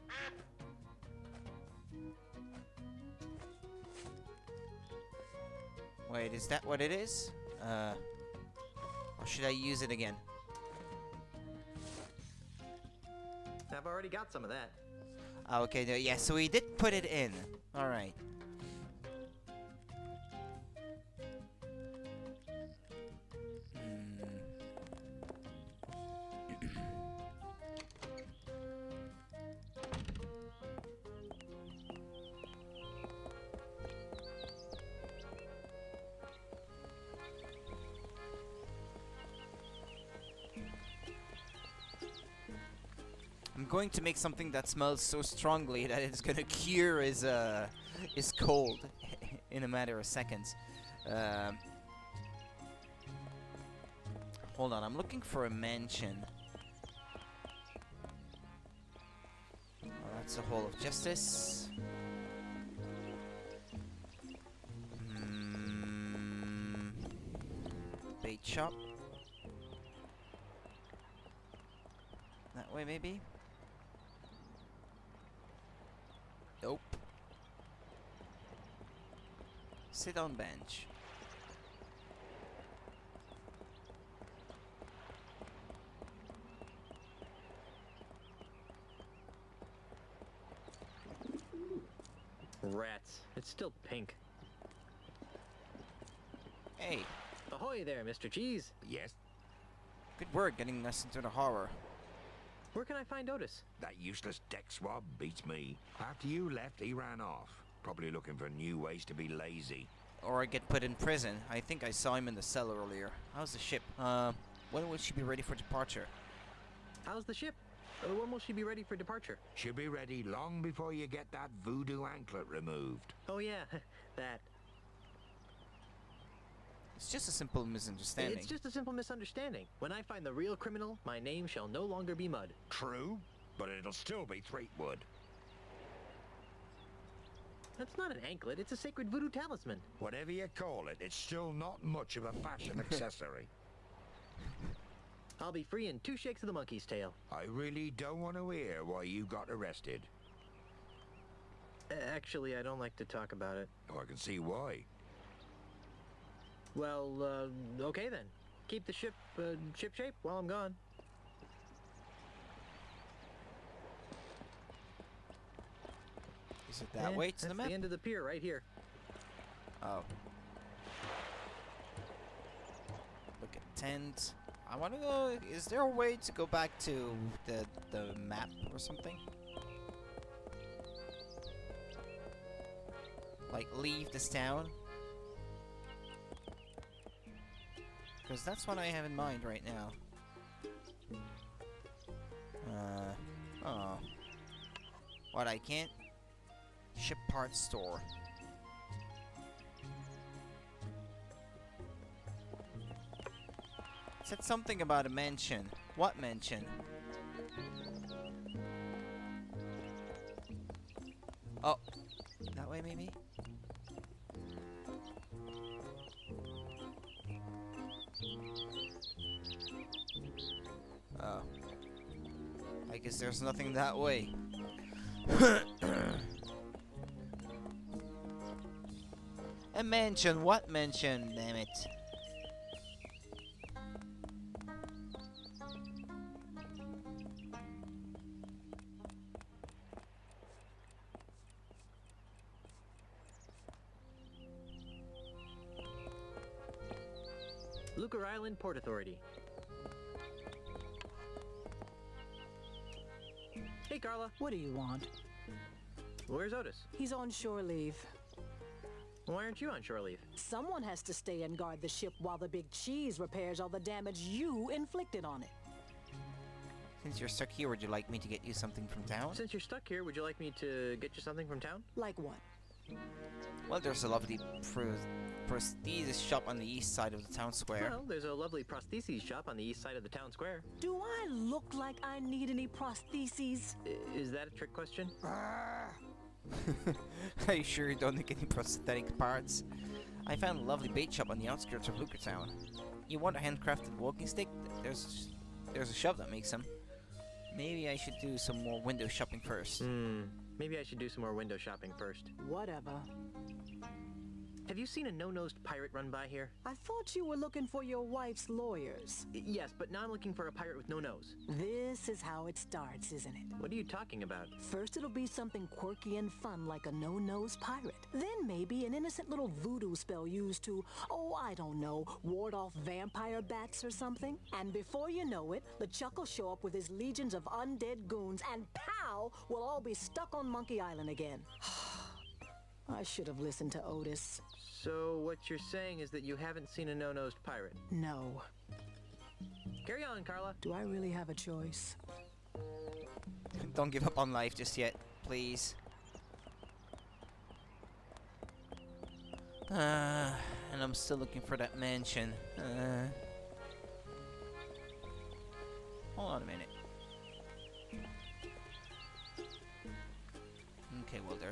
Wait, is that what it is? Or should I use it again? I've already got some of that. Oh, okay, yeah, so he did put it in. Alright. I'm going to make something that smells so strongly that it's gonna cure his cold in a matter of seconds. Hold on, I'm looking for a mansion. That's a Hall of Justice. Bait shop. That way, maybe? Nope. Sit on bench. Rats. It's still pink. Hey. Ahoy there, Mr. Cheese. Yes? Good work getting us into the horror. Where can I find Otis? That useless deck swab beats me. After you left, he ran off. Probably looking for new ways to be lazy. Or get put in prison. I think I saw him in the cell earlier. How's the ship? When will she be ready for departure? How's the ship? When will she be ready for departure? She'll be ready long before you get that voodoo anklet removed. Oh yeah, that. It's just a simple misunderstanding. It's just a simple misunderstanding. When I find the real criminal, my name shall no longer be Mud. True, but it'll still be Threepwood. That's not an anklet, it's a sacred voodoo talisman. Whatever you call it, it's still not much of a fashion accessory. I'll be free in 2 shakes of the monkey's tail. I really don't want to hear why you got arrested. Actually, I don't like to talk about it. Oh, I can see why. Well, okay then. Keep the ship, ship shape while I'm gone. Is it that way to the map? That's the end of the pier right here. Oh. Look at tent. I want to go. Is there a way to go back to the map or something? Like leave this town? Because that's what I have in mind right now. Oh. What, I can't? Ship parts store. It said something about a mansion. What mansion? Oh. That way, maybe? Oh. I guess there's nothing that way. A mansion? What mansion? Damn it. Lucre Island Port Authority. Hey, Carla. What do you want? Where's Otis? He's on shore leave. Why aren't you on shore leave? Someone has to stay and guard the ship while the big cheese repairs all the damage you inflicted on it. Since you're stuck here, would you like me to get you something from town? Since you're stuck here, would you like me to get you something from town? Like what? Well, there's a lovely prosthesis shop on the east side of the town square. Well, there's a lovely prostheses shop on the east side of the town square. Do I look like I need any prostheses? Is that a trick question? Are you sure you don't need any prosthetic parts? I found a lovely bait shop on the outskirts of Lucretown. You want a handcrafted walking stick? There's a shop that makes them. Maybe I should do some more window shopping first. Maybe I should do some more window shopping first. Whatever. Have you seen a no-nosed pirate run by here? I thought you were looking for your wife's lawyers. Yes, but now I'm looking for a pirate with no nose. This is how it starts, isn't it? What are you talking about? First it'll be something quirky and fun like a no-nose pirate. Then maybe an innocent little voodoo spell used to, oh, I don't know, ward off vampire bats or something. And before you know it, LeChuck will show up with his legions of undead goons and pow, we'll all be stuck on Monkey Island again. I should have listened to Otis. So what you're saying is that you haven't seen a no-nosed pirate? No. Carry on, Carla. Do I really have a choice? Don't give up on life just yet, please. And I'm still looking for that mansion. Hold on a minute.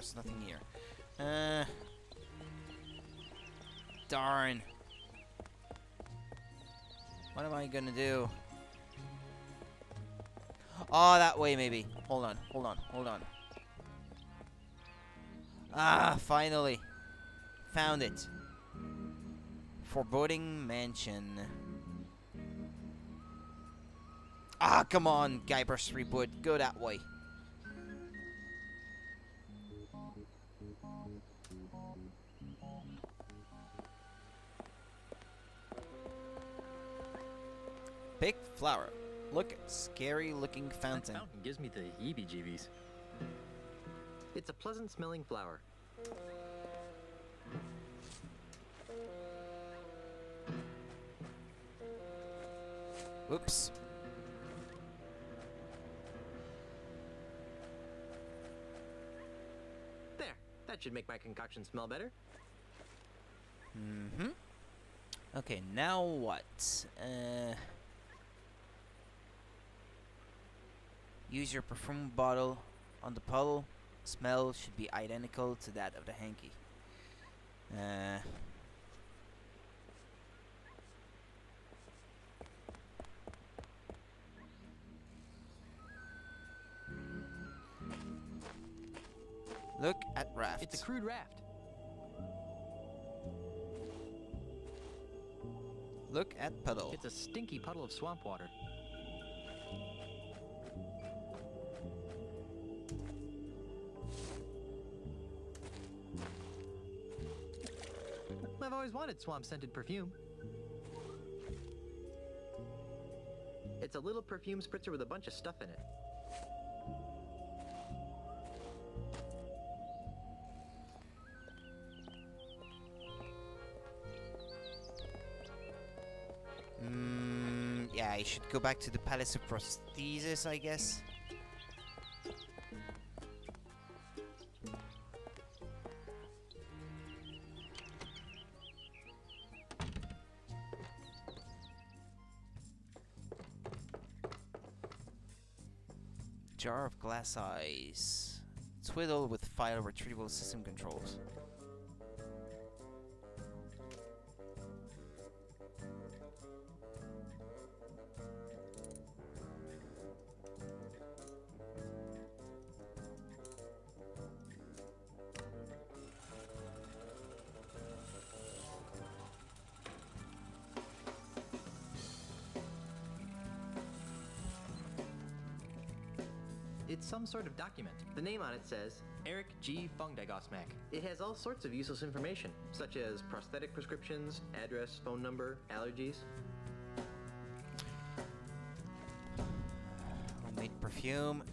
there's nothing here. Darn. What am I gonna do? Oh, that way maybe. Hold on, hold on, hold on. Ah, finally. Found it. Foreboding Mansion. Ah, come on, Guybrush Threepwood. Go that way. Big flower. Look at scary looking fountain. That fountain gives me the heebie-jeebies. It's a pleasant smelling flower. Oops. There. That should make my concoction smell better. Mm-hmm. Okay, now what? Use your perfume bottle on the puddle. Smell should be identical to that of the hanky. Look at raft. It's a crude raft. Look at puddle. It's a stinky puddle of swamp water. I've always wanted swamp-scented perfume. It's a little perfume spritzer with a bunch of stuff in it. Yeah, I should go back to the Palace of Prosthesis, I guess. Jar of glass eyes. Twiddle with file retrieval system controls. It's some sort of document. The name on it says Eric G. Fungdagosmak. It has all sorts of useless information, such as prosthetic prescriptions, address, phone number, allergies. Homemade perfume.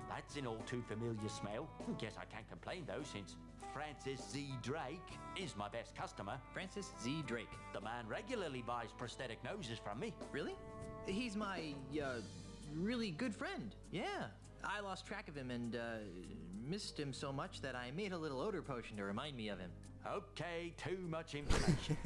That's an all too familiar smell. Guess I can't complain though, since Francis Z. Drake is my best customer. Francis Z. Drake. The man regularly buys prosthetic noses from me. Really? He's my, really good friend. Yeah. I lost track of him and, missed him so much that I made a little odor potion to remind me of him. Okay, too much information.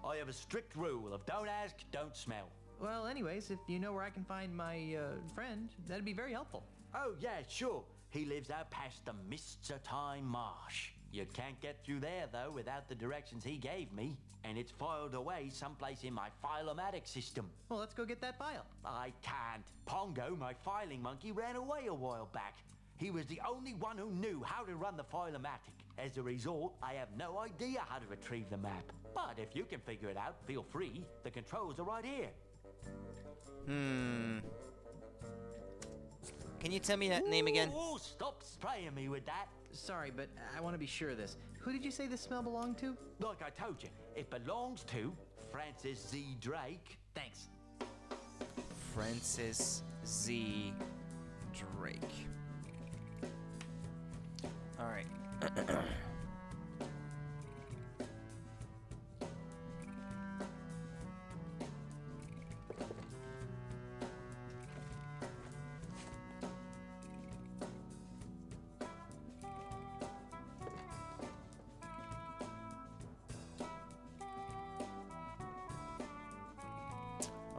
I have a strict rule of don't ask, don't smell. Well, anyways, if you know where I can find my, friend, that'd be very helpful. Oh, yeah, sure. He lives out past the Mists of Time Marsh. You can't get through there, though, without the directions he gave me. And it's filed away someplace in my file-o-matic system. Well, let's go get that file. I can't. Pongo, my filing monkey, ran away a while back. He was the only one who knew how to run the file-o-matic. As a result, I have no idea how to retrieve the map. But if you can figure it out, feel free. The controls are right here. Can you tell me that name again? Oh, stop spraying me with that. Sorry, but I want to be sure of this. Who did you say this smell belonged to? Like I told you, it belongs to Francis Z. Drake. Thanks. Francis Z. Drake. Alright.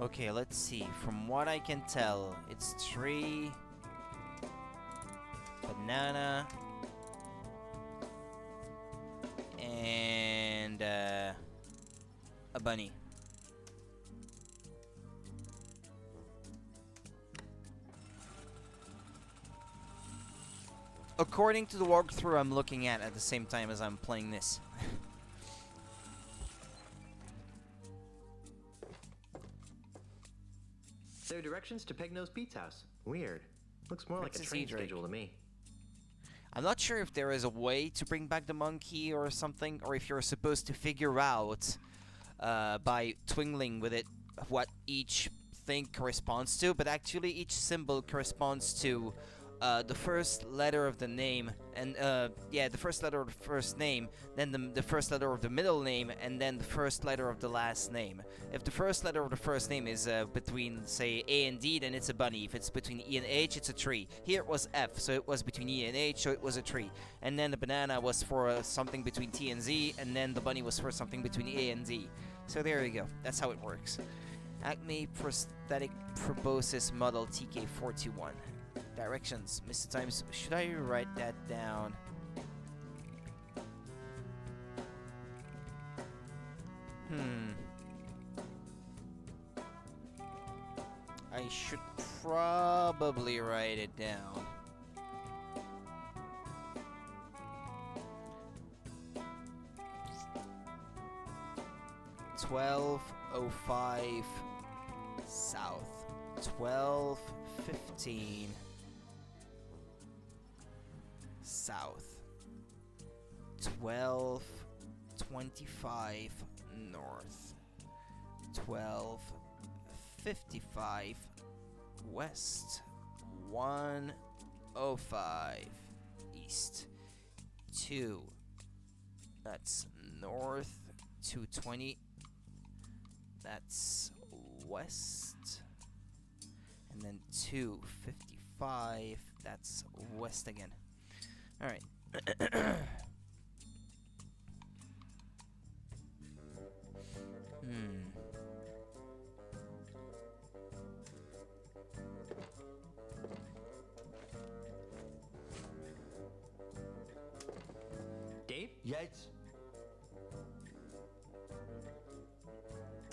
Okay, let's see. From what I can tell, it's tree, banana, and a bunny. According to the walkthrough I'm looking at the same time as I'm playing this. There are directions to Pegnose Pete's house. Weird. Looks more like a Princess train Drake. schedule to me. I'm not sure if there is a way to bring back the monkey or something, or if you're supposed to figure out by twinkling with it what each thing corresponds to, but actually each symbol corresponds to the first letter of the name, and the first letter of the first name, then the first letter of the middle name, and then the first letter of the last name. If the first letter of the first name is between, say, A and D, then it's a bunny. If it's between E and H, it's a tree. Here it was F, so it was between E and H, so it was a tree. And then the banana was for something between T and Z, and then the bunny was for something between A and D. So there you go. That's how it works. Acme Prosthetic Proboscis Model TK421. Directions, Mr. Times. Should I write that down? I should probably write it down. $12.05 south. 12:15 south. 12:25 north. 12:55 west. 1:05 east. 2. That's north. 2:20. That's west. And then 2:55. That's west again. All right. Dave? Yes?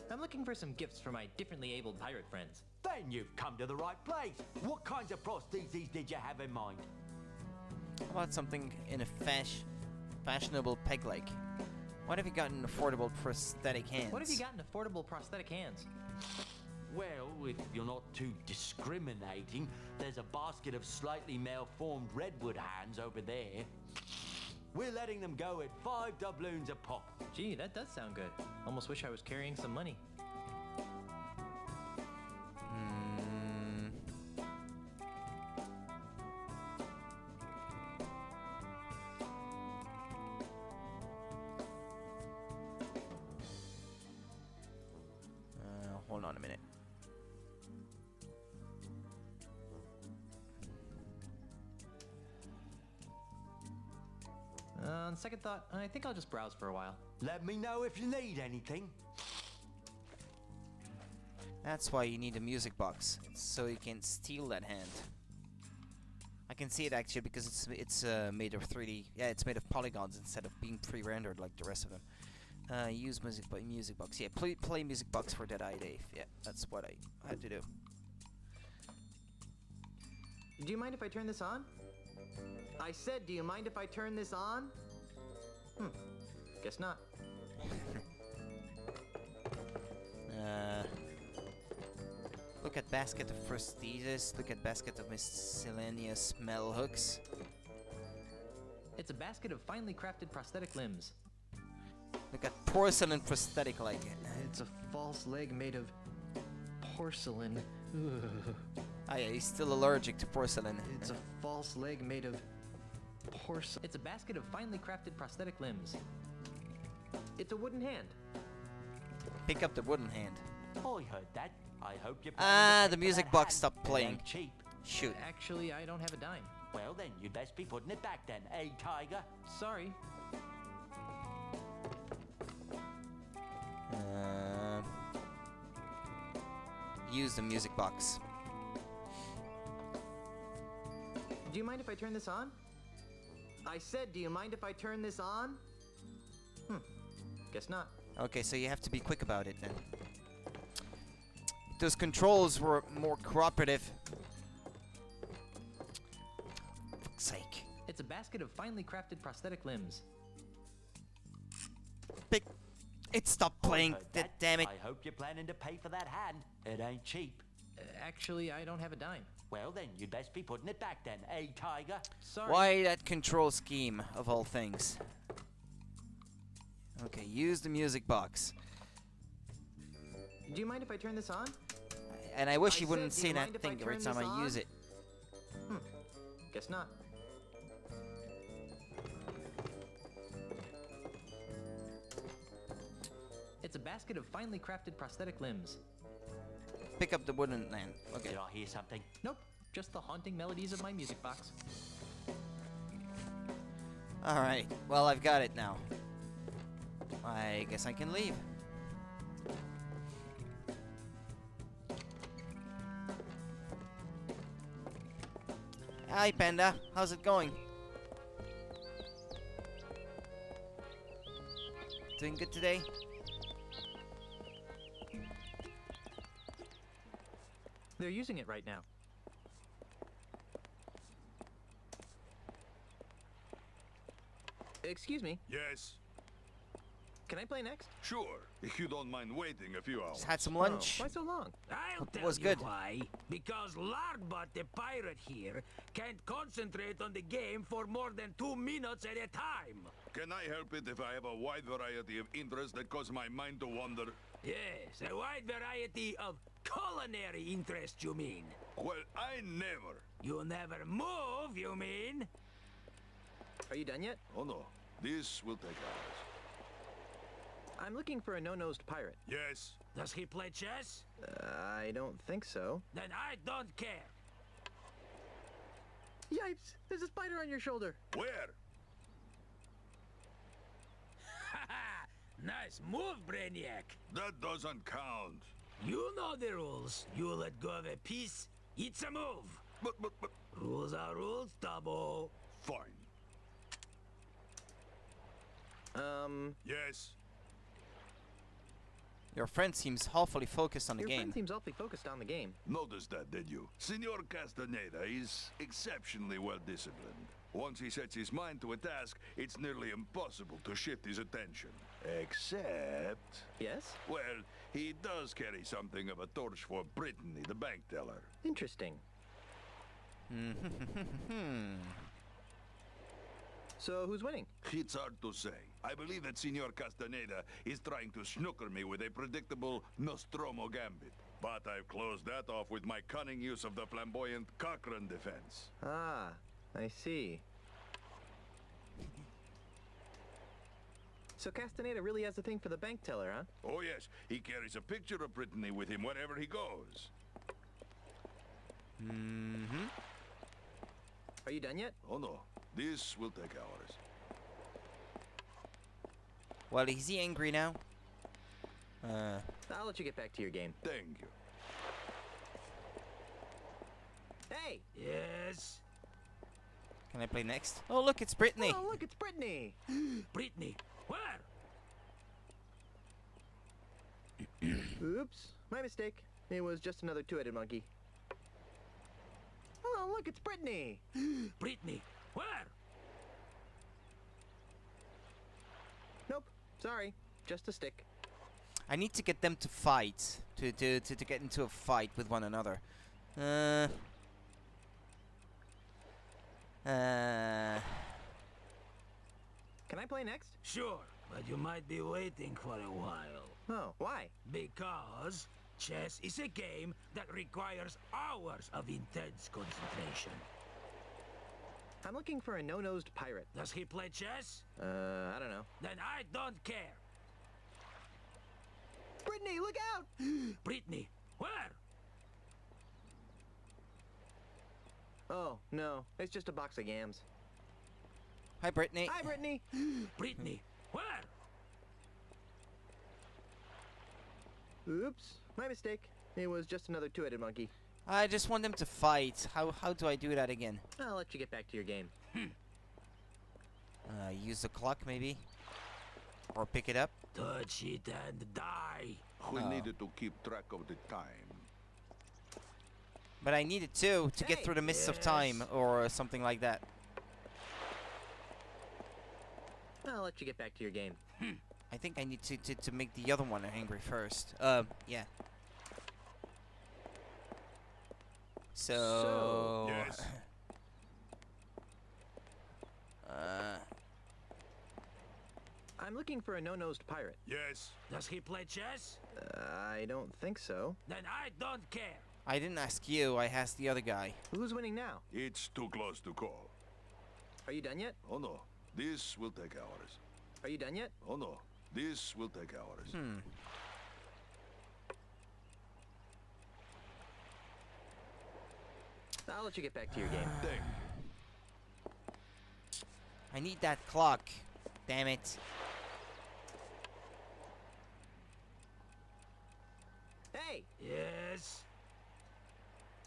I'm looking for some gifts for my differently abled pirate friends. Then you've come to the right place. What kinds of prostheses did you have in mind? How about something in a fashionable peg-like? What have you got in affordable prosthetic hands? What have you got in affordable prosthetic hands? Well, if you're not too discriminating, there's a basket of slightly malformed redwood hands over there. We're letting them go at 5 doubloons a pop. Gee, that does sound good. Almost wish I was carrying some money. Hold on a minute. On second thought, I think I'll just browse for a while. Let me know if you need anything. That's why you need a music box, so you can steal that hand. I can see it actually because it's made of 3D. Yeah, it's made of polygons instead of being pre-rendered like the rest of them. Use music box. Yeah, play music box for Dead Eye Dave. Yeah, that's what I had to do. Do you mind if I turn this on? I said, do you mind if I turn this on? Guess not. Look at basket of prosthesis. Look at basket of miscellaneous smell hooks. It's a basket of finely crafted prosthetic limbs. Look at porcelain prosthetic like it. It's a false leg made of porcelain. Ah, yeah, he's still allergic to porcelain. It's a false leg made of porcelain. It's a basket of finely crafted prosthetic limbs. It's a wooden hand. Pick up the wooden hand. I heard that. I hope you. The music box stopped playing. Cheap. Shoot. Actually, I don't have a dime. Well, then you'd best be putting it back then, eh, Tiger? Sorry. use the music box. Do you mind if I turn this on? I said, do you mind if I turn this on? Guess not. Okay, so you have to be quick about it then. Those controls were more cooperative. For fuck's sake. It's a basket of finely crafted prosthetic limbs. It stopped playing. Damn it. I hope you're planning to pay for that hand. It ain't cheap. Actually, I don't have a dime. Well, then, you'd best be putting it back then, eh, Tiger? Sorry. Why that control scheme, of all things? Okay, use the music box. Do you mind if I turn this on? And I wish you said, wouldn't do say you that mind if I thing every turn time this I use on? it. Guess not. It's a basket of finely crafted prosthetic limbs. Pick up the wooden land. Okay. Did I hear something? Nope, just the haunting melodies of my music box. Alright, well, I've got it now. I guess I can leave. Hi, Panda. How's it going? Doing good today? They're using it right now. Excuse me. Yes. Can I play next? Sure, if you don't mind waiting a few hours. Just had some lunch. Why so long? I'll It tell was you good. why. Because Larbot the pirate here can't concentrate on the game for more than 2 minutes at a time. Can I help it if I have a wide variety of interests that cause my mind to wander? Yes, a wide variety of culinary interests, you mean? Well, I never. You never move, you mean? Are you done yet? Oh no, this will take hours. I'm looking for a no-nosed pirate. Yes. Does he play chess? I don't think so. Then I don't care. Yipes! There's a spider on your shoulder. Where? Nice move, Brainiac. That doesn't count. You know the rules. You let go of a piece, it's a move. But... Rules are rules, Tabo. Fine. Yes. Your friend seems awfully focused on the Your game. friend seems awfully focused on the game. Noticed that, did you? Senor Castaneda is exceptionally well disciplined. Once he sets his mind to a task, it's nearly impossible to shift his attention. Except... Yes? Well, he does carry something of a torch for Brittany, the bank teller. Interesting. So, who's winning? It's hard to say. I believe that Senor Castaneda is trying to snooker me with a predictable Nostromo gambit. But I've closed that off with my cunning use of the flamboyant Cochrane defense. Ah, I see. So Castaneda really has a thing for the bank teller, huh? Oh yes, he carries a picture of Brittany with him wherever he goes. Are you done yet? Oh no, this will take hours. Well, is he angry now? I'll let you get back to your game. Thank you. Hey! Yes? Can I play next? Oh, look, it's Brittany. Oh, look, it's Brittany! Brittany, where? Oops, my mistake. It was just another two-headed monkey. Oh, look, it's Brittany! Brittany, where? Nope, sorry. Just a stick. I need to get them to fight. To get into a fight with one another. Can I play next? Sure, but you might be waiting for a while. Oh, why? Because chess is a game that requires hours of intense concentration. I'm looking for a no-nosed pirate. Does he play chess? I don't know. Then I don't care. Brittany, look out! Brittany, where? Oh, no. It's just a box of yams. Hi, Brittany. Hi, Brittany! Brittany, where? Oops, my mistake. It was just another two-headed monkey. I just want them to fight. How do I do that again? I'll let you get back to your game. Use the clock maybe? Or pick it up? Touch it and die. We Oh. needed to keep track of the time. But I need it too, to get through the mists of time, or something like that. I'll let you get back to your game. I think I need to make the other one angry first. Yeah. So... Yes. I'm looking for a no-nosed pirate. Yes. Does he play chess? I don't think so. Then I don't care. I didn't ask you, I asked the other guy. Who's winning now? It's too close to call. Are you done yet? Oh no, this will take hours. Are you done yet? Oh no, this will take hours. I'll let you get back to your game. Thank I need that clock. Damn it. Hey! Yes.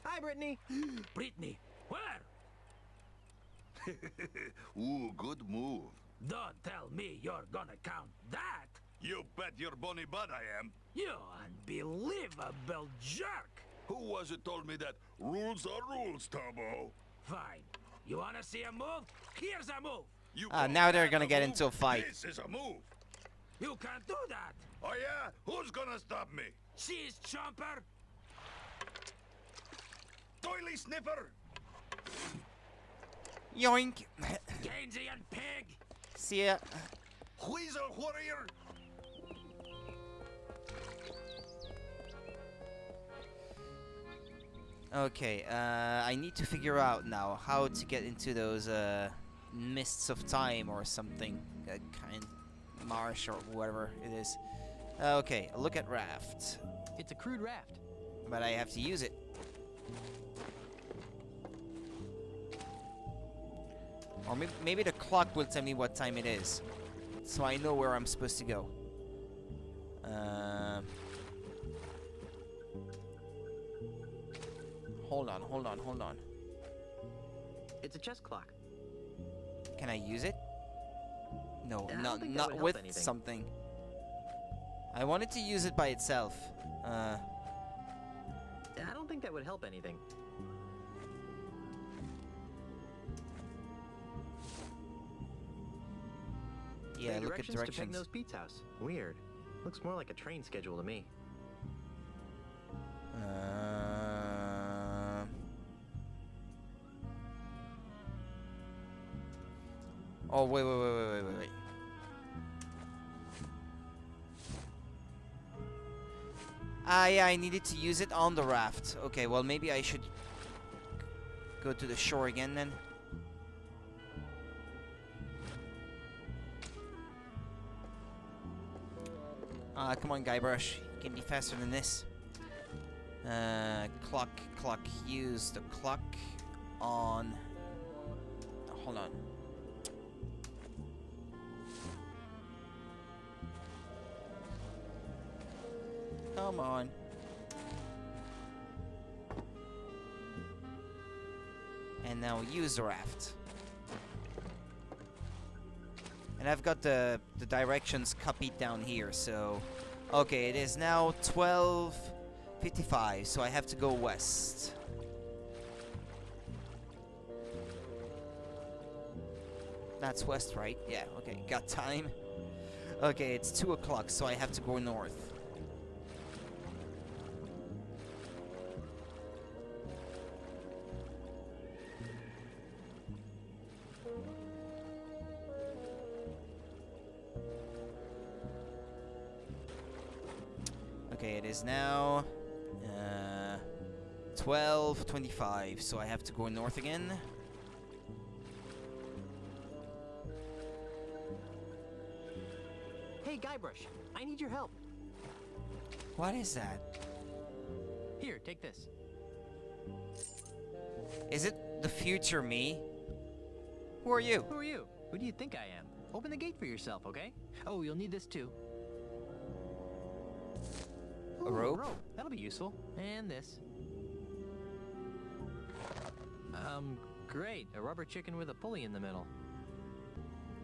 Hi, Brittany. Brittany, where? Ooh, good move. Don't tell me you're gonna count that. You bet your bonny butt I am. You unbelievable jerk. Who was it told me that rules are rules, Turbo? Fine. You wanna see a move? Here's a move. You Now they're that gonna a get move? into a fight. This is a move. You can't do that. Oh yeah? Who's gonna stop me? She's Chomper. Doily Sniffer? Yoink. Keynesian pig. See ya. Weasel warrior? Okay, I need to figure out now how to get into those mists of time or something, kind marsh or whatever it is. Okay, look at raft. It's a crude raft. But I have to use it. Or maybe the clock will tell me what time it is, so I know where I'm supposed to go. Hold on. It's a chess clock. Can I use it? No, I don't not think that would help with anything. something. I wanted to use it by itself. I don't think that would help anything. Yeah, The look at to directions. Pegno's Pete's house. Weird. Looks more like a train schedule to me. Oh, wait. Yeah, I needed to use it on the raft. Okay, well, maybe I should go to the shore again then. Come on, Guybrush. You can be faster than this. Clock. Use the clock on... Hold on. Come on. And now use the raft. And I've got the directions copied down here, so... Okay, it is now 12:55, so I have to go west. That's west, right? Yeah, okay, got time. Okay, it's 2 o'clock, so I have to go north. Okay, it is now 12:25, so I have to go north again. Hey, Guybrush, I need your help. What is that? Here, take this. Is it the future me? Who are you? Who are you? Who do you think I am? Open the gate for yourself, okay? Oh, you'll need this too. A rope? That'll be useful. And this. Great. A rubber chicken with a pulley in the middle.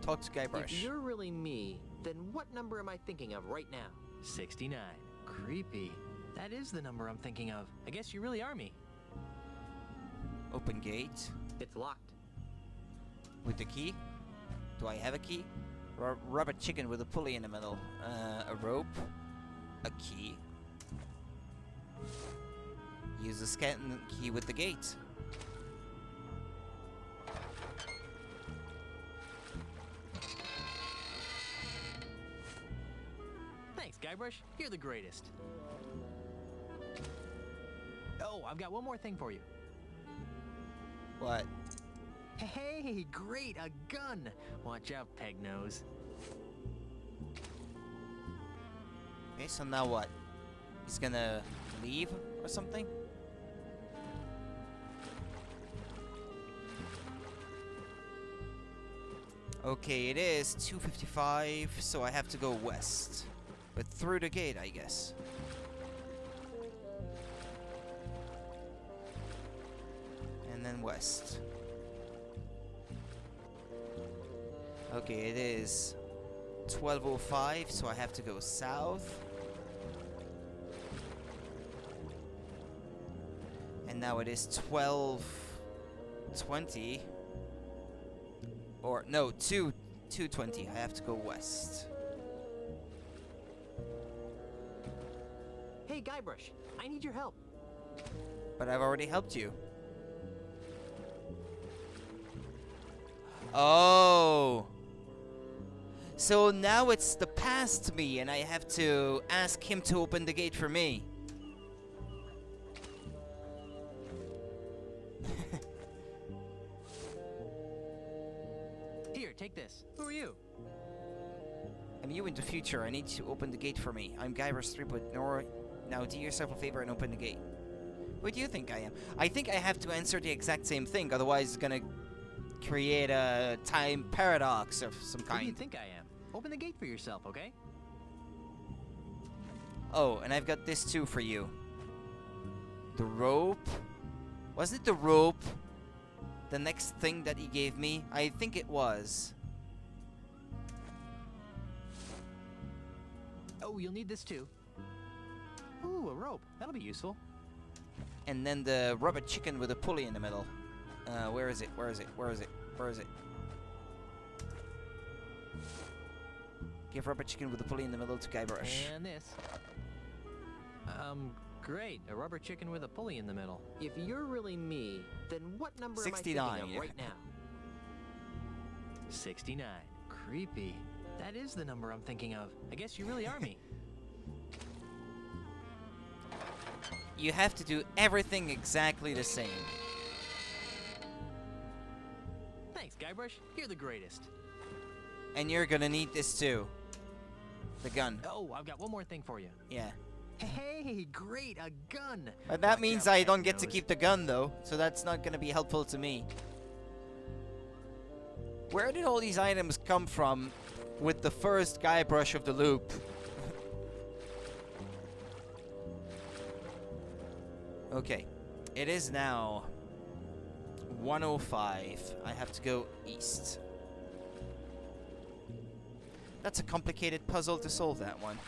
Talk to Guybrush. If you're really me, then what number am I thinking of right now? 69. Creepy. That is the number I'm thinking of. I guess you really are me. Open gate. It's locked. With the key? Do I have a key? Rubber chicken with a pulley in the middle. A rope. A key. Use the skeleton key with the gate. Thanks, Guybrush. You're the greatest. Oh, I've got one more thing for you. What? Hey, great, a gun! Watch out, Peg Nose. Okay, so now what? He's gonna leave or something? Okay, it is 2:55, so I have to go west. But through the gate, I guess. And then west. Okay, it is 12:05, so I have to go south. And now it is 12:20. Or no, 2:20. I have to go west. Hey, Guybrush, I need your help. But I've already helped you. Oh. So now it's the past me, and I have to ask him to open the gate for me. Here, take this. Who are you? I'm you in the future. I need you to open the gate for me. I'm Guybrush 3.0. Now do yourself a favor and open the gate. Who do you think I am? I think I have to answer the exact same thing, otherwise it's gonna create a time paradox of some kind. Who do you think I am? Open the gate for yourself, okay? Oh, and I've got this too for you. The rope? Was it the rope? The next thing that he gave me? I think it was. Oh, you'll need this too. Ooh, a rope. That'll be useful. And then the rubber chicken with a pulley in the middle. Where is it? Where is it? Where is it? Where is it? Give rubber chicken with a pulley in the middle to Guybrush. And this. Great. A rubber chicken with a pulley in the middle. If you're really me, then what number 69. am I thinking of right now? 69. Creepy. That is the number I'm thinking of. I guess you really are me. You have to do everything exactly the same. Thanks, Guybrush. You're the greatest. And you're gonna need this too. The gun. Oh, I've got one more thing for you. Yeah. Hey, great, a gun! But that means I don't get to keep the gun though, so that's not gonna be helpful to me. Where did all these items come from with the first Guybrush of the loop? Okay, it is now 1:05. I have to go east. That's a complicated puzzle to solve, that one.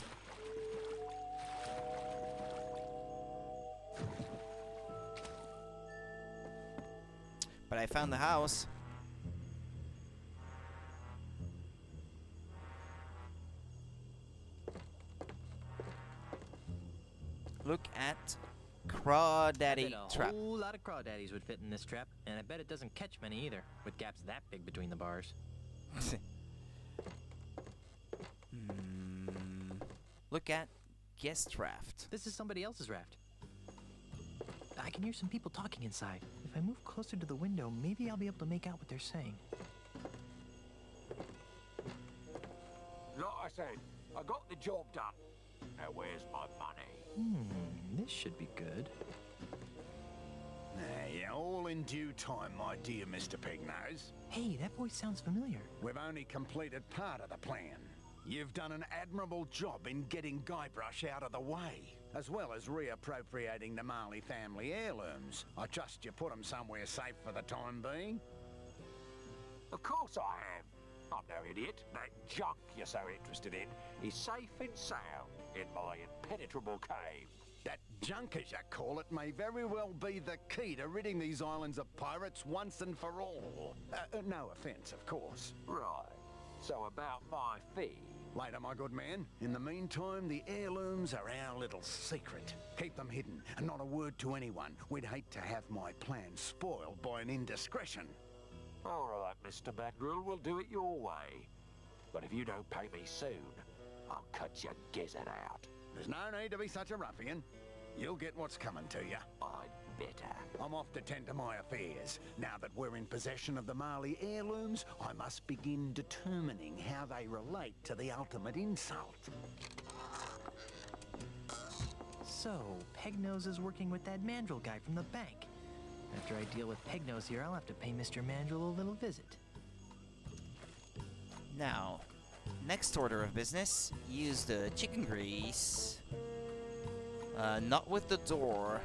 But I found the house. Look at Crawdaddy Trap. A whole lot of crawdaddies would fit in this trap, and I bet it doesn't catch many either, with gaps that big between the bars. Look at Guest Raft. This is somebody else's raft. I can hear some people talking inside. If I move closer to the window, maybe I'll be able to make out what they're saying. Like I said, I got the job done. Now where's my money? This should be good. Yeah, all in due time, my dear Mr. Pignose. Hey, that voice sounds familiar. We've only completed part of the plan. You've done an admirable job in getting Guybrush out of the way, as well as reappropriating the Marley family heirlooms. I trust you put them somewhere safe for the time being? Of course I am. I'm no idiot. That junk you're so interested in is safe and sound in my impenetrable cave. That junk, as you call it, may very well be the key to ridding these islands of pirates once and for all. No offence, of course. Right. So about my fee. Later, my good man. In the meantime, the heirlooms are our little secret. Keep them hidden, and not a word to anyone. We'd hate to have my plan spoiled by an indiscretion. All right, Mr. Mandrill, we'll do it your way. But if you don't pay me soon, I'll cut your gizzard out. There's no need to be such a ruffian. You'll get what's coming to you. I'd better. I'm off to tend to my affairs. Now that we're in possession of the Marley heirlooms, I must begin determining how they relate to the ultimate insult. So, Pegnose is working with that Mandrill guy from the bank. After I deal with Pegnose here, I'll have to pay Mr. Mandrill a little visit. Now, next order of business, use the chicken grease. Not with the door,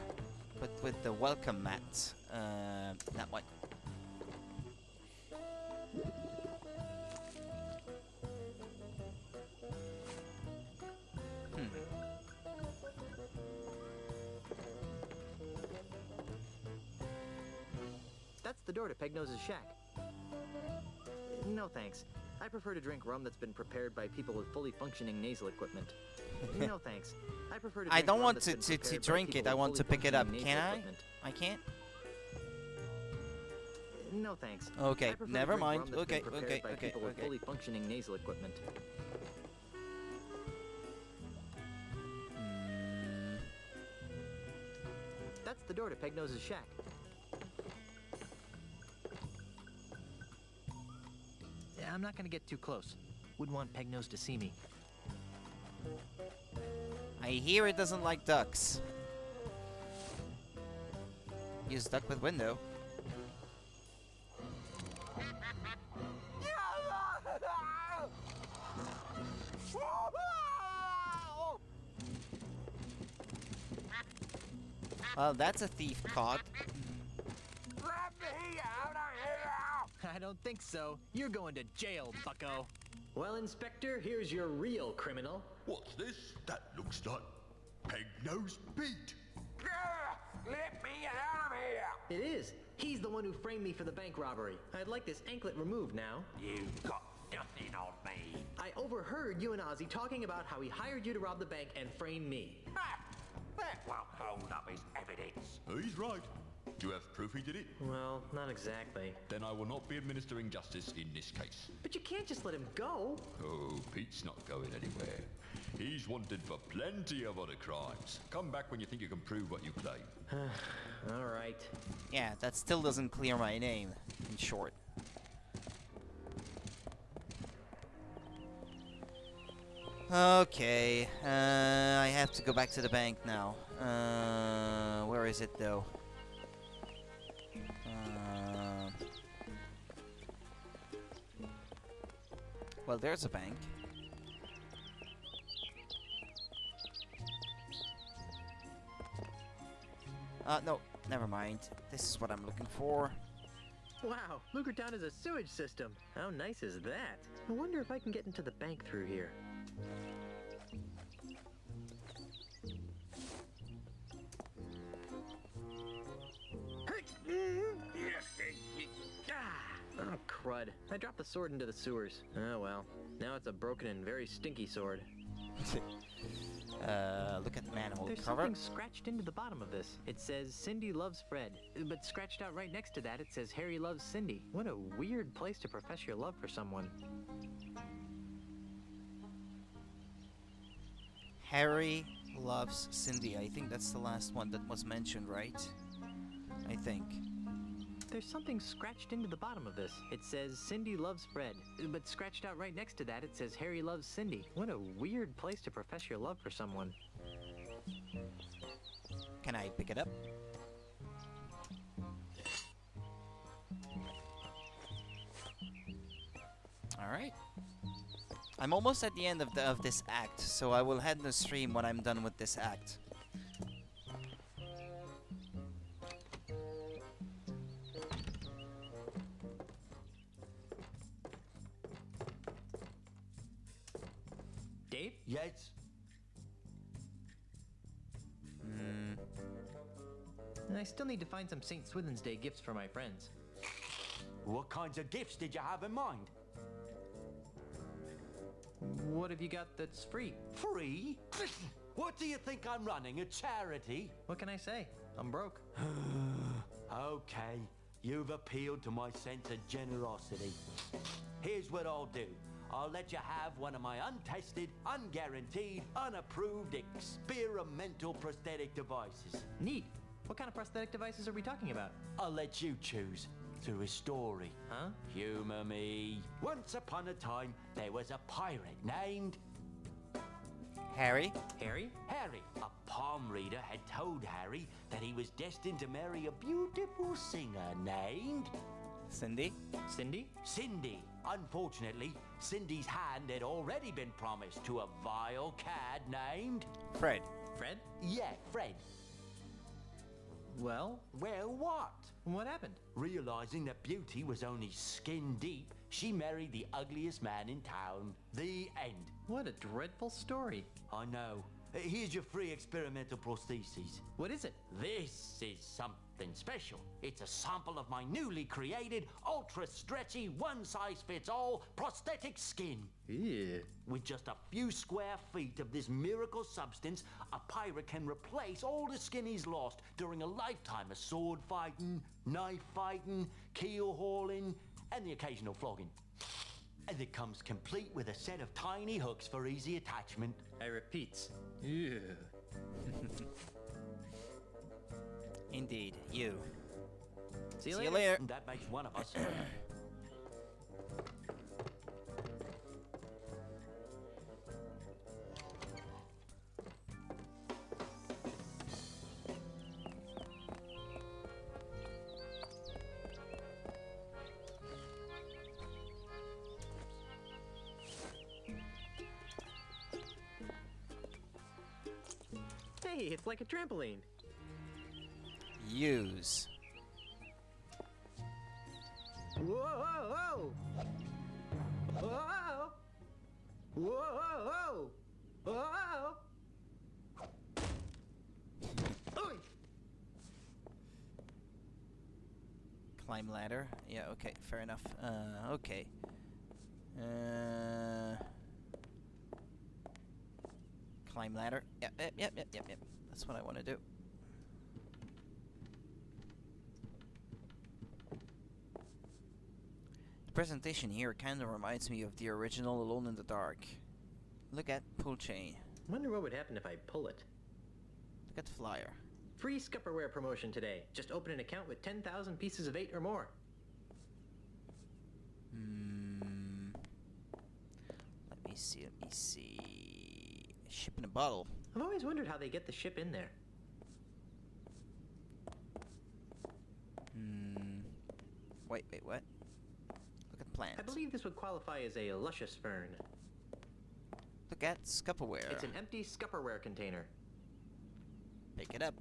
but with the welcome mat. That one. That's the door to Pegnose's shack. No thanks. I prefer to drink rum that's been prepared by people with fully functioning nasal equipment. No thanks. I prefer to drink I don't rum want that's to, been to prepared by drink it. people I with want to fully pick it up. functioning Can nasal I? equipment. I can't? No thanks. Okay, I prefer to never drink mind. rum that's Okay, been prepared okay, by okay, people with okay. fully functioning nasal equipment. That's the door to Pegnose's shack. Yeah, I'm not gonna get too close. Wouldn't want Pegnose to see me. I hear it doesn't like ducks. Use duck with window. Well, that's a thief caught. Let me out of here! I don't think so. You're going to jail, bucko. Well, Inspector, here's your real criminal. What's this? That looks like Pegnose Pete. Let me out of here! It is. He's the one who framed me for the bank robbery. I'd like this anklet removed now. You've got nothing on me. I overheard you and Ozzy talking about how he hired you to rob the bank and frame me. That won't hold up as evidence. He's right. Do you have proof he did it? Well, not exactly. Then I will not be administering justice in this case. But you can't just let him go. Oh, Pete's not going anywhere. He's wanted for plenty of other crimes. Come back when you think you can prove what you claim. All right. Yeah, that still doesn't clear my name, in short. Okay, I have to go back to the bank now. Where is it though? Well, there's a bank. No, never mind. This is what I'm looking for. Wow, Lucretown is a sewage system. How nice is that? I wonder if I can get into the bank through here. Oh, crud. I dropped the sword into the sewers. Oh, well. Now it's a broken and very stinky sword. Look at the manhole There's cover. something scratched into the bottom of this. It says Cindy loves Fred, but scratched out right next to that it says Harry loves Cindy. What a weird place to profess your love for someone. Harry loves Cindy. I think that's the last one that was mentioned, right? I think. There's something scratched into the bottom of this. It says Cindy loves Fred, but scratched out right next to that it says Harry loves Cindy. What a weird place to profess your love for someone. Can I pick it up? Alright. I'm almost at the end of this act, so I will head the stream when I'm done with this act. Dave? Yes? I still need to find some St. Swithin's Day gifts for my friends. What kinds of gifts did you have in mind? What have you got that's free? Free? What do you think I'm running, a charity? What can I say? I'm broke. Okay, you've appealed to my sense of generosity. Here's what I'll do. I'll let you have one of my untested, unguaranteed, unapproved experimental prosthetic devices. Neat. What kind of prosthetic devices are we talking about? I'll let you choose through a story. Huh? Humor me. Once upon a time, there was a pirate named... Harry? Harry? Harry. A palm reader had told Harry that he was destined to marry a beautiful singer named... Cindy? Cindy? Cindy. Unfortunately, Cindy's hand had already been promised to a vile cad named... Fred. Fred? Yeah, Fred. Well? Well, what? What happened? Realizing that beauty was only skin deep, she married the ugliest man in town. The end. What a dreadful story. I know. Here's your free experimental prosthesis. What is it? This is something special. It's a sample of my newly created, ultra-stretchy, one-size-fits-all prosthetic skin. Ew. With just a few square feet of this miracle substance, a pirate can replace all the skin he's lost during a lifetime of sword fighting, knife fighting, keel hauling, and the occasional flogging. And it comes complete with a set of tiny hooks for easy attachment. I repeat. Ew. Indeed, you. See you later. later. That makes one of us. Hey, it's like a trampoline. Use. Whoa, whoa, whoa! Whoa! Whoa! Whoa! Oy! Climb ladder. Yeah, okay, fair enough. Okay. Climb ladder. Yep. That's what I want to do. The presentation here kind of reminds me of the original Alone in the Dark. Look at pull chain. Wonder what would happen if I pull it. Look at the flyer. Free Scupperware promotion today. Just open an account with 10,000 pieces of 8 or more. Let me see. Ship in a bottle. I've always wondered how they get the ship in there. Wait, what? Look at plant. I believe this would qualify as a luscious fern. Look at Scupperware. It's an empty Scupperware container. Pick it up.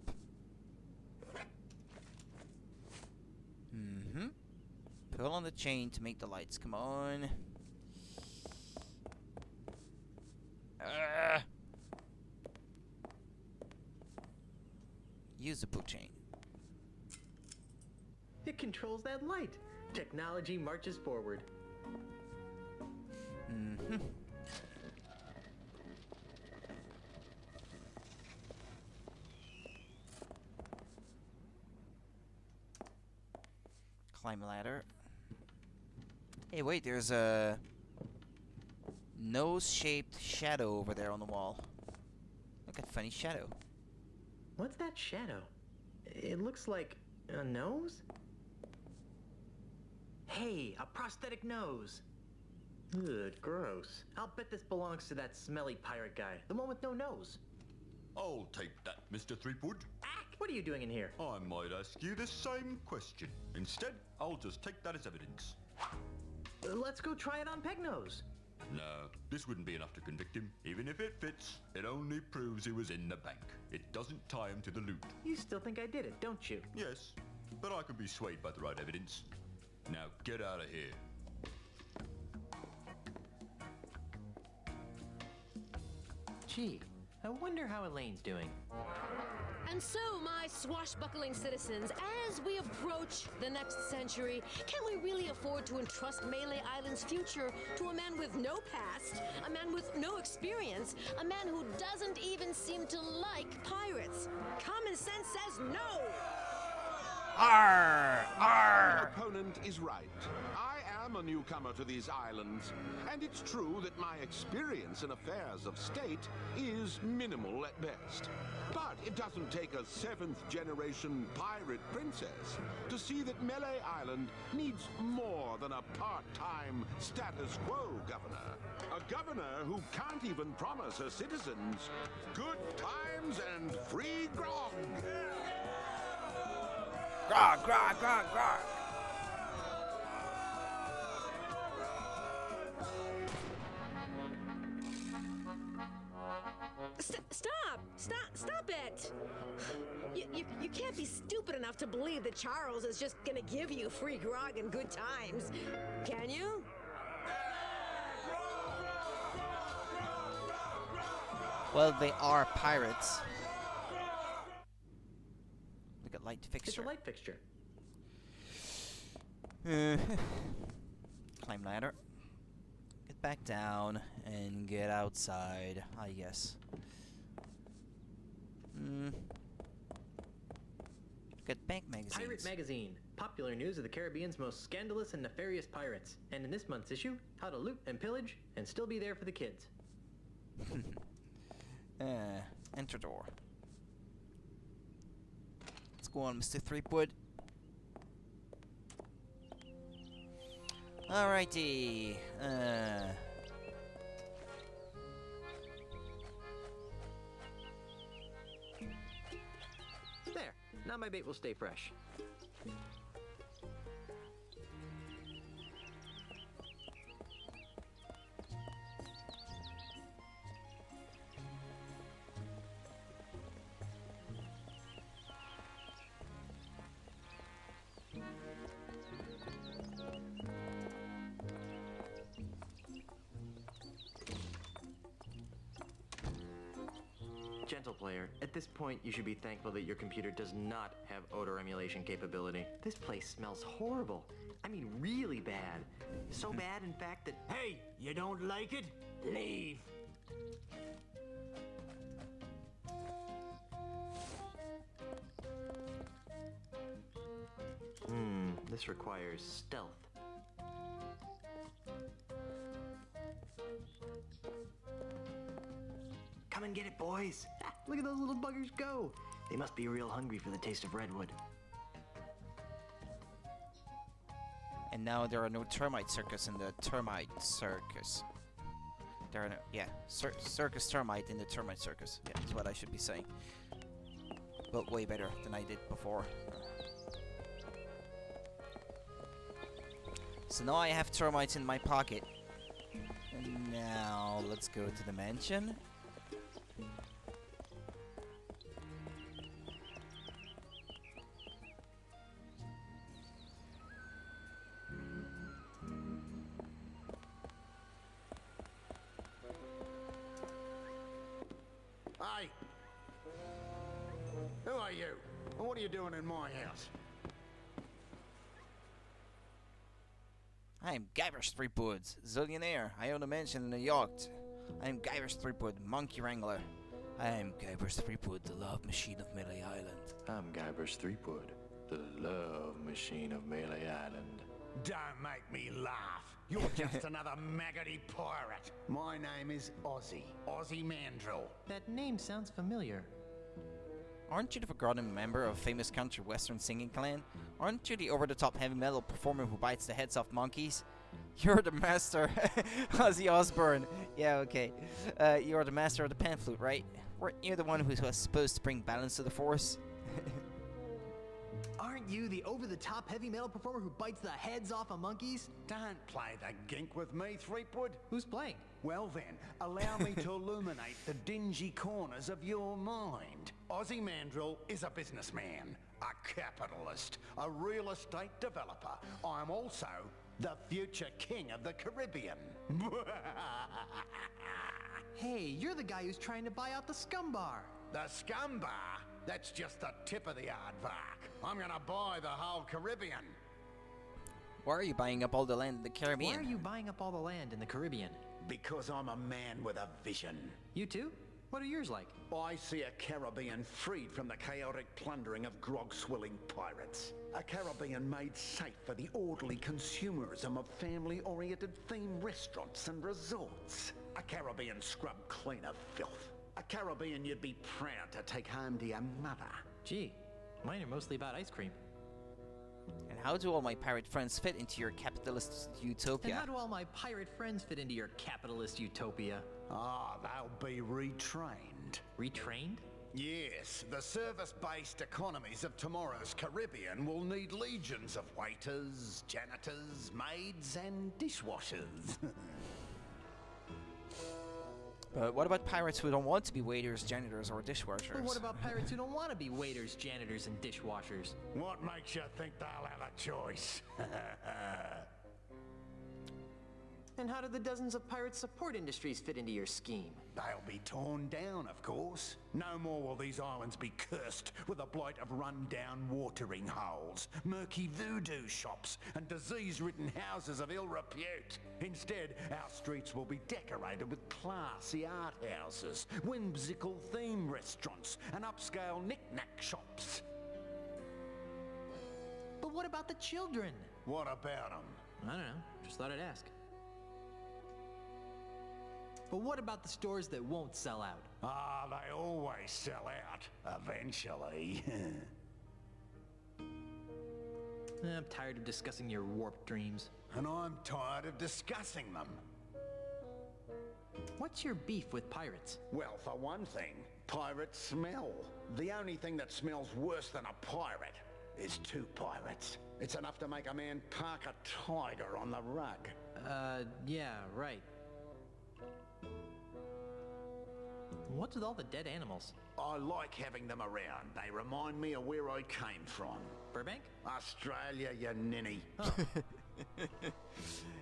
Pull on the chain to make the lights come on. Use the pull chain. It controls that light. Technology marches forward. Climb ladder. Hey, wait, there's a nose-shaped shadow over there on the wall. Look at funny shadow. What's that shadow? It looks like a nose? Hey, a prosthetic nose. Ugh, gross. I'll bet this belongs to that smelly pirate guy, the one with no nose. I'll take that, Mr. Threepwood. What are you doing in here? I might ask you the same question. Instead, I'll just take that as evidence. Let's go try it on Pegnose. No, this wouldn't be enough to convict him. Even if it fits, it only proves he was in the bank. It doesn't tie him to the loot. You still think I did it, don't you? Yes, but I can be swayed by the right evidence. Now get out of here. Gee, I wonder how Elaine's doing. And so, my swashbuckling citizens, as we approach the next century, can we really afford to entrust Mêlée Island's future to a man with no past, a man with no experience, a man who doesn't even seem to like pirates? Common sense says no! Arr! My opponent is right. I am a newcomer to these islands, and it's true that my experience in affairs of state is minimal at best. But it doesn't take a 7th-generation pirate princess to see that Mêlée Island needs more than a part-time status quo governor. A governor who can't even promise her citizens good times and free grog. Grog, grog, grog, grog. Stop it! You can't be stupid enough to believe that Charles is just gonna give you free grog and good times, can you? Well, they are pirates. Look at light fixture. It's a light fixture. Climb ladder. Get back down and get outside, I guess. Get bank magazines. Pirate Magazine. Popular news of the Caribbean's most scandalous and nefarious pirates. And in this month's issue, how to loot and pillage and still be there for the kids. Enter door. Let's go on, Mr. Threepwood. Alrighty. There. Now my bait will stay fresh. Gentle player, at this point you should be thankful that your computer does not have odor emulation capability. This place smells horrible. I mean really bad. So bad in fact that... Hey, you don't like it? Leave. This requires stealth. Come and get it, boys. Look at those little buggers go. They must be real hungry for the taste of redwood. And now there are no termite circus in the termite circus. There are no, yeah, circus termite in the termite circus. Yeah, that's what I should be saying. But way better than I did before. So now I have termites in my pocket. And now let's go to the mansion. Hey! Who are you? And what are you doing in my house? I am Guybrush Threepwood, zillionaire. I own a mansion and a yacht. I am Guybrush Threepwood, monkey wrangler. I am Guybrush Threepwood, the love machine of Mêlée Island. I'm Guybrush Threepwood, the love machine of Mêlée Island. Don't make me laugh. You're just another maggoty pirate. My name is Ozzy. Ozzy Mandrill. That name sounds familiar. Aren't you the forgotten member of famous country western singing clan? Aren't you the over-the-top heavy metal performer who bites the heads off monkeys? You're the master, Ozzy Osbourne. Yeah, okay. You're the master of the pan flute, right? Weren't you the one who was supposed to bring balance to the force? Aren't you the over-the-top heavy metal performer who bites the heads off of monkeys? Don't play the gink with me, Threepwood. Who's playing? Well then, allow me to illuminate the dingy corners of your mind. Ozzy Mandrill is a businessman, a capitalist, a real estate developer. I'm also the future king of the Caribbean. Hey, you're the guy who's trying to buy out the Scum Bar. The Scum Bar? That's just the tip of the aardvark. I'm gonna buy the whole Caribbean. Why are you buying up all the land in the Caribbean? Why are you buying up all the land in the Caribbean? Because I'm a man with a vision. You too? What are yours like? I see a Caribbean freed from the chaotic plundering of grog-swilling pirates. A Caribbean made safe for the orderly consumerism of family-oriented themed restaurants and resorts. A Caribbean scrubbed clean of filth. A Caribbean you'd be proud to take home to your mother. Gee, mine are mostly about ice cream. And how do all my pirate friends fit into your capitalist utopia? And how do all my pirate friends fit into your capitalist utopia? Ah, they'll be retrained. Retrained? Yes, the service-based economies of tomorrow's Caribbean will need legions of waiters, janitors, maids, and dishwashers. But what about pirates who don't want to be waiters, janitors, or dishwashers? Well, what about pirates who don't want to be waiters, janitors, and dishwashers? What makes you think they'll have a choice? And how do the dozens of pirate support industries fit into your scheme? They'll be torn down, of course. No more will these islands be cursed with the blight of run-down watering holes, murky voodoo shops, and disease-ridden houses of ill repute. Instead, our streets will be decorated with classy art houses, whimsical theme restaurants, and upscale knick-knack shops. But what about the children? What about them? I don't know. Just thought I'd ask. But what about the stores that won't sell out? Ah, they always sell out, eventually. I'm tired of discussing your warped dreams. And I'm tired of discussing them. What's your beef with pirates? Well, for one thing, pirates smell. The only thing that smells worse than a pirate is two pirates. It's enough to make a man park a tiger on the rug. Yeah, right. What's with all the dead animals? I like having them around. They remind me of where I came from. Burbank? Australia, you ninny. Oh.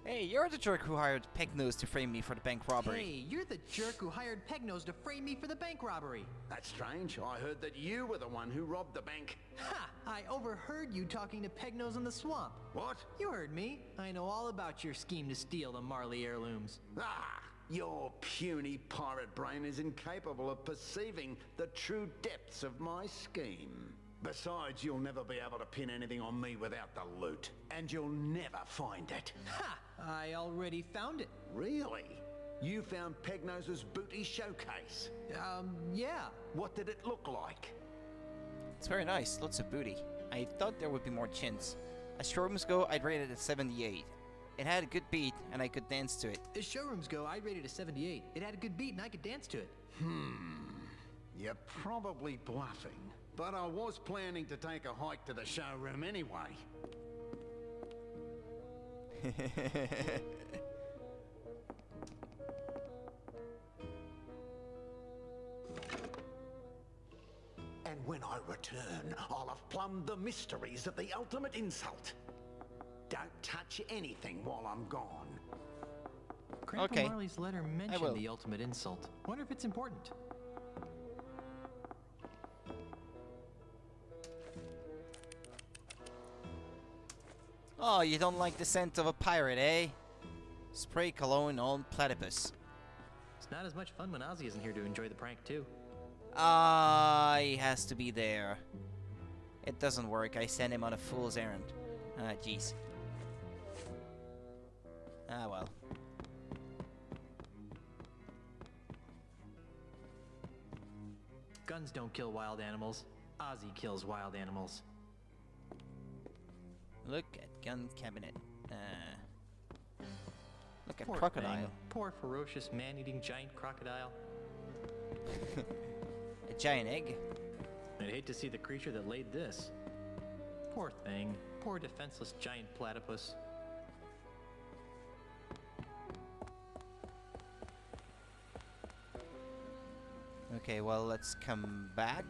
Hey, you're the jerk who hired Pegnose to frame me for the bank robbery. Hey, you're the jerk who hired Pegnose to frame me for the bank robbery. That's strange. I heard that you were the one who robbed the bank. Ha! I overheard you talking to Pegnose in the swamp. What? You heard me. I know all about your scheme to steal the Marley heirlooms. Ah! Your puny pirate brain is incapable of perceiving the true depths of my scheme. Besides, you'll never be able to pin anything on me without the loot. And you'll never find it. Ha! I already found it. Really? You found Pegnose's booty showcase? Yeah. What did it look like? It's very nice, lots of booty. I thought there would be more chins. As showrooms go, I'd rate it a 78. It had a good beat, and I could dance to it. As showrooms go, I rated a 78. It had a good beat, and I could dance to it. You're probably bluffing. But I was planning to take a hike to the showroom anyway. And when I return, I'll have plumbed the mysteries of the ultimate insult. Don't touch anything while I'm gone. Grandpa Marley's letter mentioned the ultimate insult. Wonder if it's important. Oh, you don't like the scent of a pirate, eh? Spray cologne on platypus. It's not as much fun when Ozzy isn't here to enjoy the prank, too. He has to be there. It doesn't work. I sent him on a fool's errand. Ah, jeez. Ah, well. Guns don't kill wild animals. Ozzy kills wild animals. Look at gun cabinet. Look at Poor crocodile. thing. Poor ferocious man-eating giant crocodile. A giant egg. I'd hate to see the creature that laid this. Poor thing. Poor defenseless giant platypus. Okay, well, let's come back.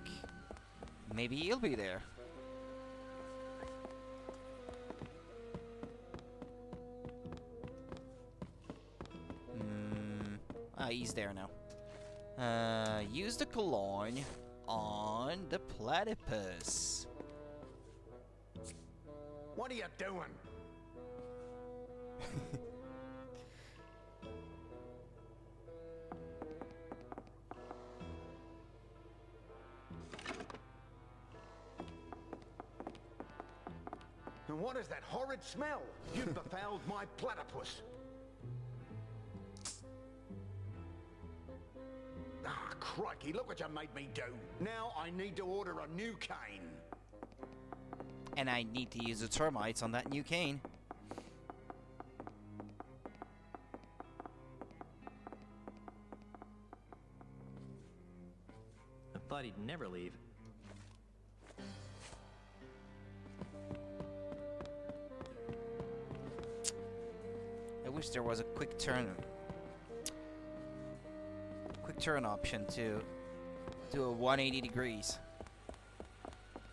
Maybe he'll be there. He's there now. Use the cologne on the platypus. What are you doing? And what is that horrid smell? You've befouled my platypus. Ah, crikey, look what you made me do. Now I need to order a new cane. And I need to use the termites on that new cane. I thought he'd never leave. I wish there was a quick turn option to do a 180 degrees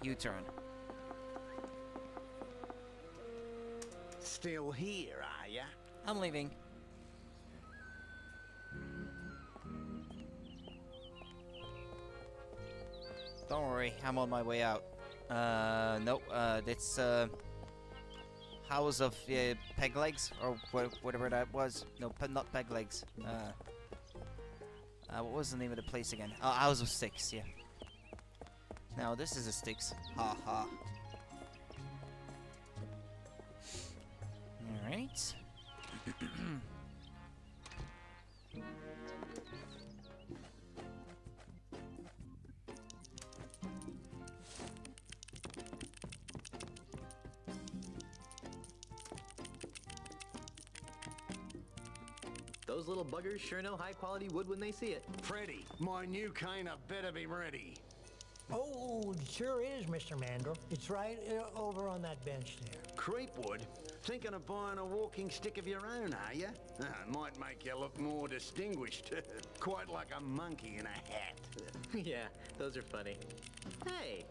U-turn. Still here, are ya? I'm leaving. Don't worry, I'm on my way out. Nope, it's House of Peg Legs, or whatever that was. No, not Peg Legs. What was the name of the place again? Oh, House of Sticks, yeah. Now this is a Sticks. Ha ha. Alright. Those little buggers sure know high-quality wood when they see it. Freddy, my new cane had better be ready. Oh, it sure is, Mr. Mandrel. It's right over on that bench there. Creepwood? Thinking of buying a walking stick of your own, are you? Might make you look more distinguished. Quite like a monkey in a hat. Yeah, those are funny. Hey!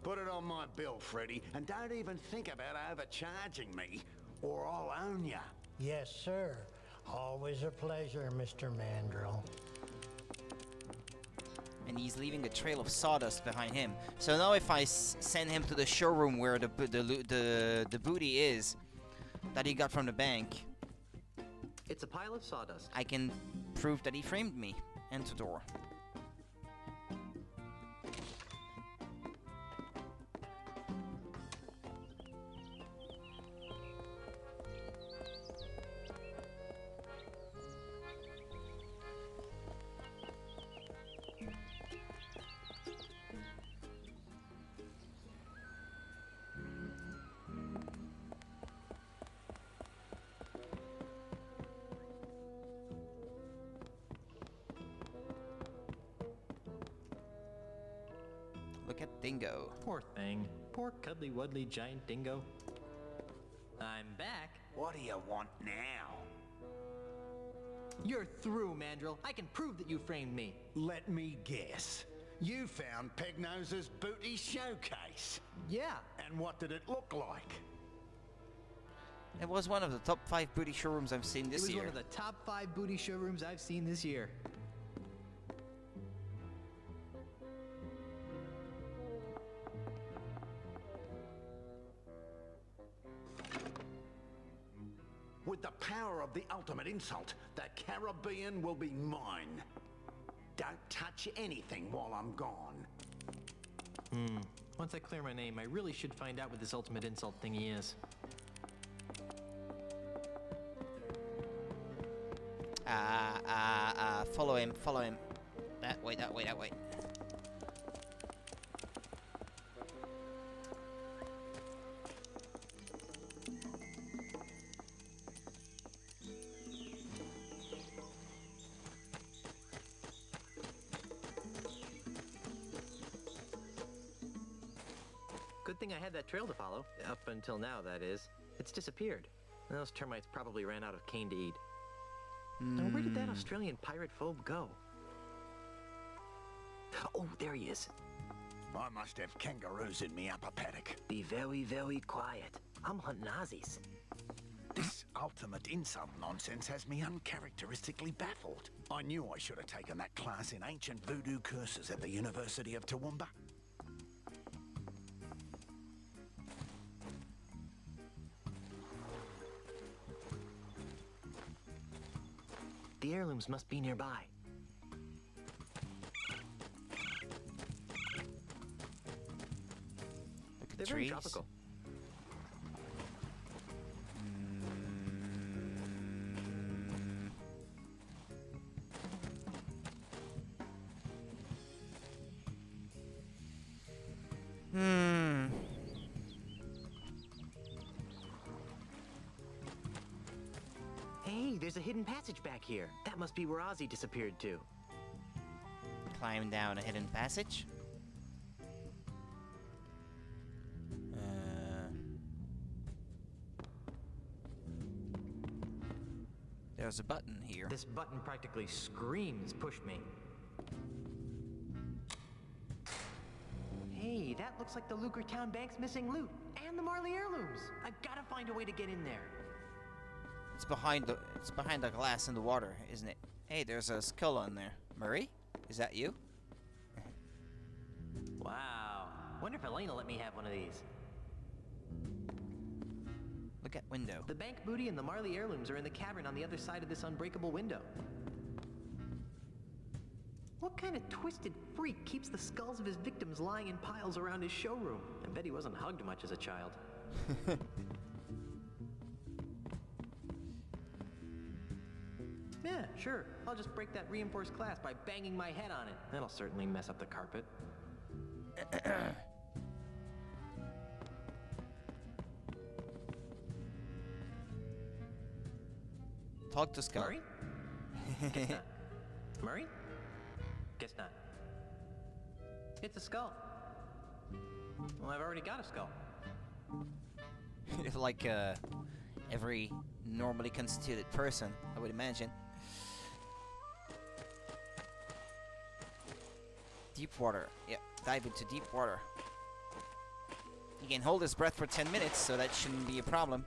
Put it on my bill, Freddy, and don't even think about overcharging me, or I'll own ya. Yes, sir. Always a pleasure, Mr. Mandrel. And he's leaving a trail of sawdust behind him. So now if I send him to the showroom where the booty is that he got from the bank, it's a pile of sawdust. I can prove that he framed me. Enter door. Look at Dingo. Poor thing. Poor cuddly wuddly giant dingo. I'm back. What do you want now? You're through, Mandrel. I can prove that you framed me. Let me guess. You found Pegnose's booty showcase. Yeah. And what did it look like? It was one of the top 5 booty showrooms I've seen this year. It was one of the top 5 booty showrooms I've seen this year. With the power of the ultimate insult, that Caribbean will be mine. Don't touch anything while I'm gone. Once I clear my name, I really should find out what this ultimate insult thingy is. Follow him, follow him. That way, that way, that way. Good thing I had that trail to follow. Up until now, that is. It's disappeared. Those termites probably ran out of cane to eat. Now, where did that Australian pirate phobe go? Oh, there he is. I must have kangaroos in me upper paddock. Be very, very quiet. I'm hunting Aussies. This ultimate insult nonsense has me uncharacteristically baffled. I knew I should have taken that class in ancient voodoo curses at the University of Toowoomba. The heirlooms must be nearby. Look at They're trees. very tropical. Hey, there's a hidden passage back here. That must be where Ozzy disappeared to. Climb down a hidden passage. There's a button here. This button practically screams, push me. Hey, that looks like the Lucre Town Bank's missing loot. And the Marley heirlooms. I've got to find a way to get in there. It's behind the glass in the water, isn't it? Hey, there's a skull on there. Murray? Is that you? Wow. Wonder if Elaine will let me have one of these. Look at window. The bank booty and the Marley heirlooms are in the cavern on the other side of this unbreakable window. What kind of twisted freak keeps the skulls of his victims lying in piles around his showroom? I bet he wasn't hugged much as a child. Yeah, sure. I'll just break that reinforced glass by banging my head on it. That'll certainly mess up the carpet. Talk to skull. Murray? Guess not. Murray? Guess not. It's a skull. Well, I've already got a skull. Like every normally constituted person, I would imagine. Deep water. Yep, dive into deep water. He can hold his breath for 10 minutes, so that shouldn't be a problem.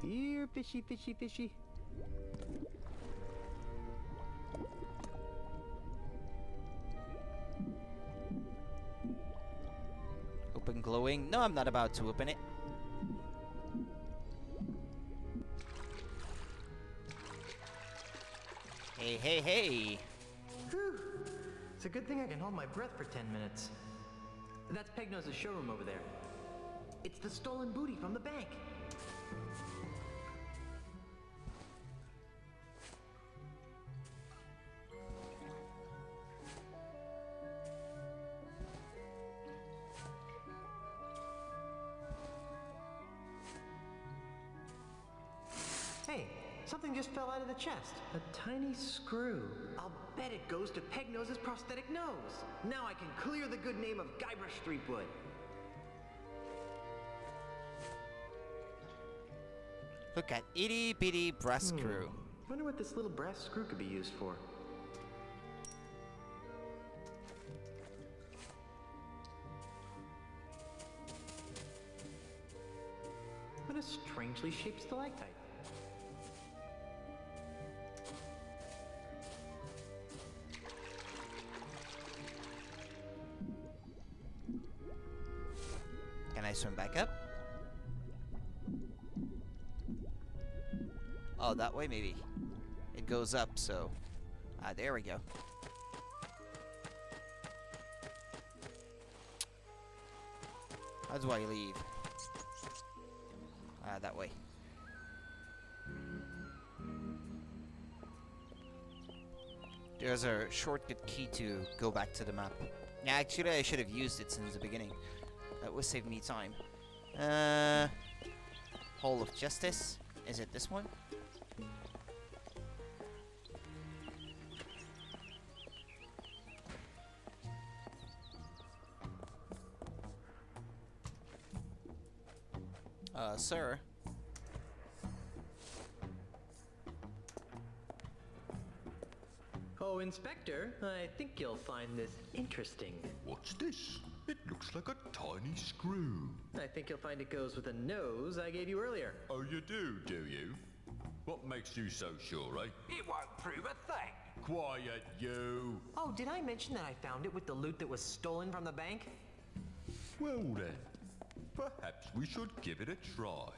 Here, fishy, fishy, fishy. Open glowing. No, I'm not about to open it. Hey, hey, hey. Whew. It's a good thing I can hold my breath for 10 minutes. That's Pegnose's showroom over there. It's the stolen booty from the bank. Hey, something just fell out of the chest. A tiny screw. I'll bet it goes to Pegnose's prosthetic nose. Now I can clear the good name of Guybrush Threepwood. Look at itty bitty brass screw. Wonder what this little brass screw could be used for. What a strangely shaped stalactite. Can I swim back up? Oh, that way maybe. It goes up, so... Ah, there we go. How do I leave? Ah, that way. There's a shortcut key to go back to the map. Yeah, actually, I should have used it since the beginning. That would save me time. Hall of Justice. Is it this one? Sir. Oh, Inspector, I think you'll find this interesting. What's this? It looks like a tiny screw. I think you'll find it goes with the nose I gave you earlier. Oh, you do you? What makes you so sure, eh? It won't prove a thing. Quiet, you. Oh, did I mention that I found it with the loot that was stolen from the bank? Well then, perhaps we should give it a try.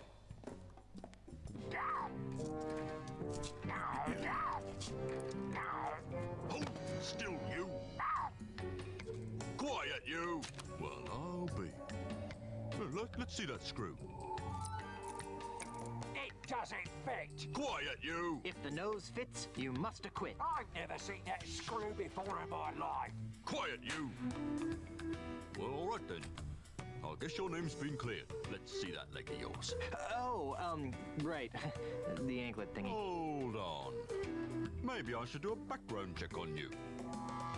Hold still, you. Quiet, you. Well, I'll be. Let's see that screw. It doesn't fit. Quiet, you. If the nose fits, you must acquit. I've never seen that screw before in my life. Quiet, you. Well, all right then. I guess your name's been cleared. Let's see that leg of yours. Right. The anklet thingy. Hold on. Maybe I should do a background check on you.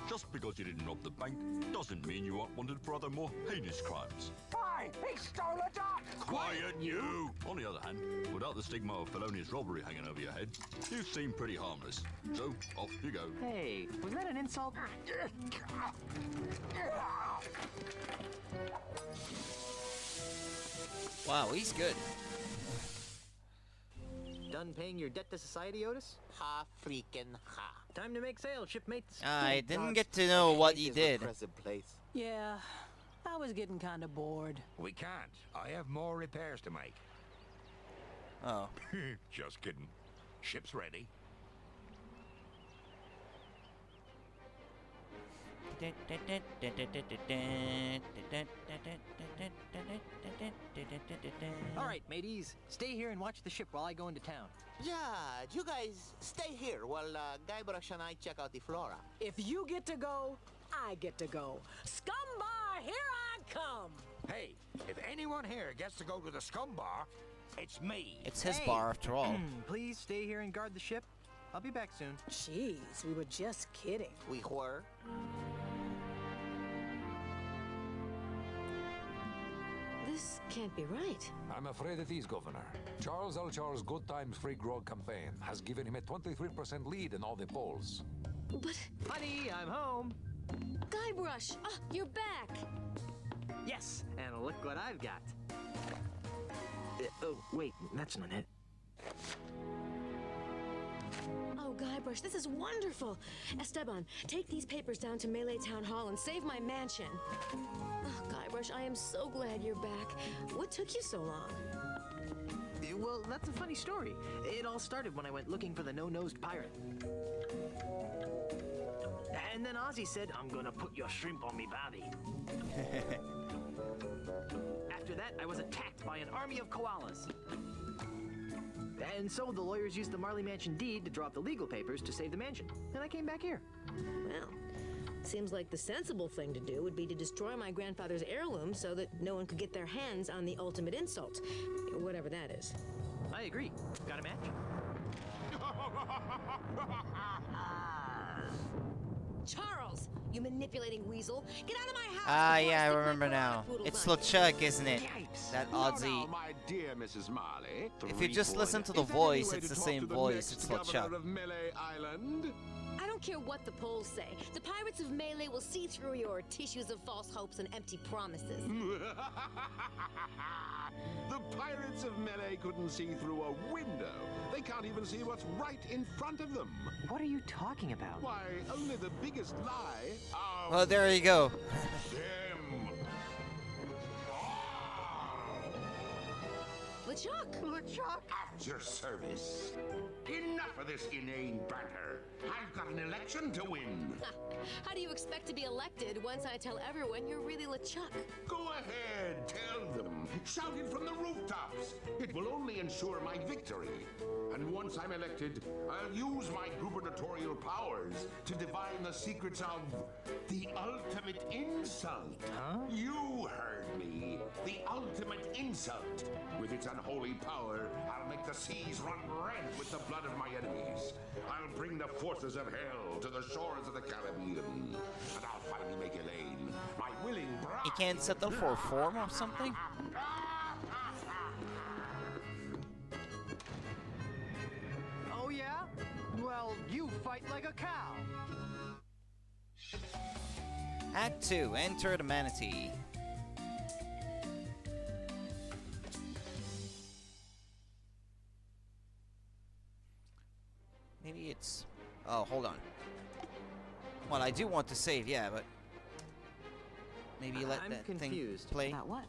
Just because you didn't rob the bank doesn't mean you aren't wanted for other more heinous crimes. Hey, he stole a duck! Quiet, you. On the other hand, without the stigma of felonious robbery hanging over your head, you seem pretty harmless. So, off you go. Hey, was that an insult? Wow, he's good. Done paying your debt to society, Otis? Ha freaking ha. Time to make sales, shipmates. I didn't get to know what he did. Yeah, I was getting kind of bored. We can't. I have more repairs to make. Oh. Just kidding. Ship's ready. All right, mateys. Stay here and watch the ship while I go into town. Yeah, you guys stay here while Guybrush and I check out the flora. If you get to go, I get to go. Scumbar, here I come! Hey, if anyone here gets to go to the scum bar, it's me. It's his bar after all. Please stay here and guard the ship. I'll be back soon. Jeez, we were just kidding. We were. This can't be right. I'm afraid it is, Governor. Charles Alchar's Good Times Free Grog campaign has given him a 23% lead in all the polls. But... Honey, I'm home. Guybrush! Oh, you're back! Yes, and look what I've got. Oh, wait, that's not it. Oh, Guybrush, this is wonderful! Esteban, take these papers down to Mêlée Town Hall and save my mansion. Oh, Guybrush, I am so glad you're back. What took you so long? Well, that's a funny story. It all started when I went looking for the no-nosed pirate. And then Ozzy said, I'm gonna put your shrimp on me body. After that, I was attacked by an army of koalas. And so the lawyers used the Marley Mansion deed to draw up the legal papers to save the mansion. And I came back here. Well, seems like the sensible thing to do would be to destroy my grandfather's heirloom so that no one could get their hands on the ultimate insult. Whatever that is. I agree. Got a match? Charles, you manipulating weasel! Get out of my house! Ah, yeah, I remember now. It's LeChuck, isn't it? That Ozzy. Now, my dear Mrs. Marley, If you just 3 listen wood. to the Is there voice, any way it's to the talk same to the voice. next It's governor LeChuck. of Mêlée Island? I don't care what the polls say. The pirates of Mêlée will see through your tissues of false hopes and empty promises. The pirates of Mêlée couldn't see through a window. They can't even see what's right in front of them. What are you talking about? Why, only the biggest lie. Well, there you go. Them. LeChuck! LeChuck! At your service. Enough of this inane banter. I've got an election to win. How do you expect to be elected once I tell everyone you're really LeChuck? Go ahead, tell them. Shout it from the rooftops. It will only ensure my victory. And once I'm elected, I'll use my gubernatorial powers to divine the secrets of the ultimate insult. Huh? You heard me. The ultimate insult. With its unholy power, I'll make the seas run red with the blood of my enemies. I'll bring the forces of hell to the shores of the Caribbean. And I'll finally make Elaine my willing bride. You can't settle for a form or something? Oh, yeah? Well, you fight like a cow. Act 2, Enter the Manatee. Maybe it's... Oh, hold on. Well, I do want to save, yeah, but... Maybe let that thing play. About what?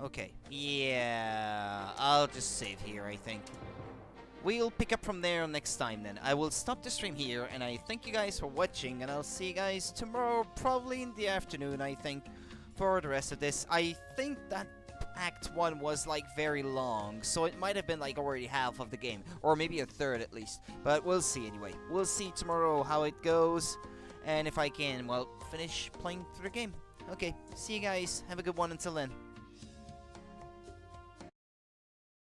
Okay. Yeah, I'll just save here, I think. We'll pick up from there next time then. I will stop the stream here, and I thank you guys for watching, and I'll see you guys tomorrow, probably in the afternoon, I think, for the rest of this. I think that Act 1 was like very long, so it might have been like already half of the game, or maybe a third at least, but we'll see anyway. We'll see tomorrow how it goes, and if I can, well, finish playing through the game. Okay, see you guys, have a good one until then.